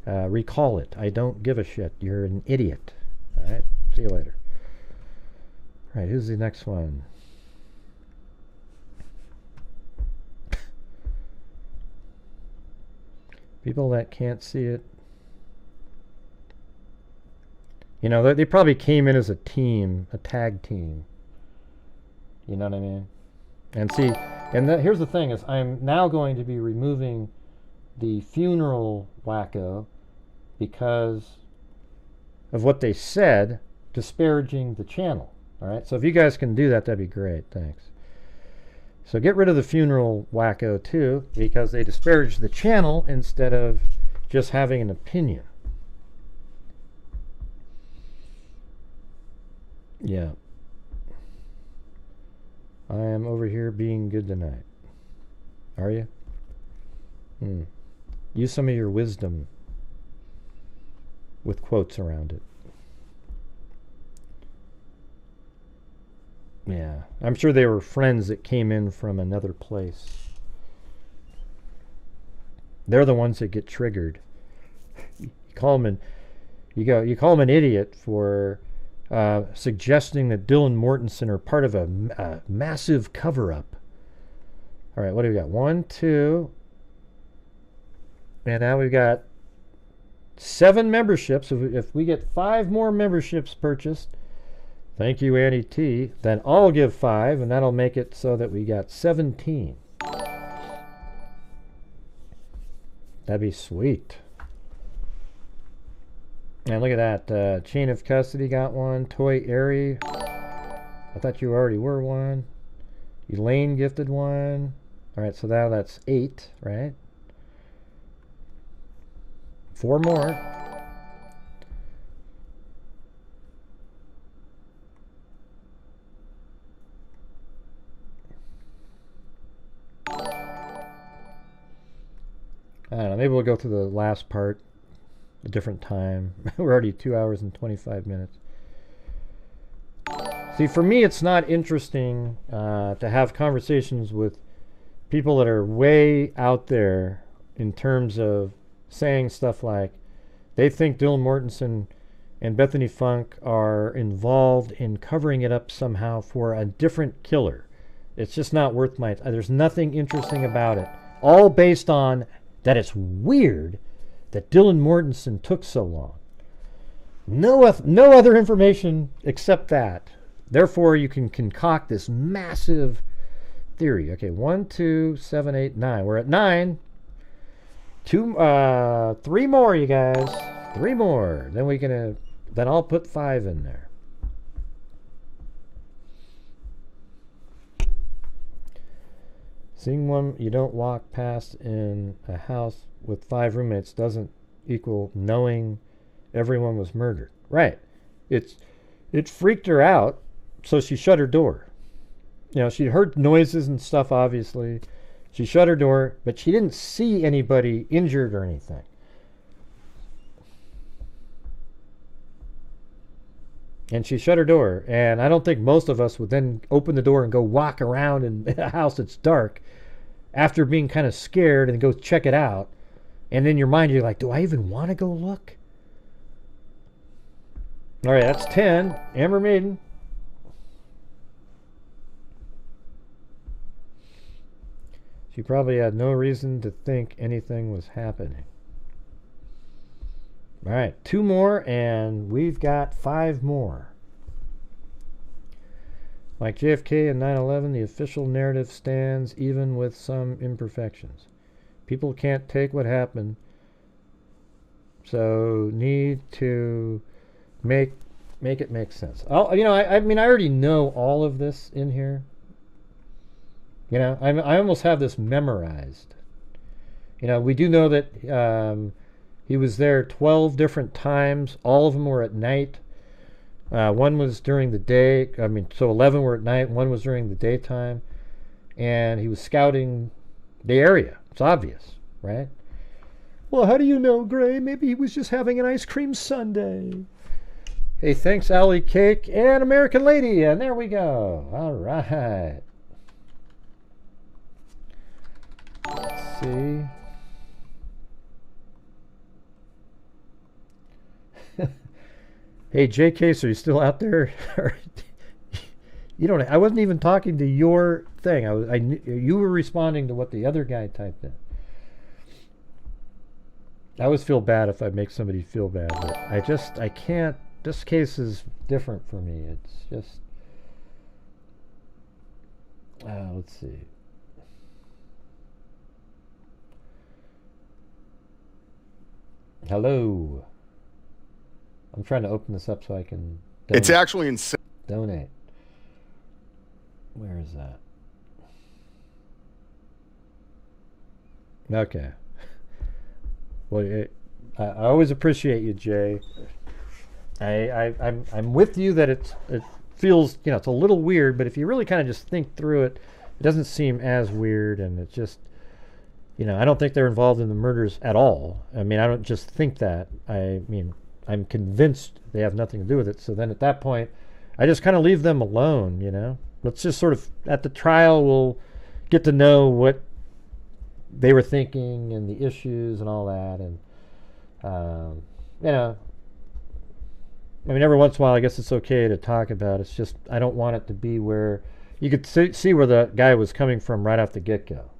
[SPEAKER 1] Recall it. I don't give a shit. You're an idiot. All right? See you later. All right, who's the next one? People that can't see it. You know, they probably came in as a team, a tag team. You know what I mean? And see, and here's the thing is I'm now going to be removing the funeral wacko because of what they said, disparaging the channel. All right, so if you guys can do that, that'd be great. Thanks. So get rid of the funeral wacko too, because they disparaged the channel instead of just having an opinion. Yeah. I am over here being good tonight. Are you? Use some of your wisdom with quotes around it. Yeah. I'm sure they were friends that came in from another place. They're the ones that get triggered. You call them an idiot for suggesting that Dylan Mortensen are part of a massive cover-up. All right, what do we got? 1, 2, and now we've got 7 memberships. If we get 5 more memberships purchased, thank you, Annie T, then I'll give 5, and that'll make it so that we got 17. That'd be sweet. And look at that. Chain of Custody got one. Toy Airy. I thought you already were one. Elaine gifted one. All right, so now that's 8, right? 4 more. I don't know. Maybe we'll go through the last part a different time. We're already 2 hours and 25 minutes. See, for me, it's not interesting to have conversations with people that are way out there in terms of saying stuff like they think Dylan Mortensen and Bethany Funk are involved in covering it up somehow for a different killer. It's just not worth my time. There's nothing interesting about it. All based on that it's weird that Dylan Mortensen took so long. No other information except that. Therefore, you can concoct this massive theory. Okay, 1, 2, 7, 8, 9. We're at 9. 3 more, you guys. 3 more. Then I'll put 5 in there. Seeing one you don't walk past in a house with 5 roommates doesn't equal knowing everyone was murdered. Right. It freaked her out, so she shut her door. You know, she heard noises and stuff, obviously. She shut her door, but she didn't see anybody injured or anything. And she shut her door, and I don't think most of us would then open the door and go walk around in a house that's dark after being kind of scared and go check it out. And in your mind, you're like, do I even want to go look? All right, that's 10. Amber Maiden. She probably had no reason to think anything was happening. All right, 2 more, and we've got 5 more. Like JFK and 9/11, the official narrative stands even with some imperfections. People can't take what happened, so need to make it make sense. I mean, I already know all of this in here. You know, I almost have this memorized. You know, we do know that he was there 12 different times. All of them were at night. 1 was during the day. I mean, so 11 were at night. 1 was during the daytime. And he was scouting the area. It's obvious, right? Well, how do you know, Gray? Maybe he was just having an ice cream sundae. Hey, thanks, Allie Cake and American Lady. And there we go. All right. Let's see. Hey, JK, so you still out there? You don't. I wasn't even talking to your thing. You were responding to what the other guy typed in. I always feel bad if I make somebody feel bad, but I can't. This case is different for me. It's just. Let's see. Hello. I'm trying to open this up so I can donate.
[SPEAKER 8] It's actually insane.
[SPEAKER 1] Donate. Where is that? Okay. Well, I always appreciate you, Jay. I'm with you that it feels, you know, it's a little weird, but if you really kind of just think through it, it doesn't seem as weird, and it's just, you know, I don't think they're involved in the murders at all. I mean, I don't just think that. I mean, I'm convinced they have nothing to do with it. So then at that point, I just kind of leave them alone, you know. Let's just sort of, at the trial, we'll get to know what they were thinking and the issues and all that. And, you know, I mean, every once in a while, I guess it's okay to talk about. It's just, I don't want it to be where you could see where the guy was coming from right off the get-go.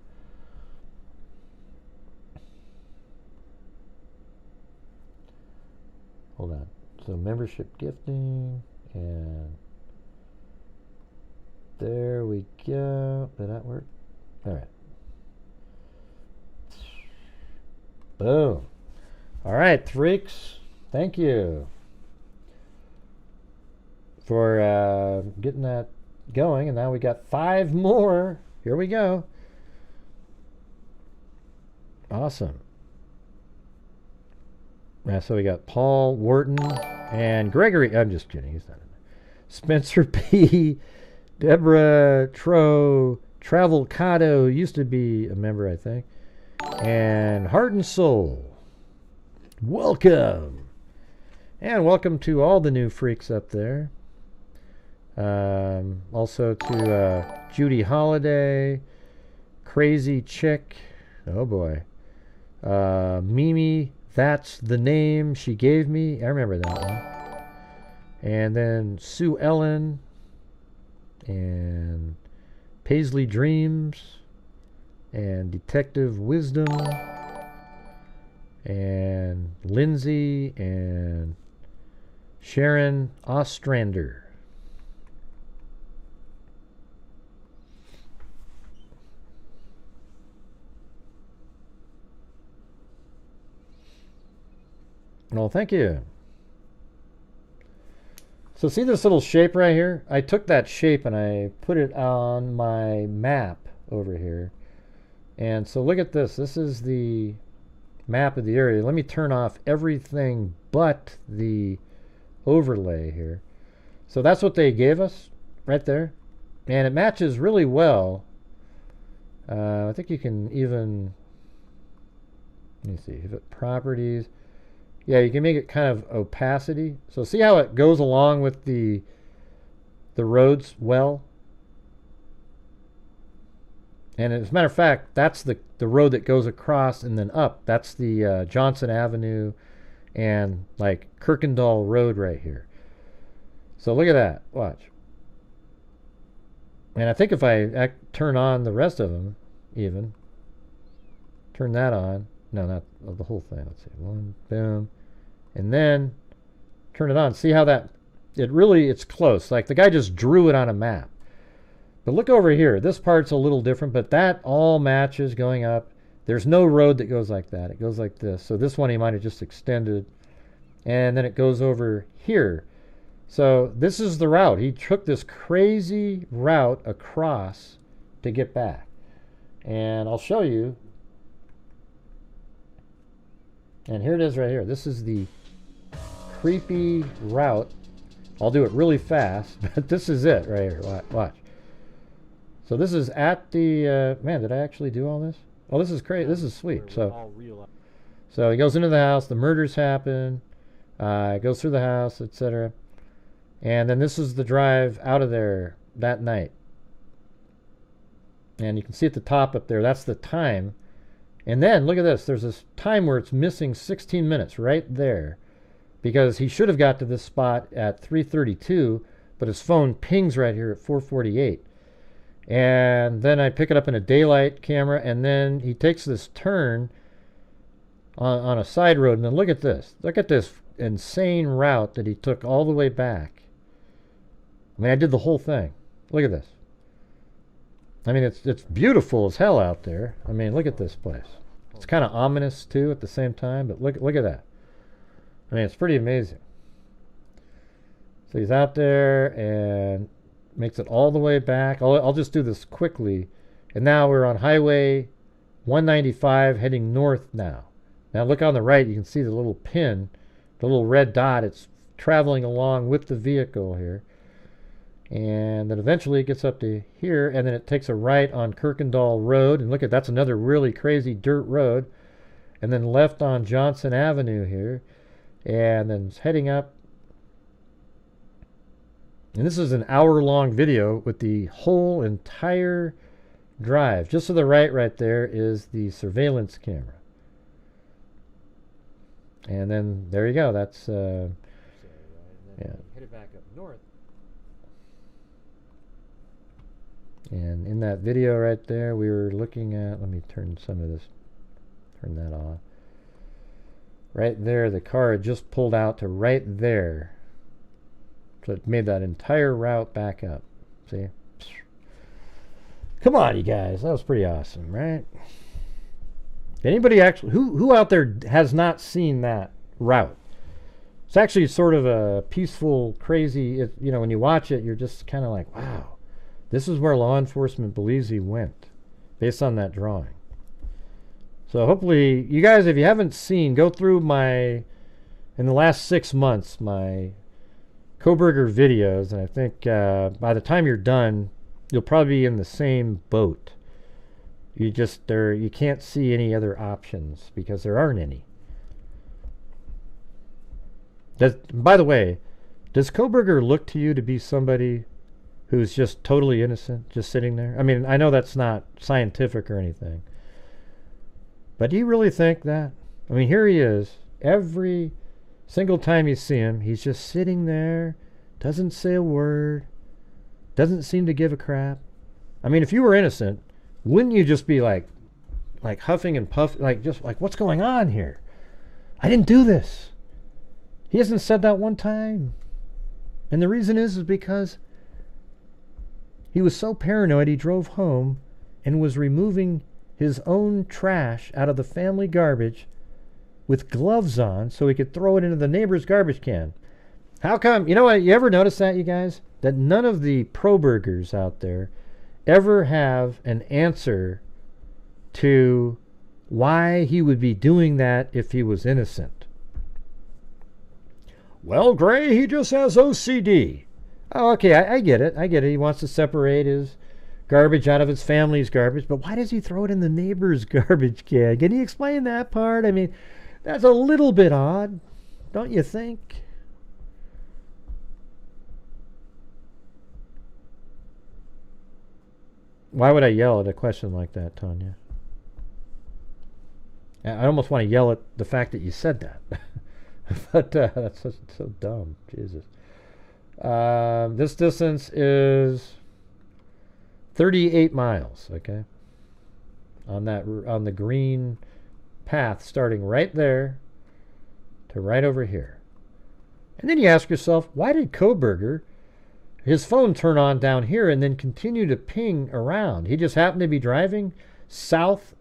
[SPEAKER 1] Hold on. So membership gifting, and there we go. Did that work? All right. Boom. All right, freaks. Thank you for getting that going. And now we got 5 more. Here we go. Awesome. So we got Paul Wharton and Gregory. I'm just kidding. He's not in there. Spencer P. Deborah Tro. Travelcado used to be a member, I think. and Heart and Soul. Welcome. And welcome to all the new freaks up there. Also to Judy Holiday, Crazy Chick, oh boy, Mimi, that's the name she gave me, I remember that one. And then Sue Ellen, and Paisley Dreams, and Detective Wisdom, and Lindsay, and Sharon Ostrander. Well, thank you. So see this little shape right here? I took that shape and I put it on my map over here. And so look at this. This is the map of the area. Let me turn off everything but the overlay here. So that's what they gave us right there. And it matches really well. I think you can even, let me see, if it properties. Yeah, you can make it kind of opacity. So see how it goes along with the roads well? And as a matter of fact, that's the road that goes across and then up. That's the Johnson Avenue and like Kirkendall Road right here. So look at that. Watch. And I think if I turn on the rest of them, even, turn that on. No, not the whole thing. Let's see. One, boom. And then turn it on. See how that, it's close. Like the guy just drew it on a map. But look over here. This part's a little different, but that all matches going up. There's no road that goes like that. It goes like this. So this one he might have just extended. And then it goes over here. So this is the route. He took this crazy route across to get back. And I'll show you. And here it is right here. This is the creepy route. I'll do it really fast, but this is it right here. Watch. So this is at the, man, did I actually do all this? Oh, this is crazy. This is sweet. So he goes into the house. The murders happen. Goes through the house, etc. And then this is the drive out of there that night. And you can see at the top up there, that's the time. And then, look at this. There's this time where it's missing 16 minutes right there. Because he should have got to this spot at 3:32, but his phone pings right here at 4:48. And then I pick it up in a daylight camera, and then he takes this turn on a side road. And then look at this. Look at this insane route that he took all the way back. I mean, I did the whole thing. Look at this. I mean, it's beautiful as hell out there. I mean, look at this place. It's kind of ominous too at the same time, but look at that. I mean, it's pretty amazing. So he's out there and makes it all the way back. I'll just do this quickly. And now we're on Highway 195 heading north now. Now look on the right, you can see the little pin, the little red dot. It's traveling along with the vehicle here. And then eventually it gets up to here, and then it takes a right on Kirkendall Road. And look at, that's another really crazy dirt road. And then left on Johnson Avenue here. And then it's heading up. And this is an hour-long video with the whole entire drive. Just to the right there is the surveillance camera. And then there you go. That's yeah. Headed back up north. And in that video right there, we were looking at, let me turn some of this, turn that off. Right there, the car had just pulled out to right there. So it made that entire route back up. See? Come on, you guys. That was pretty awesome, right? Anybody actually, who out there has not seen that route? It's actually sort of a peaceful, crazy, you know, when you watch it, you're just kind of like, wow. This is where law enforcement believes he went, based on that drawing. So hopefully, you guys, if you haven't seen, go through in the last 6 months, my kohberger videos, and I think by the time you're done, you'll probably be in the same boat. You can't see any other options because there aren't any. By the way, does Kohberger look to you to be somebody who's just totally innocent, just sitting there? I mean, I know that's not scientific or anything, but do you really think that? I mean, here he is. Every single time you see him, he's just sitting there, doesn't say a word, doesn't seem to give a crap. I mean, if you were innocent, wouldn't you just be like huffing and puffing, just like, what's going on here? I didn't do this. He hasn't said that one time. And the reason is because he was so paranoid he drove home and was removing his own trash out of the family garbage with gloves on so he could throw it into the neighbor's garbage can. How come? You know what? You ever notice that, you guys? That none of the pro-burgers out there ever have an answer to why he would be doing that if he was innocent. Well, Gray, he just has OCD. Oh, okay, I get it. I get it. He wants to separate his garbage out of his family's garbage, but why does he throw it in the neighbor's garbage can? Can you explain that part? I mean, that's a little bit odd, don't you think? Why would I yell at a question like that, Tanya? I almost want to yell at the fact that you said that. But that's so dumb. Jesus. This distance is 38 miles, okay? On the green path starting right there to right over here. And then you ask yourself, why did Kohberger, his phone turn on down here and then continue to ping around? He just happened to be driving south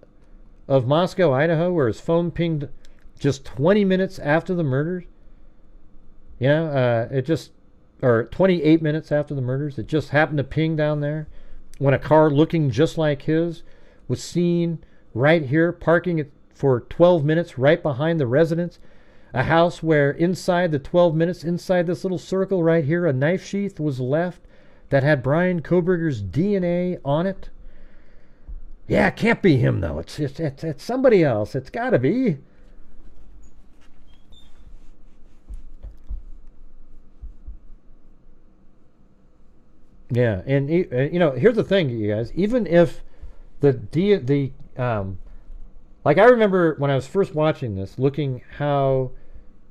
[SPEAKER 1] of Moscow, Idaho, where his phone pinged just 20 minutes after the murders. Or 28 minutes after the murders. It just happened to ping down there when a car looking just like his was seen right here, parking it for 12 minutes right behind the residence. A house where inside the 12 minutes, inside this little circle right here, a knife sheath was left that had Bryan Kohberger's DNA on it. Yeah, it can't be him, though. It's somebody else. It's got to be. Yeah, and here's the thing, you guys. Even if like I remember when I was first watching this, looking how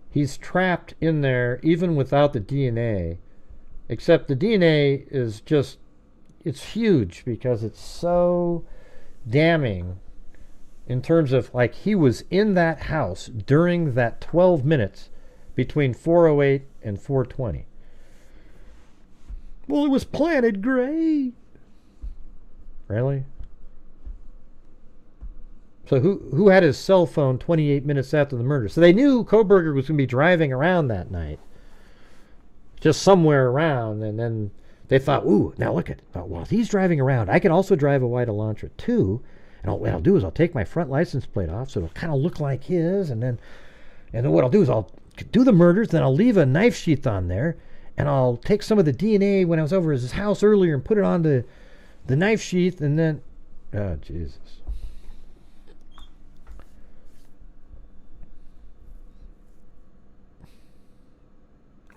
[SPEAKER 1] he's trapped in there even without the DNA, except the DNA is just, it's huge because it's so damning in terms of, like, he was in that house during that 12 minutes between 4:08 and 4:20. Well, it was planted, Gray. Really? So who had his cell phone 28 minutes after the murder? So they knew Kohberger was going to be driving around that night. Just somewhere around. And then they thought, ooh, now look at, well, if he's driving around, I can also drive a white Elantra too. And what I'll do is I'll take my front license plate off so it'll kind of look like his. And then what I'll do is I'll do the murders, then I'll leave a knife sheath on there. And I'll take some of the DNA when I was over at his house earlier and put it on the knife sheath, and then... Oh, Jesus.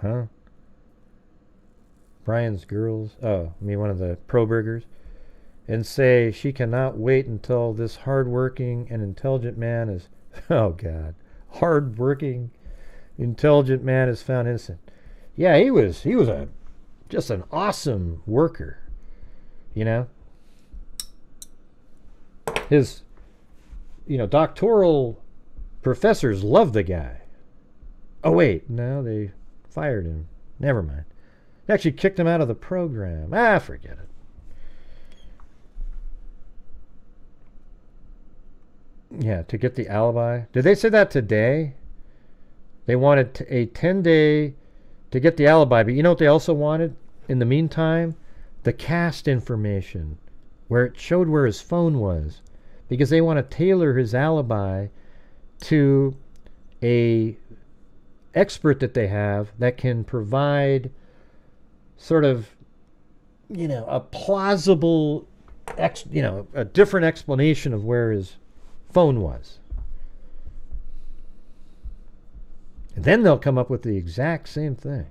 [SPEAKER 1] Huh? Bryan's girls... Oh, I mean one of the pro-burgers. And say she cannot wait until this hard-working and intelligent man is... Oh, God. Hard-working, intelligent man is found innocent. Yeah, he was just an awesome worker, His, doctoral professors loved the guy. Oh, wait, no, they fired him. Never mind. They actually kicked him out of the program. Forget it. Yeah, to get the alibi. Did they say that today? They wanted a 10-day... to get the alibi, but you know what they also wanted in the meantime? The cast information, where it showed where his phone was, because they want to tailor his alibi to a expert that they have that can provide sort of, a plausible a different explanation of where his phone was. And then they'll come up with the exact same thing.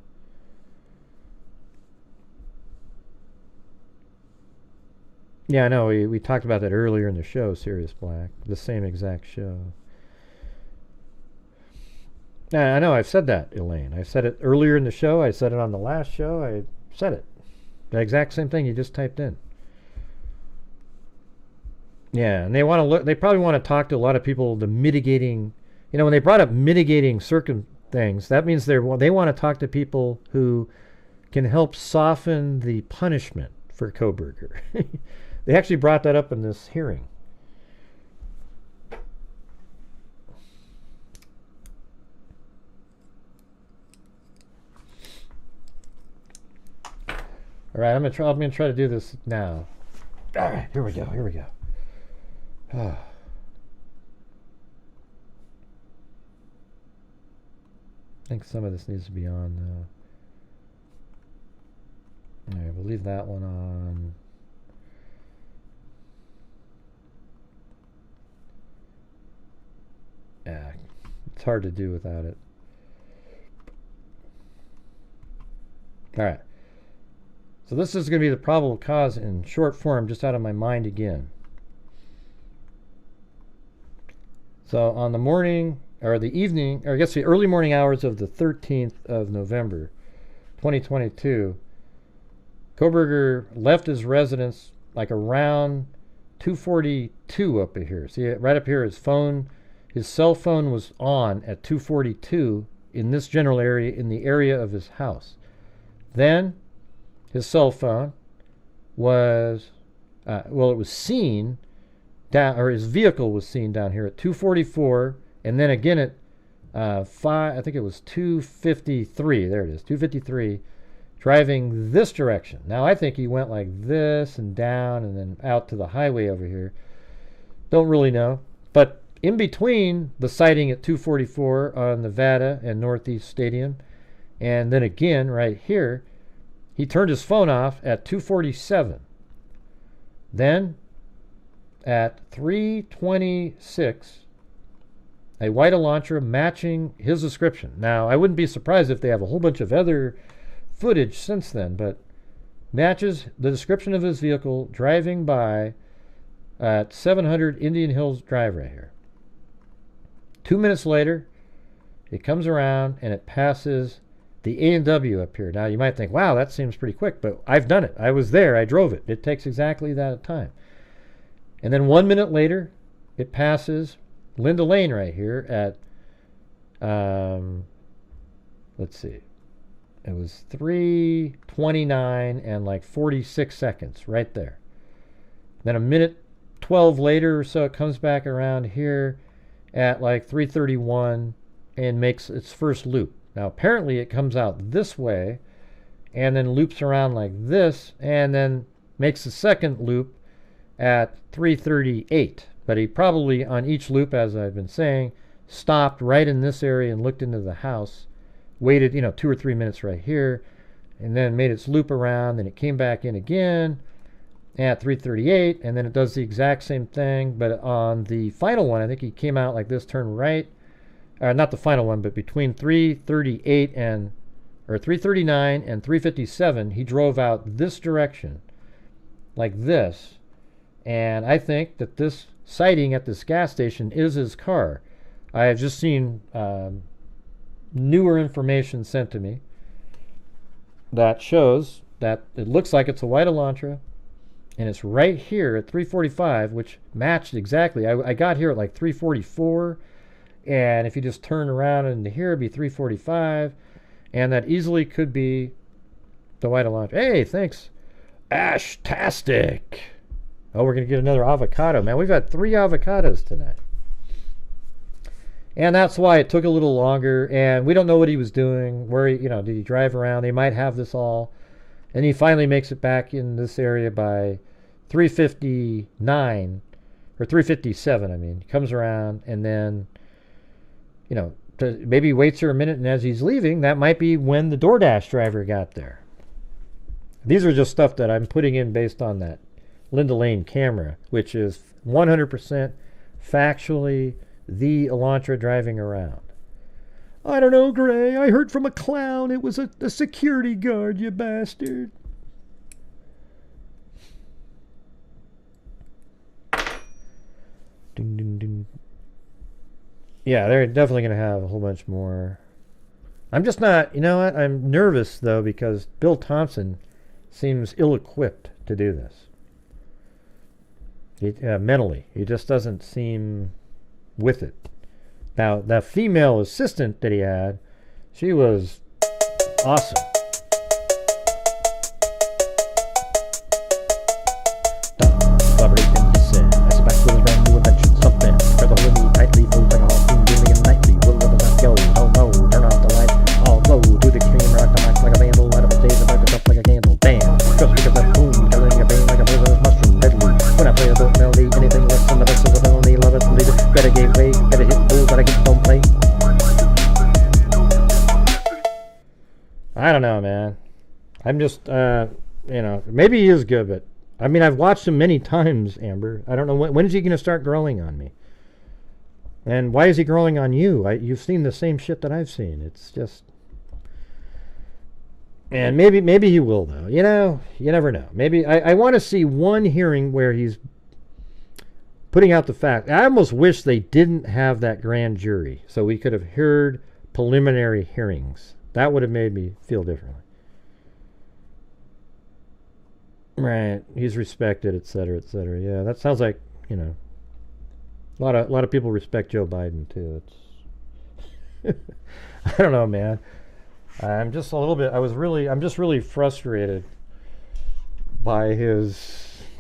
[SPEAKER 1] Yeah, I know. We talked about that earlier in the show, Sirius Black. The same exact show. I know. I've said that, Elaine. I said it earlier in the show. I said it on the last show. I said it. The exact same thing you just typed in. Yeah, and they want to look. They probably want to talk to a lot of people. The mitigating, when they brought up mitigating things, that means they want to talk to people who can help soften the punishment for Kohberger. They actually brought that up in this hearing. All right, I'm gonna try to do this now. All right, here we go. I think some of this needs to be on. All right, we'll leave that one on. Yeah, it's hard to do without it. All right. So this is going to be the probable cause in short form, just out of my mind again. So on the morning, or the evening, or I guess the early morning hours of the 13th of November, 2022, Kohberger left his residence like around 2:42 up here. See, right up here, his cell phone was on at 2:42 in this general area, in the area of his house. Then his cell phone was, it was seen down, or his vehicle was seen down here at 2:44, and then again at I think it was 2:53. There it is, 2:53, driving this direction. Now I think he went like this and down and then out to the highway over here. Don't really know, but in between the sighting at 2:44 on Nevada and Northeast Stadium, and then again right here, he turned his phone off at 2:47. Then at 3:26, a white Elantra matching his description. Now, I wouldn't be surprised if they have a whole bunch of other footage since then, but matches the description of his vehicle driving by at 700 Indian Hills Drive right here. 2 minutes later, it comes around and it passes the A&W up here. Now, you might think, wow, that seems pretty quick, but I've done it. I was there. I drove it. It takes exactly that time. And then 1 minute later, it passes Linda Lane right here at, let's see, it was 3:29 and like 46 seconds right there. Then a minute 12 later or so, it comes back around here at like 3:31 and makes its first loop. Now, apparently it comes out this way and then loops around like this and then makes the second loop at 3:38. But he probably, on each loop, as I've been saying, stopped right in this area and looked into the house, waited, 2 or 3 minutes right here, and then made its loop around. Then it came back in again at 3:38, and then it does the exact same thing. But on the final one, I think he came out like this, turned right. Not the final one, but between 3:38 and, or 3:39 and 3:57, he drove out this direction, like this. And I think that this sighting at this gas station is his car. I have just seen newer information sent to me that shows that it looks like it's a white Elantra, and it's right here at 3:45, which matched exactly. I got here at like 3:44, and if you just turn around into here, it'd be 3:45, and that easily could be the white Elantra. Hey, thanks, Ashtastic. Oh, we're going to get another avocado. Man, we've had 3 avocados tonight. And that's why it took a little longer. And we don't know what he was doing. Where he, did he drive around? They might have this all. And he finally makes it back in this area by 3:59 or 3:57. I mean, he comes around and then, maybe waits here a minute. And as he's leaving, that might be when the DoorDash driver got there. These are just stuff that I'm putting in based on that Linda Lane camera, which is 100% factually the Elantra driving around. I don't know, Gray. I heard from a clown it was a security guard, you bastard. Ding, ding, ding. Yeah, they're definitely going to have a whole bunch more. I'm just not, you know what? I'm nervous, though, because Bill Thompson seems ill-equipped to do this. Mentally. He just doesn't seem with it. Now, that female assistant that he had, she was awesome. Collaborating descent. As a back with his brand new invention, something. For the whole me tightly moves like a hawking, daily and nightly. Will never not go. Oh no, turn off the light. All low to the extreme, rock the max like a vandal. Light up a days and light it up like a candle. Damn. Just because that boom, killing a pain like a poisonous mushroom, deadly. When I play a dope melody, anything less than the best of the melody, love it and leave it. Better game way, better hit bulls, but I get don't play. I don't know, man. I'm just, you know, maybe he is good, but I mean, I've watched him many times, Amber. I don't know when is he going to start growing on me? And why is he growing on you? You've seen the same shit that I've seen. It's just, and maybe he will though. You know, you never know. Maybe I want to see one hearing where he's putting out the fact. I almost wish they didn't have that grand jury so we could have heard preliminary hearings. That would have made me feel differently. Right, he's respected, etc., etc. Yeah, that sounds like, you know, a lot of people respect Joe Biden too. It's I don't know, man. I'm just a little bit. I'm just really frustrated by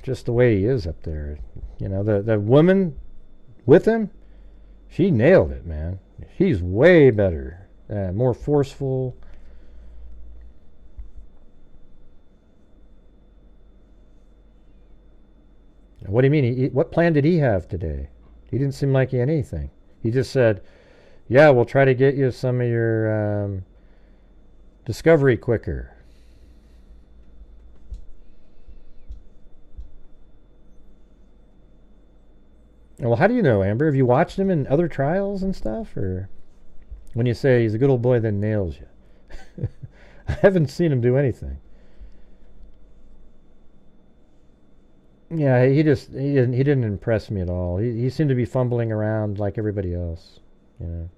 [SPEAKER 1] just the way he is up there. You know, the woman with him, she nailed it, man. She's way better, more forceful. What do you mean? What plan did he have today? He didn't seem like he had anything. He just said, yeah, we'll try to get you some of your discovery quicker. Well, how do you know, Amber? Have you watched him in other trials and stuff? Or when you say he's a good old boy that nails you? I haven't seen him do anything. Yeah, he didn't impress me at all. He seemed to be fumbling around like everybody else, you know.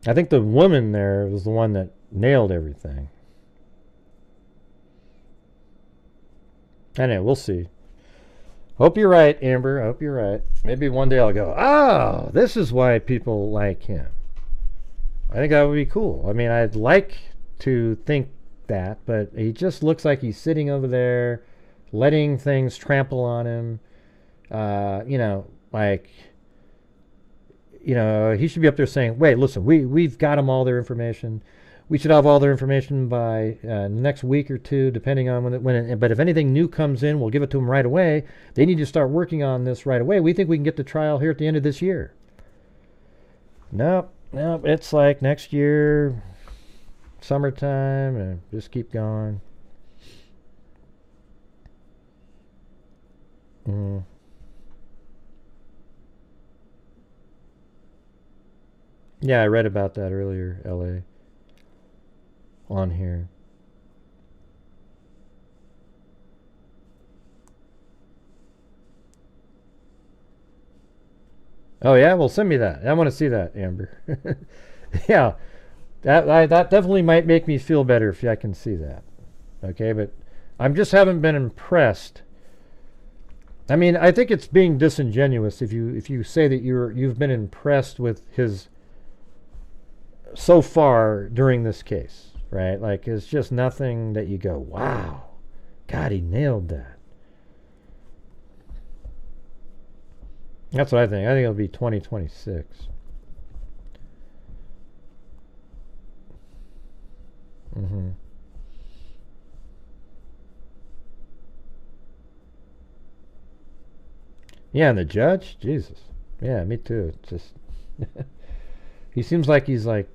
[SPEAKER 1] I think the woman there was the one that nailed everything. Anyway, we'll see. Hope you're right, Amber. I hope you're right. Maybe one day I'll go, oh, this is why people like him. I think that would be cool. I mean, I'd like to think that, but he just looks like he's sitting over there letting things trample on him. You know, like, you know, he should be up there saying, wait, listen, we've got them all their information. We should have all their information by next week or two, depending on but if anything new comes in, we'll give it to them right away. They need to start working on this right away. We think we can get the trial here at the end of this year. Nope, it's like next year, summertime, and just keep going. Yeah, I read about that earlier, LA, on here. Oh yeah, well send me that. I want to see that, Amber. Yeah, that definitely might make me feel better if I can see that. Okay, but I just haven't been impressed. I mean, I think it's being disingenuous if you say that you've been impressed with his so far during this case, right? Like, it's just nothing that you go, wow, God, he nailed that. That's what I think. I think it'll be 2026. Yeah, and the judge, Jesus. Yeah, me too. It's just he seems like he's like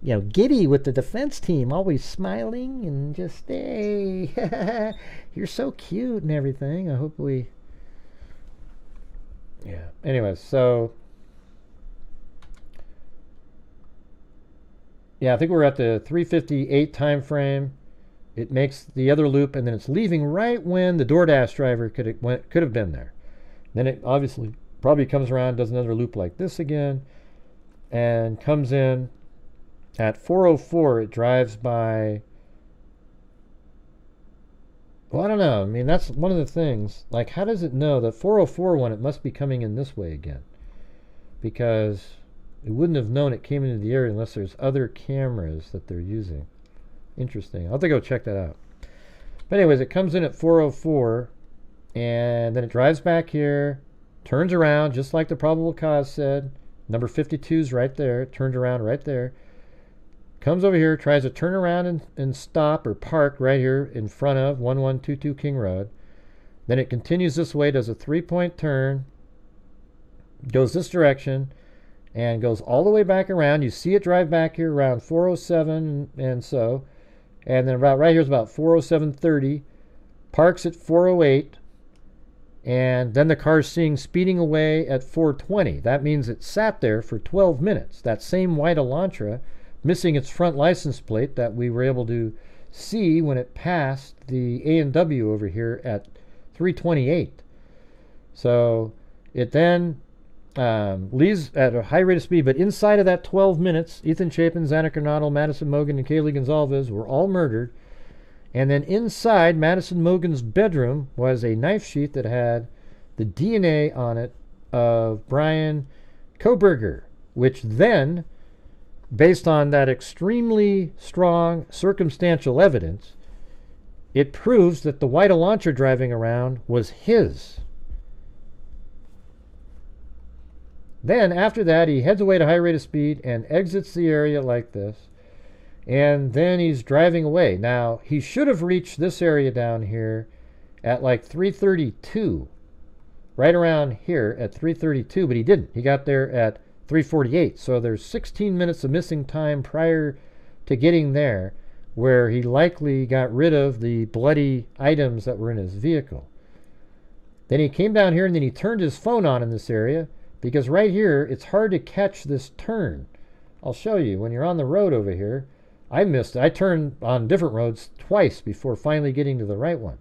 [SPEAKER 1] giddy with the defense team, always smiling and just, hey, you're so cute and everything. I hope we... Yeah. Anyways, so... Yeah, I think we're at the 3:58 time frame. It makes the other loop, and then it's leaving right when the DoorDash driver could have been there. Then it obviously probably comes around, does another loop like this again, and comes in at 4:04. It drives by... Well, I don't know. I mean, that's one of the things. Like, how does it know that 4:04 one, it must be coming in this way again? Because it wouldn't have known it came into the area unless there's other cameras that they're using. Interesting. I'll have to go check that out. But anyways, it comes in at 4:04, and then it drives back here, turns around, just like the probable cause said. Number 52 is right there. It turns around right there. Comes over here, tries to turn around and stop or park right here in front of 1122 King Road. Then it continues this way, does a 3-point turn, goes this direction, and goes all the way back around. You see it drive back here around 4:07 and so. And then about right here is about 4:07:30. Parks at 4:08. And then the car's speeding away at 4:20. That means it sat there for 12 minutes. That same white Elantra, missing its front license plate that we were able to see when it passed the A&W over here at 3:28. So it then leaves at a high rate of speed, but inside of that 12 minutes, Ethan Chapin, Xana Kernodle, Madison Mogan, and Kaylee Gonzalez were all murdered. And then inside Madison Mogan's bedroom was a knife sheath that had the DNA on it of Bryan Kohberger, which then, based on that extremely strong circumstantial evidence, it proves that the white Elantra driving around was his. Then, after that, he heads away at a high rate of speed and exits the area like this. And then he's driving away. Now, he should have reached this area down here at like 3:32. Right around here at 3:32, but he didn't. He got there at 3:48. So there's 16 minutes of missing time prior to getting there, where he likely got rid of the bloody items that were in his vehicle. Then he came down here and then he turned his phone on in this area, because right here, it's hard to catch this turn. I'll show you. When you're on the road over here, I missed it. I turned on different roads twice before finally getting to the right one.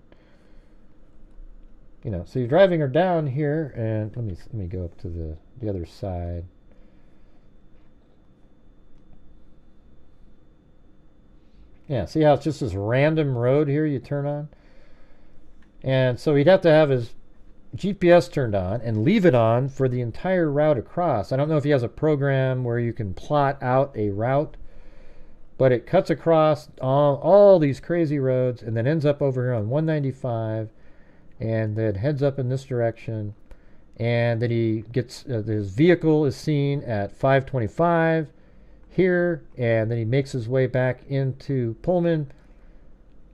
[SPEAKER 1] So you're driving her down here, and let me go up to the other side. Yeah, see how it's just this random road here you turn on? And so he'd have to have his GPS turned on and leave it on for the entire route across. I don't know if he has a program where you can plot out a route, but it cuts across all these crazy roads and then ends up over here on 195 and then heads up in this direction. And then he gets, his vehicle is seen at 525 here, and then he makes his way back into Pullman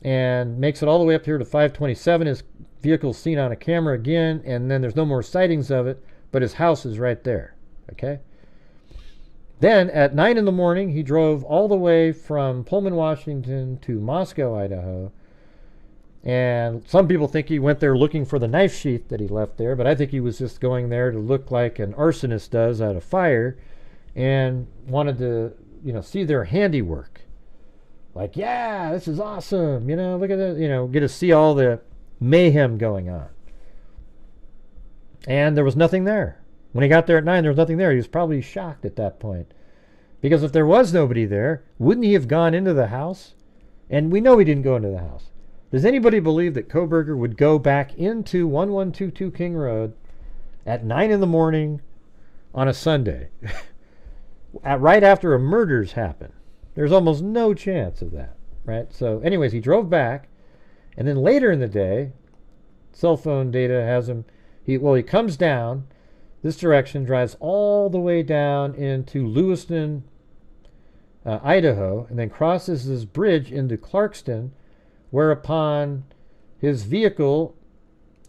[SPEAKER 1] and makes it all the way up here to 527. His vehicle's seen on a camera again, and then there's no more sightings of it, but his house is right there. Okay? Then at 9 in the morning, he drove all the way from Pullman, Washington to Moscow, Idaho. And some people think he went there looking for the knife sheath that he left there, but I think he was just going there to look like an arsonist does at a fire and wanted to, see their handiwork. Like, yeah, this is awesome. Look at that, get to see all the mayhem going on. And there was nothing there. When he got there at 9, there was nothing there. He was probably shocked at that point. Because if there was nobody there, wouldn't he have gone into the house? And we know he didn't go into the house. Does anybody believe that Kohberger would go back into 1122 King Road at 9 in the morning on a Sunday, right after a murder's happened? There's almost no chance of that, right? So anyways, he drove back, and then later in the day, cell phone data has him, he comes down this direction, drives all the way down into Lewiston, Idaho, and then crosses this bridge into Clarkston, whereupon his vehicle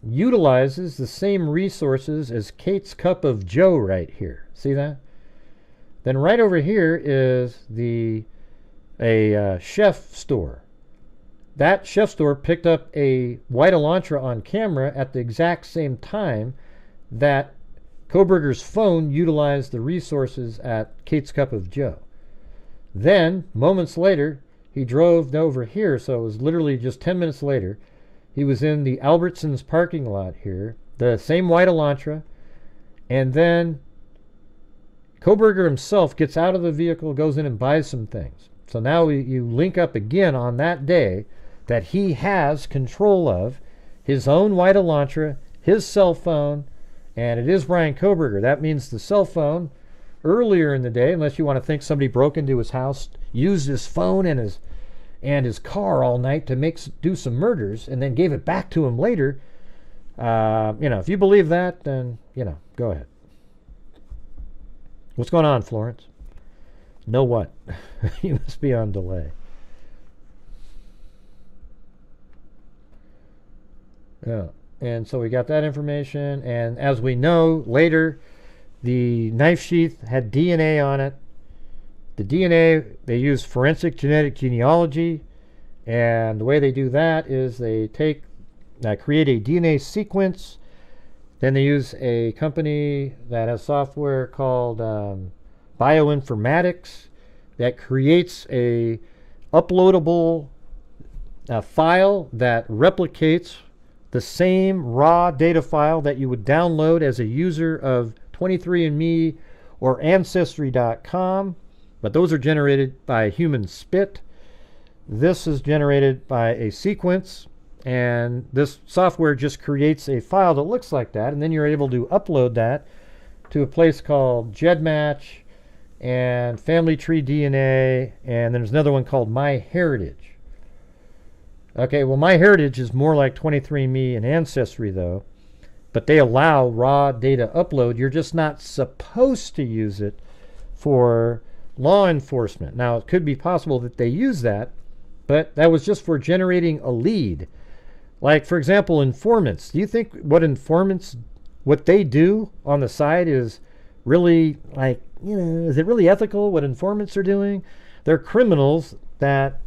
[SPEAKER 1] utilizes the same resources as Kate's Cup of Joe right here. See that? Then right over here is a chef store. That chef store picked up a white Elantra on camera at the exact same time that Kohberger's phone utilized the resources at Kate's Cup of Joe. Then, moments later, he drove over here, so it was literally just 10 minutes later. He was in the Albertsons parking lot here, the same white Elantra, and then Kohberger himself gets out of the vehicle, goes in and buys some things. So now you link up again on that day that he has control of his own white Elantra, his cell phone, and it is Bryan Kohberger. That means the cell phone earlier in the day, unless you want to think somebody broke into his house, used his phone and his car all night to do some murders, and then gave it back to him later. If you believe that, then go ahead. What's going on, Florence? Know what? You must be on delay. Yeah. And so we got that information, and as we know later, the knife sheath had DNA on it. The DNA, they use forensic genetic genealogy, and the way they do that is they create a DNA sequence. Then they use a company that has software called bioinformatics that creates a uploadable file that replicates the same raw data file that you would download as a user of 23andMe or Ancestry.com, but those are generated by human spit. This is generated by a sequence, and this software just creates a file that looks like that, and then you're able to upload that to a place called GEDmatch and Family Tree DNA, and then there's another one called MyHeritage. Okay, well, MyHeritage is more like 23andMe and Ancestry, though, but they allow raw data upload. You're just not supposed to use it for law enforcement. Now, it could be possible that they use that, but that was just for generating a lead. Like, for example, informants. Do you think what they do on the side is really, is it really ethical what informants are doing? They're criminals that,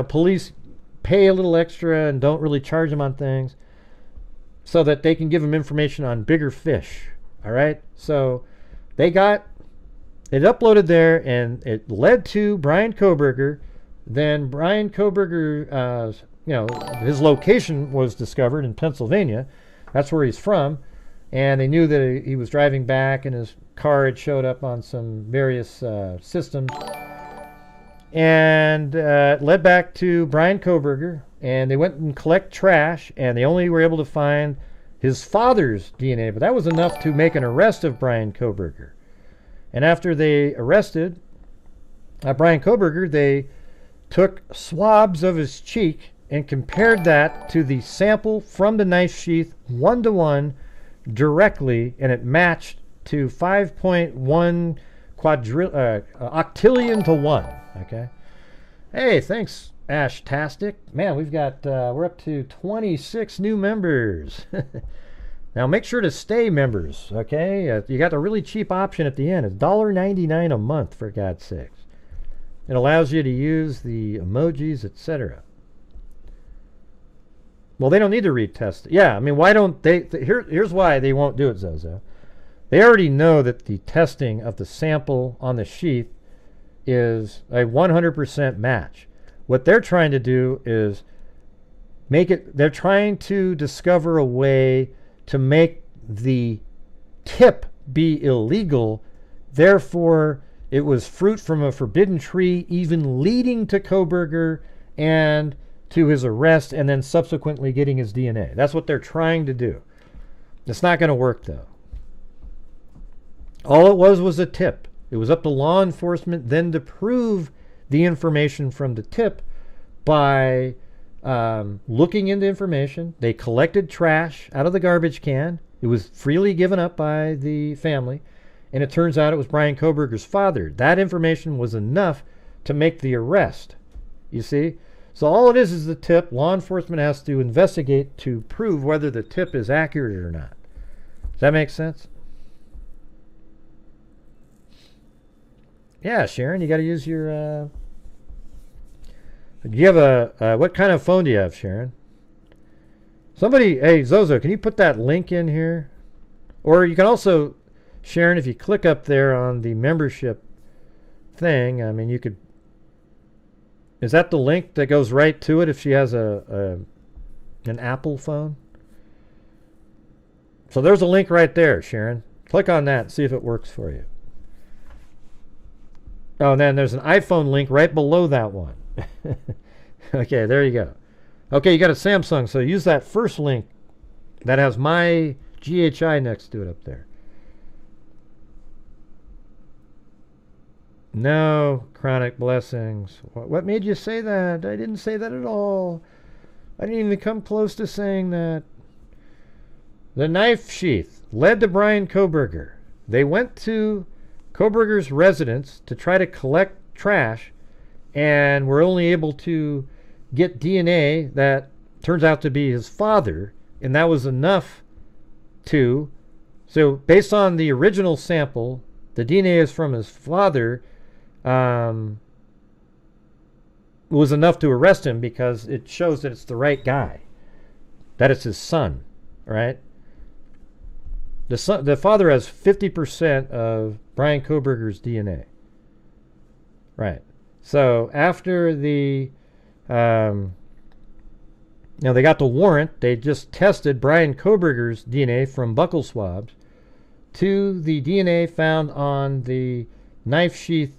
[SPEAKER 1] police pay a little extra and don't really charge them on things so that they can give them information on bigger fish. All right? So they got it uploaded there, and it led to Bryan Kohberger. Then Bryan Kohberger, his location was discovered in Pennsylvania. That's where he's from. And they knew that he was driving back, and his car had showed up on some various systems. And led back to Bryan Kohberger, and they went and collect trash, and they only were able to find his father's DNA, but that was enough to make an arrest of Bryan Kohberger. And after they arrested Bryan Kohberger, they took swabs of his cheek and compared that to the sample from the knife sheath 1-to-1 directly, and it matched to 5.1 octillion to 1. Okay. Hey, thanks, Ashtastic. Man, we're up to 26 new members. Now make sure to stay members, okay? You got the really cheap option at the end. It's $1.99 a month, for God's sakes. It allows you to use the emojis, etc. Well, they don't need to retest it. Yeah, I mean, why don't they? Here's why they won't do it, Zozo. They already know that the testing of the sample on the sheath is a 100% match. What they're trying to do is they're trying to discover a way to make the tip be illegal. Therefore, it was fruit from a forbidden tree, even leading to Kohberger and to his arrest, and then subsequently getting his DNA. That's what they're trying to do. It's not going to work, though. All it was a tip. It was up to law enforcement then to prove the information from the tip by looking into information. They collected trash out of the garbage can. It was freely given up by the family, and it turns out it was Bryan Kohberger's father. That information was enough to make the arrest. You see? So all it is the tip. Law enforcement has to investigate to prove whether the tip is accurate or not. Does that make sense? Yeah, Sharon, you got to use your... do you have a... what kind of phone do you have, Sharon? Somebody... Hey, Zozo, can you put that link in here? Or you can also... Sharon, if you click up there on the membership thing, I mean, you could... Is that the link that goes right to it if she has an Apple phone? So there's a link right there, Sharon. Click on that and see if it works for you. Oh, and then there's an iPhone link right below that one. Okay, there you go. Okay, you got a Samsung, so use that first link that has my GHI next to it up there. No, chronic blessings. What made you say that? I didn't say that at all. I didn't even come close to saying that. The knife sheath led to Bryan Kohberger. They went to Kohberger's residence to try to collect trash and were only able to get DNA that turns out to be his father, and that was enough to... So based on the original sample, the DNA is from his father, was enough to arrest him because it shows that it's the right guy, that it's his son, right? The father has 50% of Bryan Kohberger's DNA. Right. So after the, they got the warrant, they just tested Bryan Kohberger's DNA from buccal swabs to the DNA found on the knife sheath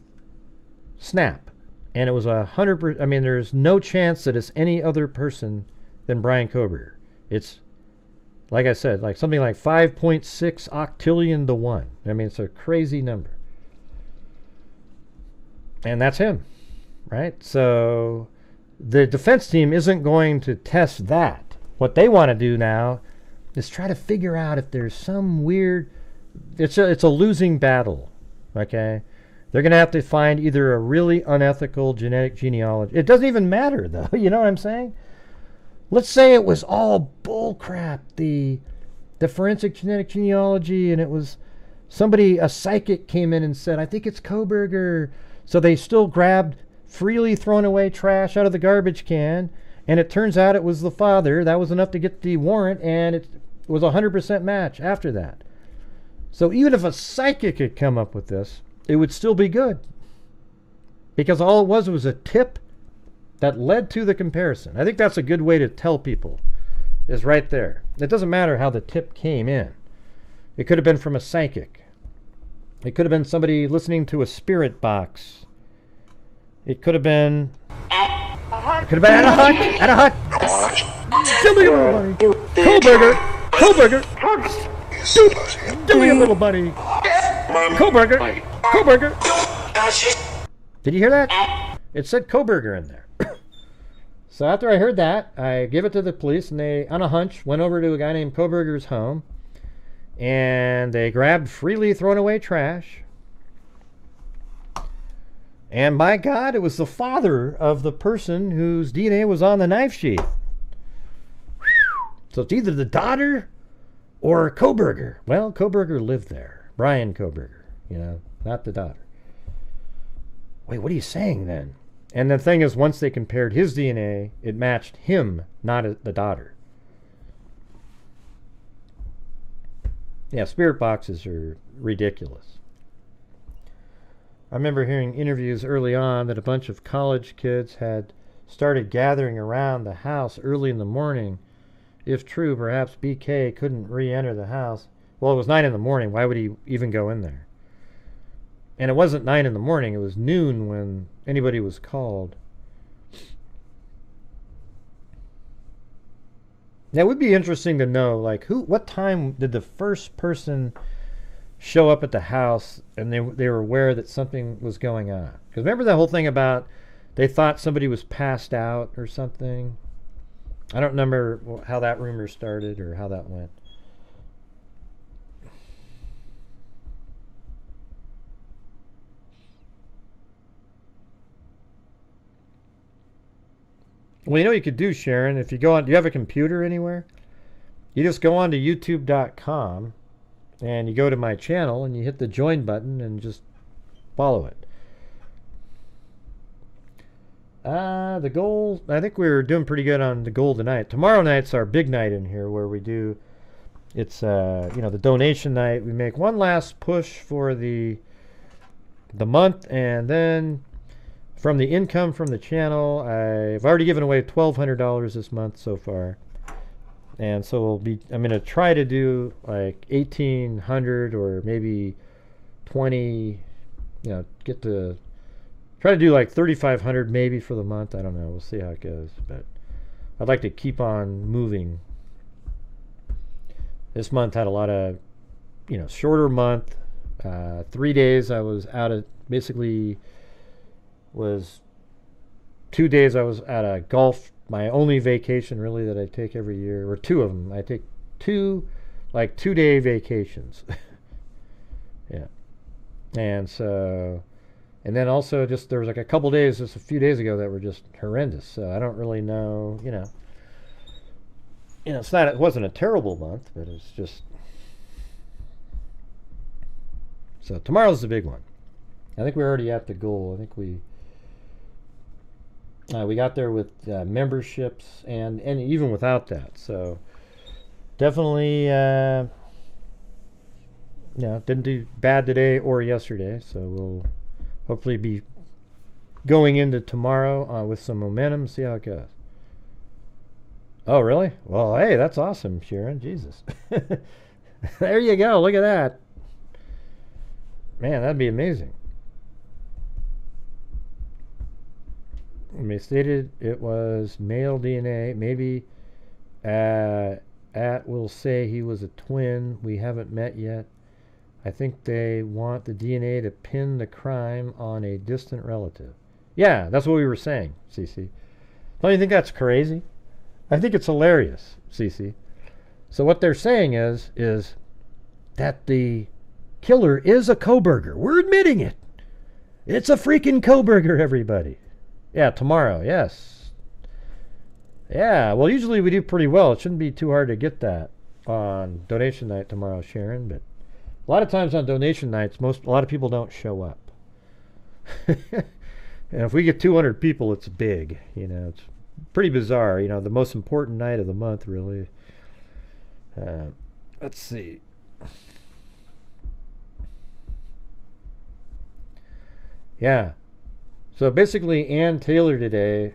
[SPEAKER 1] snap. And it was 100%, I mean, there's no chance that it's any other person than Bryan Kohberger. It's, like I said, like something like 5.6 octillion to 1. I mean, it's a crazy number. And that's him, right? So the defense team isn't going to test that. What they want to do now is try to figure out if there's some weird... It's a losing battle, okay? They're going to have to find either a really unethical genetic genealogy. It doesn't even matter, though. You know what I'm saying? Let's say it was all bullcrap, the forensic genetic genealogy, and it was somebody, a psychic came in and said, I think it's Kohberger. So they still grabbed freely thrown away trash out of the garbage can, and it turns out it was the father. That was enough to get the warrant, and it was a 100% match after that. So even if a psychic had come up with this, it would still be good. Because all it was a tip that led to the comparison. I think that's a good way to tell people, is right there. It doesn't matter how the tip came in. It could have been from a psychic. It could have been somebody listening to a spirit box. It could have been... It could have been at a hut! At a hut! Silly little buddy! Kohberger! Kohberger! Silly little buddy! Kohberger! Kohberger! Did you hear that? It said Kohberger in there. So after I heard that, I gave it to the police, and they, on a hunch, went over to a guy named Kohberger's home, and they grabbed freely thrown away trash. And by God, it was the father of the person whose DNA was on the knife sheath. So it's either the daughter or Kohberger. Well, Kohberger lived there. Bryan Kohberger, you know, not the daughter. Wait, what are you saying then? And the thing is, once they compared his DNA, it matched him, not the daughter. Yeah, spirit boxes are ridiculous. I remember hearing interviews early on that a bunch of college kids had started gathering around the house early in the morning. If true, perhaps BK couldn't re-enter the house. Well, it was 9 in the morning. Why would he even go in there? And it wasn't 9 in the morning. It was noon when anybody was called. That would be interesting to know, like, what time did the first person show up at the house and they were aware that something was going on? Because remember the whole thing about they thought somebody was passed out or something? I don't remember how that rumor started or how that went. Well, you know what you could do, Sharon? If you go on, do you have a computer anywhere? You just go on to youtube.com and you go to my channel and you hit the join button and just follow it. The goal, I think we're doing pretty good on the goal tonight. Tomorrow night's our big night in here where we do, it's, the donation night. We make one last push for the month, and then from the income from the channel, I've already given away $1,200 this month so far. And so I'm going to try to do like 1,800 or maybe 20, try to do like 3,500 maybe for the month. I don't know. We'll see how it goes. But I'd like to keep on moving. This month had a lot of, shorter month. 3 days I was out of, basically was 2 days I was at a golf, my only vacation really that I take every year, or two of them. I take 2 2-day vacations. Yeah. And so, and then also just there was like a couple days just a few days ago that were just horrendous. So I don't really know, it wasn't a terrible month, but it's just. So tomorrow's the big one. I think we're already at the goal. I think we got there with memberships and even without that. So definitely, didn't do bad today or yesterday. So we'll hopefully be going into tomorrow with some momentum. See how it goes. Oh, really? Well, hey, that's awesome, Sharon. Jesus. There you go. Look at that. Man, that'd be amazing. They stated it was male DNA. Maybe will say he was a twin. We haven't met yet. I think they want the DNA to pin the crime on a distant relative. Yeah, that's what we were saying, Cece. Don't you think that's crazy? I think it's hilarious, Cece. So what they're saying is that the killer is a kohberger. We're admitting it. It's a freaking kohberger, everybody. Yeah, tomorrow, yes. Yeah, well, usually we do pretty well. It shouldn't be too hard to get that on donation night tomorrow, Sharon. But a lot of times on donation nights, a lot of people don't show up. And if we get 200 people, it's big. It's pretty bizarre. The most important night of the month, really. Let's see. Yeah. So basically, Ann Taylor today,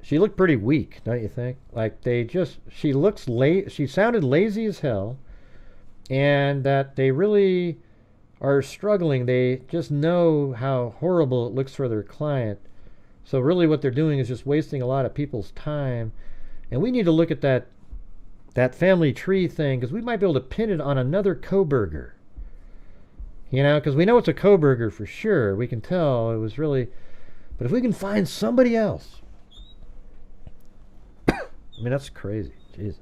[SPEAKER 1] she looked pretty weak, don't you think? Like she looks she sounded lazy as hell, and that they really are struggling. They just know how horrible it looks for their client. So really what they're doing is just wasting a lot of people's time. And we need to look at that family tree thing, because we might be able to pin it on another kohberger. Because we know it's a kohberger for sure. We can tell it was really. But if we can find somebody else, I mean, that's crazy. Jesus.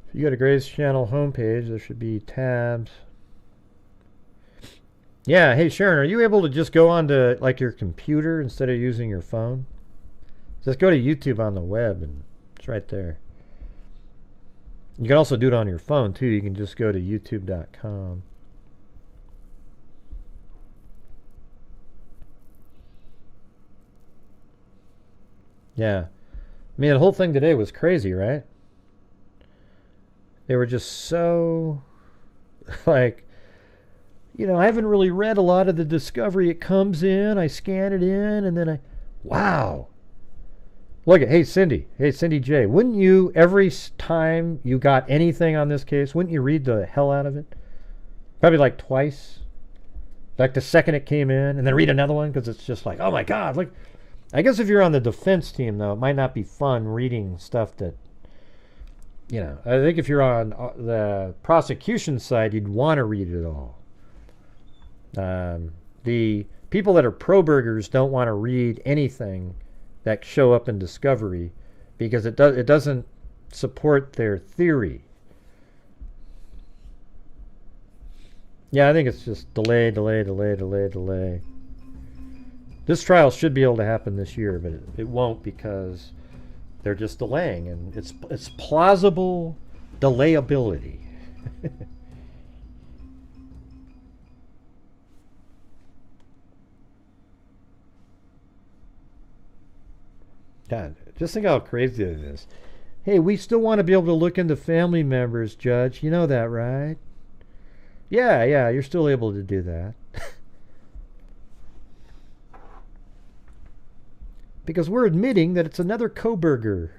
[SPEAKER 1] If you go to Gray's channel homepage, there should be tabs. Yeah, hey Sharon, are you able to just go onto like your computer instead of using your phone? Just go to YouTube on the web, and it's right there. You can also do it on your phone too. You can just go to youtube.com. Yeah. I mean, the whole thing today was crazy, right? They were just so, like, I haven't really read a lot of the discovery. It comes in, I scan it in, and then wow. Look at, hey Cindy J, wouldn't you, every time you got anything on this case, wouldn't you read the hell out of it? Probably like twice. Like the second it came in, and then read another one, because it's just like, oh my God, like, I guess if you're on the defense team, though, it might not be fun reading stuff that, I think if you're on the prosecution side, you'd want to read it all. The people that are pro-burgers don't want to read anything that show up in discovery, because it doesn't support their theory. Yeah, I think it's just delay. This trial should be able to happen this year, but it won't, because they're just delaying, and it's plausible delayability. God, just think how crazy it is. Hey, we still want to be able to look into family members, Judge. You know that, right? Yeah, you're still able to do that. Because we're admitting that it's another kohberger.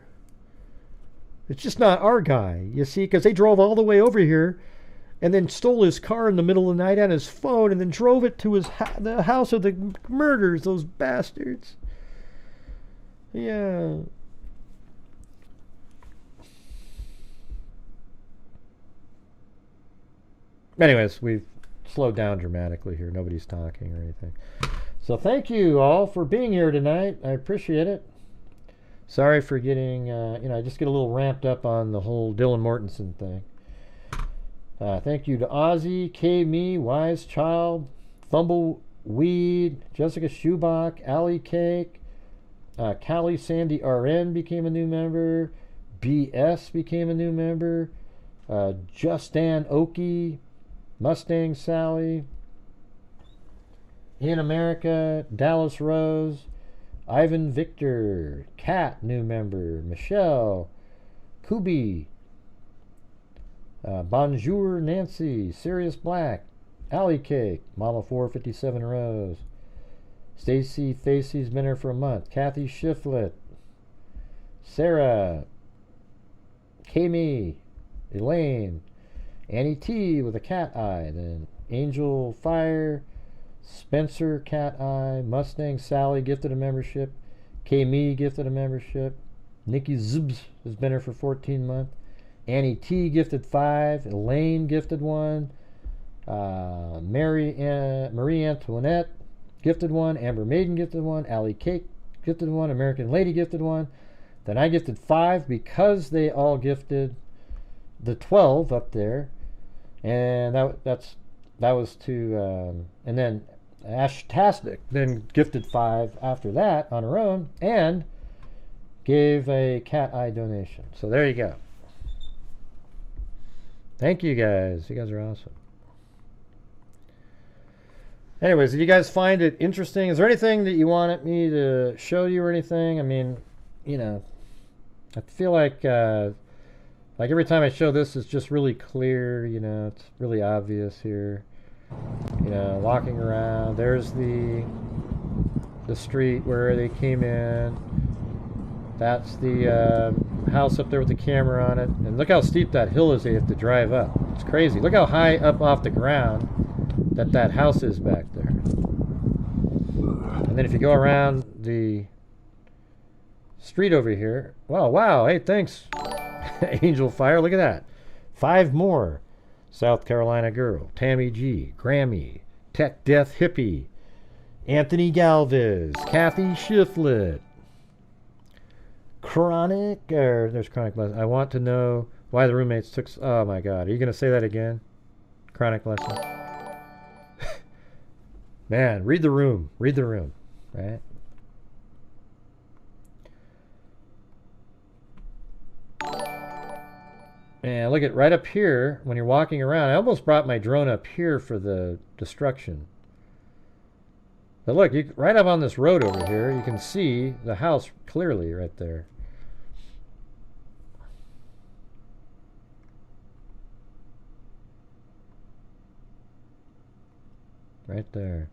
[SPEAKER 1] It's just not our guy, you see, because they drove all the way over here and then stole his car in the middle of the night and his phone and then drove it to the house of the murderers, those bastards. Yeah. Anyways, we've slowed down dramatically here. Nobody's talking or anything. So thank you all for being here tonight. I appreciate it. Sorry for getting, I just get a little ramped up on the whole Dylan Mortensen thing. Thank you to Ozzy, K-Me, Wise Child, Thumbleweed, Jessica Schubach, Allie Cake, Callie Sandy RN became a new member, BS became a new member, Justan Oki, Mustang Sally, In America, Dallas Rose, Ivan Victor, Kat, new member, Michelle, Kubi, Bonjour Nancy, Sirius Black, Alley Cake, Mama 457 Rose, Stacy Facey's been here for a month, Kathy Shiflett, Sarah, Kami, Elaine, Annie T with a cat eye, then Angel Fire, Spencer Cat Eye, Mustang Sally gifted a membership, K-Me gifted a membership, Nikki Zubs has been here for 14 months, Annie T gifted 5, Elaine gifted 1, Marie Antoinette gifted 1, Amber Maiden gifted 1, Allie Cake gifted 1, American Lady gifted 1, then I gifted 5 because they all gifted the 12 up there, and that was to, and then Ashtastic then gifted 5 after that on her own and gave a cat eye donation. So there you go. Thank you guys. You guys are awesome. Anyways, did you guys find it interesting? Is there anything that you wanted me to show you or anything? I mean, I feel like every time I show this, it's just really clear, it's really obvious here. Walking around, there's the street where they came in. That's the house up there with the camera on it. And look how steep that hill is they have to drive up. It's crazy. Look how high up off the ground that house is back there. And then if you go around the street over here, wow, hey, thanks, Angel Fire, look at that. 5 more. South Carolina Girl, Tammy G, Grammy, Tech Death Hippie, Anthony Galvez, Kathy Shiflett, there's Chronic Lesson. I want to know why the roommates took, oh my God, are you going to say that again? Chronic Lesson. Man, read the room, right? And look at right up here, when you're walking around, I almost brought my drone up here for the destruction. But look, right up on this road over here, you can see the house clearly right there. Right there.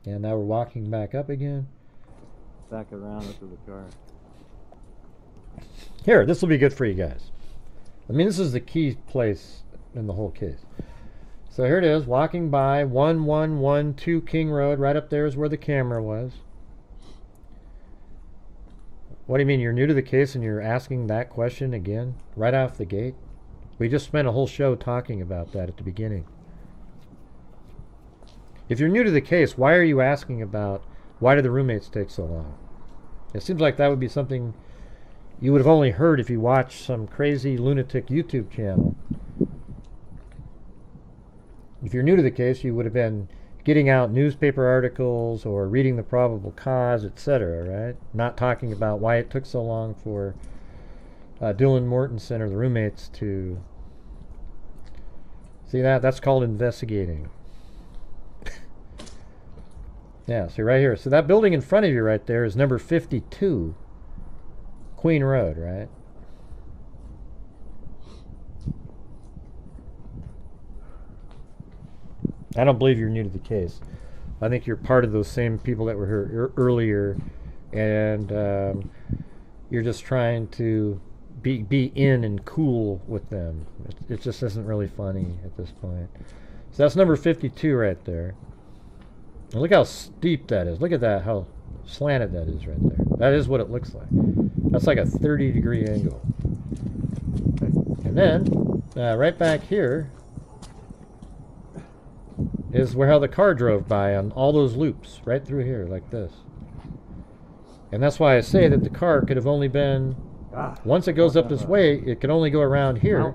[SPEAKER 1] And now we're walking back up again.
[SPEAKER 8] Back around into the car.
[SPEAKER 1] Here, this will be good for you guys. I mean, this is the key place in the whole case. So here it is, walking by 1112 King Road. Right up there is where the camera was. What do you mean, you're new to the case and you're asking that question again? Right off the gate? We just spent a whole show talking about that at the beginning. If you're new to the case, why are you asking about why did the roommates take so long? It seems like that would be something you would have only heard if you watched some crazy lunatic YouTube channel. If you're new to the case, you would have been getting out newspaper articles or reading the probable cause, etc., right? Not talking about why it took so long for Dylan Mortensen or the roommates to... See that? That's called investigating. Yeah, see right here. So that building in front of you right there is number 52 Queen Road, right? I don't believe you're new to the case. I think you're part of those same people that were here earlier, and you're just trying to be in and cool with them. It just isn't really funny at this point. So that's number 52 right there. And look how steep that is. Look at that, how slanted that is right there. That is what it looks like. That's like a 30-degree angle. And then, right back here is where how the car drove by on all those loops, right through here, like this. And that's why I say that the car could have only been, once it goes up this way, it can only go around here.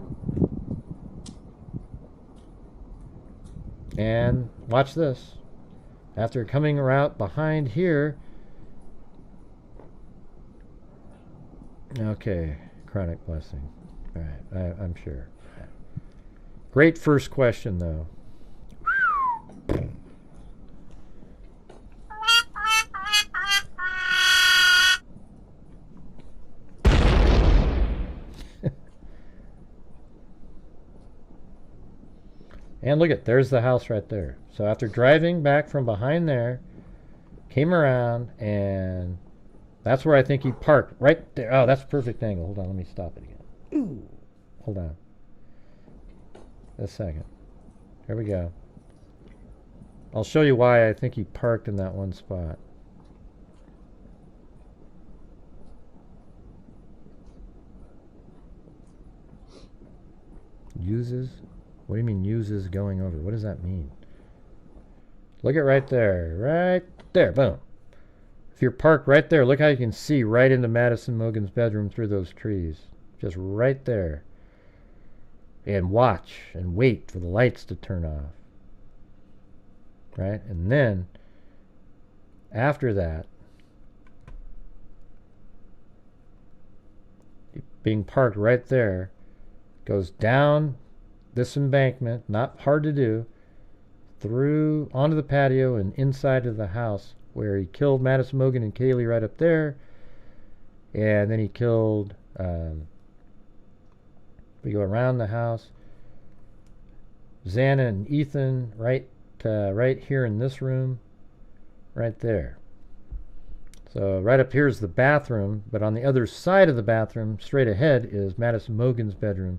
[SPEAKER 1] And watch this. After coming around behind here, okay, chronic blessing. All right, I'm sure. Great first question, though. And look at, there's the house right there. So after driving back from behind there, came around, and that's where I think he parked, right there. Oh, that's a perfect angle. Hold on, let me stop it again. Ooh. Hold on. A second. There we go. I'll show you why I think he parked in that one spot. Uses? What do you mean uses going over? What does that mean? Look at right there. Right there. Boom. If you're parked right there, look how you can see right into Madison Mogan's bedroom through those trees. Just right there. And watch and wait for the lights to turn off. Right? And then, after that, being parked right there, goes down this embankment, not hard to do, through onto the patio and inside of the house where he killed Madison Mogan and Kaylee right up there, and then he killed, we go around the house, Xana and Ethan right here in this room, right there. So right up here is the bathroom, but on the other side of the bathroom, straight ahead, is Madison Mogan's bedroom.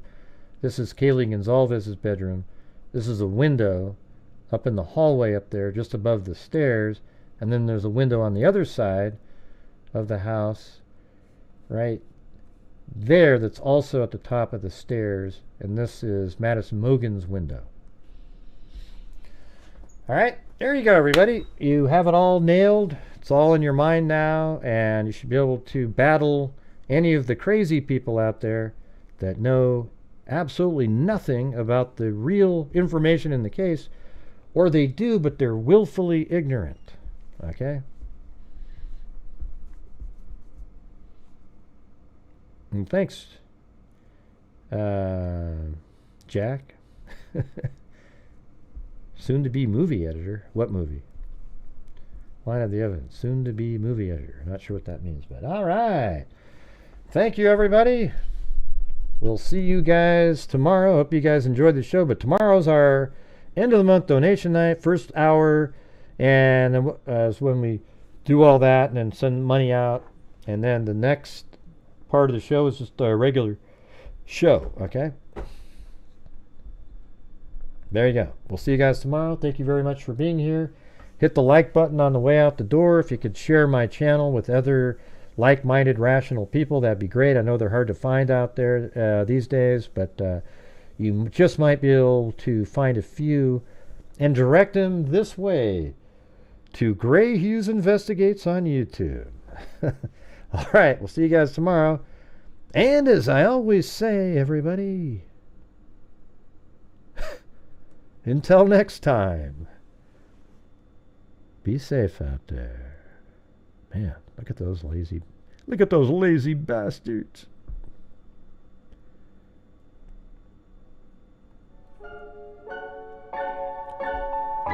[SPEAKER 1] This is Kaylee Gonzalez's bedroom. This is a window up in the hallway up there, just above the stairs. And then there's a window on the other side of the house, right there, that's also at the top of the stairs. And this is Madison Mogan's window. All right, there you go, everybody. You have it all nailed. It's all in your mind now, and you should be able to battle any of the crazy people out there that know absolutely nothing about the real information in the case, or they do, but they're willfully ignorant. Okay? And thanks, Jack. Soon-to-be movie editor. What movie? Line of the evidence. Soon-to-be movie editor. Not sure what that means, but all right. Thank you, everybody. We'll see you guys tomorrow. Hope you guys enjoyed the show. But tomorrow's our end of the month donation night, first hour, and is when we do all that and then send money out. And then the next part of the show is just a regular show. Okay? There you go. We'll see you guys tomorrow. Thank you very much for being here. Hit the like button on the way out the door. If you could share my channel with other like-minded, rational people, that'd be great. I know they're hard to find out there these days, but you just might be able to find a few and direct them this way to Gray Hughes Investigates on YouTube. All right, we'll see you guys tomorrow. And as I always say, everybody, until next time, be safe out there. Man, look at those lazy bastards.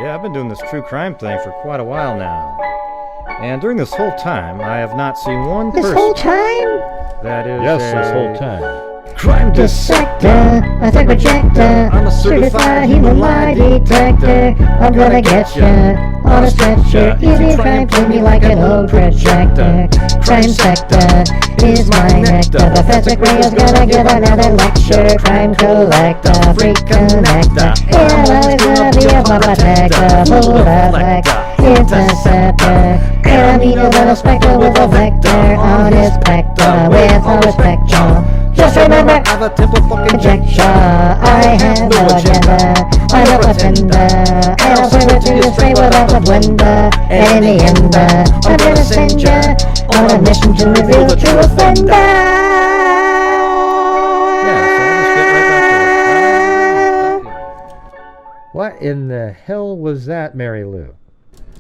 [SPEAKER 1] Yeah, I've been doing this true crime thing for quite a while now. And during this whole time, I have not seen one person...
[SPEAKER 4] This whole time?
[SPEAKER 1] That is
[SPEAKER 2] This whole time.
[SPEAKER 1] Crime
[SPEAKER 4] Dissector, a thug rejector,
[SPEAKER 1] I'm a
[SPEAKER 4] certified human lie detector. I'm gonna get ya on a stretcher. Easy crime, play me like an old projector. Crime sector is my nectar. Professor Gray's gonna give another lecture. Crime collector, freak connector. Yeah, I'm always gonna be a bomb protector. Full reflector, interceptor. And I'm evil than a spectre with a vector on his spectre. With all respect, y'all. Just remember, I have a temple fucking conjecture. I have no agenda. I'm a pretender. I'll serve it to you straight without a blender. And in the end, I'm gonna send ya on a mission to reveal the true offender.
[SPEAKER 1] What in the hell was that, Mary Lou?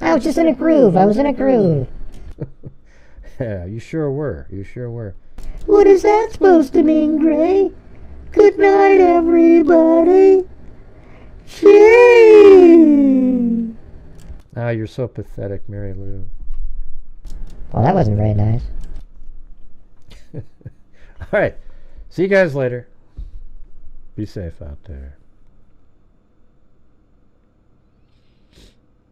[SPEAKER 4] I was just in a groove. I was in a groove.
[SPEAKER 1] Yeah, you sure were. You sure were.
[SPEAKER 4] What is that supposed to mean, Gray? Good night, everybody. Gee.
[SPEAKER 1] Ah, you're so pathetic, Mary Lou.
[SPEAKER 4] Well, that wasn't very nice.
[SPEAKER 1] All right. See you guys later. Be safe out there.